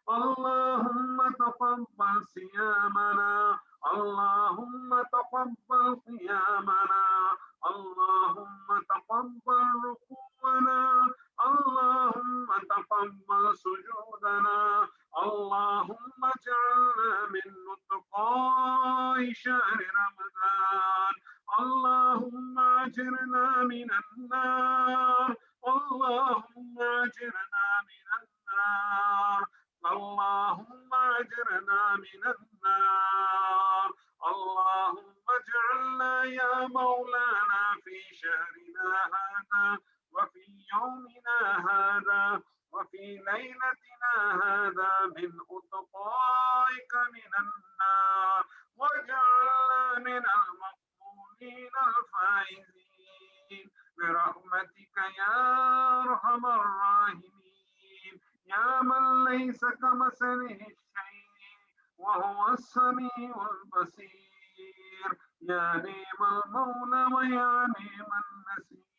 اللهم تقبل صيامنا، اللهم تقبل قيامنا، اللهم تقبل ركوعنا، اللهم تقبل سجودنا. اللهم اجعلنا من نطقاء شهر رمضان. اللهم اجرنا من النار، اللهم اجرنا من النار، اللهم اجرنا من النار. اللهم اجعلنا يا مولانا في شهرنا هذا وفي يومنا هذا وفي ليلتنا هذا من أتقائك من النار، واجعلنا من المقبولين الفائزين برحمتك يا أرحم الراحمين، يا من ليس كمثله شيء وهو السميع البصير. يا نعم المولى ويا نعم النصير.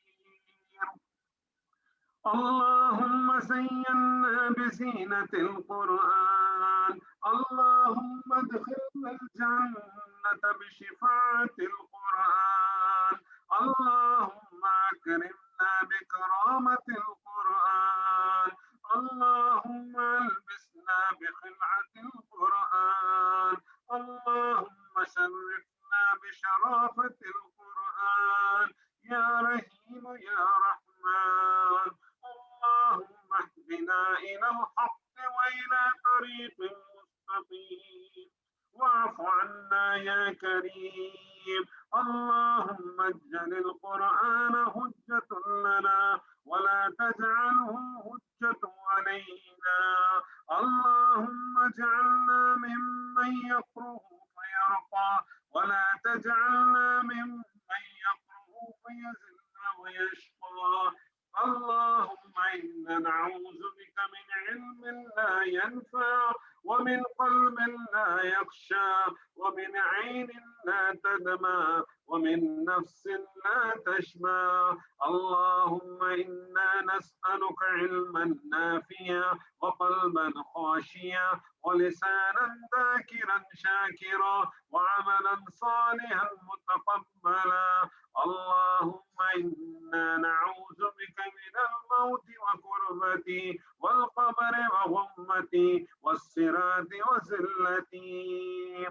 اللهم زينا بزينة القرآن، اللهم ادخلنا الجنة بشفاعة القرآن، اللهم أكرمنا بكرامة القرآن، اللهم ألبسنا بخلعة القرآن، اللهم شرفنا بشرافة القرآن. يا رحيم يا رحمن، اللهم اهدنا إلى الحق وإلى طريق مستقيم، واعف عنا يا كريم. اللهم اجعل القرآن حجة لنا ولا تجعله حجة علينا. اللهم اجعلنا ممن يقرأ فيرقى ولا تجعلنا ممن يقرأ فيزل ويشقى. اللهم إنا نعوذ بك من علم لا ينفع ومن قلب لا يخشى ومن عين لا تدمع ومن نفس لا تشبع. اللهم إنا نسألك علما نافعا وقلبا خاشيا ولسانا ذاكرا شاكرا وعملا صالحا متقبلا. اللهم إنا نعوذ بك من الموت وكربتي والقبر وغمتي والصراط وزلتي.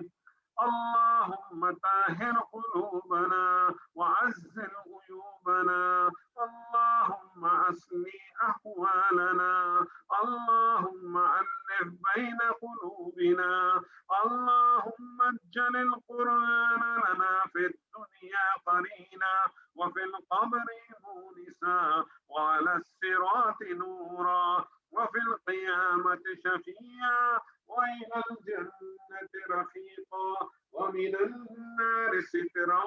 اللهم طهر قلوبنا وعزل غيوبنا، اللهم أصلح أحوالنا، اللهم ألف بين قلوبنا، اللهم اجعل القرآن لنا في الدنيا قرينا وفي القبر مونسا وعلى الصراط نورا وفي القيامة شفيعا وإلى الجنة رفيقا ومن النار سترا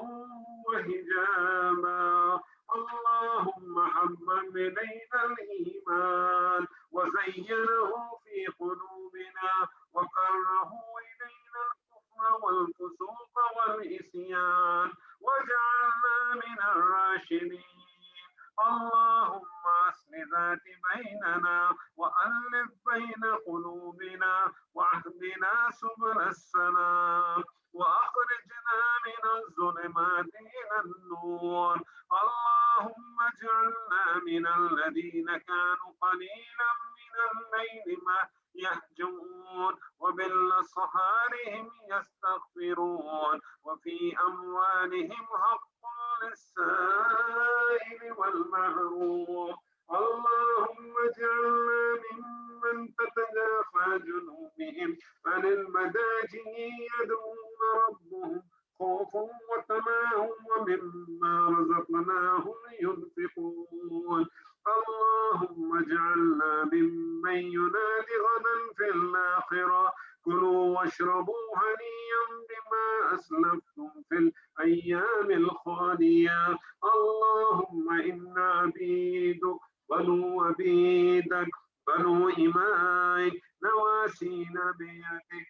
وحجابا. اللهم حبب إلينا الإيمان وزينه في قلوبنا وكره إلينا الكفر والفسوق والعصيان واجعلنا من الراشدين. اللهم أصلح ذات بيننا وألف بين قلوبنا واهدنا سبل السلام وأخرجنا من الظلمات إلى النور. اللهم اجعلنا من الذين كانوا قليلا من الليل ما يهجعون وبالأسحار هم يستغفرون وفي أموالهم حق للسائل والمحروم. اللهم اجعلنا ممن تتجافى جنوبهم عن المضاجع يدعون ربهم وأوفوا وتماهوا ومما رزقناهم ينفقون. اللهم اجعلنا ممن ينادي غدا في الآخرة كلوا واشربوا هنيئا بما أسلفتم في الأيام الخالية. اللهم إنا عبيدك بنو عبيدك بنو إمائك نواسينا بيدك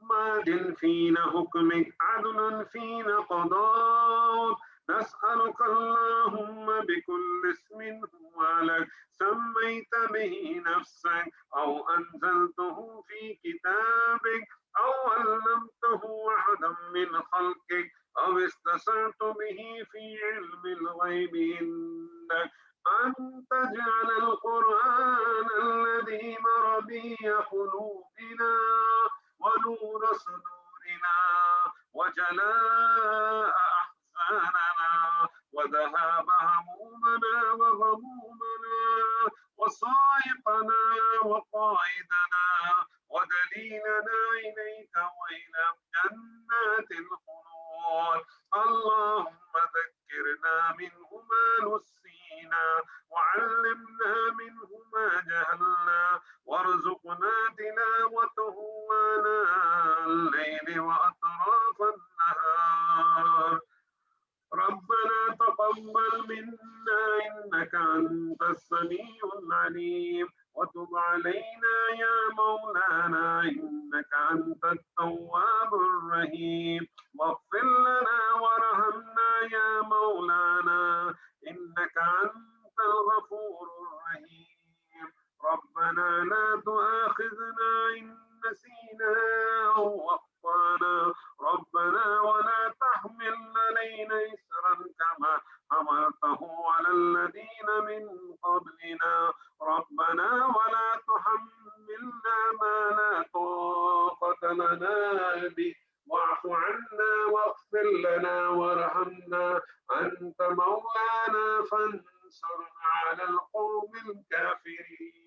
ماض فينا حكمك عدل فينا قضاءك. نسألك اللهم بكل اسم هو لك سميت به نفسك أو أنزلته في كتابك أو علمته أحدا من خلقك أو استأثرت به في علم الغيب عندك أن تجعل القرآن الذي ربيع قلوبنا ونور صدورنا وجلاء أحزاننا وذهاب همومنا وغمومنا وصائقنا وقائدنا ودليلنا إليك وإلى جنات الخلود. اللهم ذكرنا منه ما نسينا وعلمنا منه ما جهلنا وارزقنا تلاوته آناء الليل وأطراف النهار. ربنا تقبل منا إنك أنت السميع العليم وتب علينا يا مولانا إنك أنت التواب الرحيم واغفر لنا وارحمنا يا مولانا إنك أنت الغفور الرحيم. ربنا لا تؤاخذنا إن نسينا أو أخطأنا ربنا ولا تحمل علينا إصرا كما حملته على الذين من قبلنا ربنا ولا تحملنا ما لا طاقة لنا به واعف عنا واغفر لنا وارحمنا أنت مولانا فانصرنا على القوم الكافرين.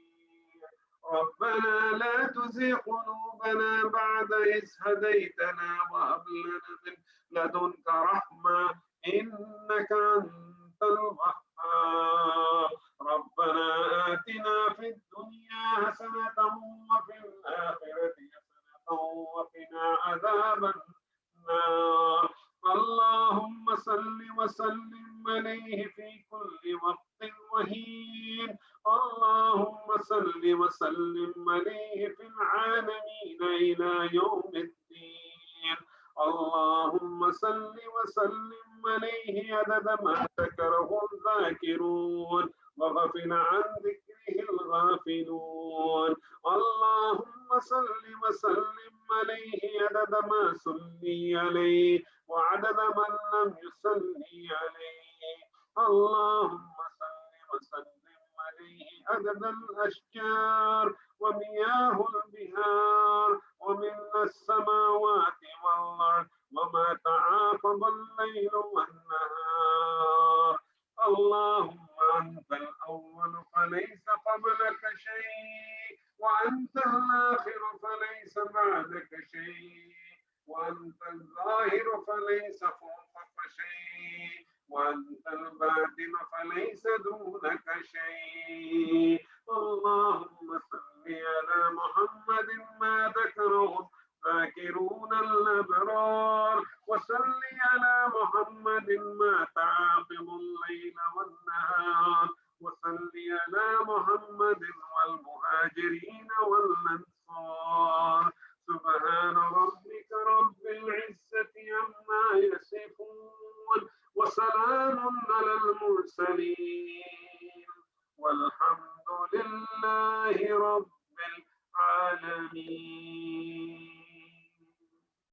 ربنا لا تزغ قلوبنا بعد إذ هديتنا وهب لنا من لدنك رحمة إنك أنت الوهاب. ربنا آتنا في الدنيا حسنة وفي الآخرة حسنة وقنا عذاب النار. اللهم صل وسلم عليه في كل وقت وحين. اللهم صل وسلم عليه في العالمين إلى يوم الدين. اللهم صل وسلم عليه عدد ما ذكره الذاكرون وغفل عن ذكره الغافلون. اللهم صل وسلم عليه عدد ما صلي عليه وعدد من لم يصلي عليه. اللهم صل وسلم عليه عدد الأشجار ومياه البحار ومن السماوات والأرض وما تعاقب الليل والنهار. اللهم أنت الأول فليس قبلك شيء وأنت الآخر فليس بعدك شيء وأنت الظاهر فليس فوقك شيء وأنت الباطن فليس دونك شيء. اللهم صل على محمد ما ذكره الذاكرون الأبرار وصل على محمد ما تعاقب الليل والنهار وصل على محمد والمهاجرين والأنصار. سبحان ربك رب العزة عما يصفون وسلام على المرسلين والحمد لله رب العالمين.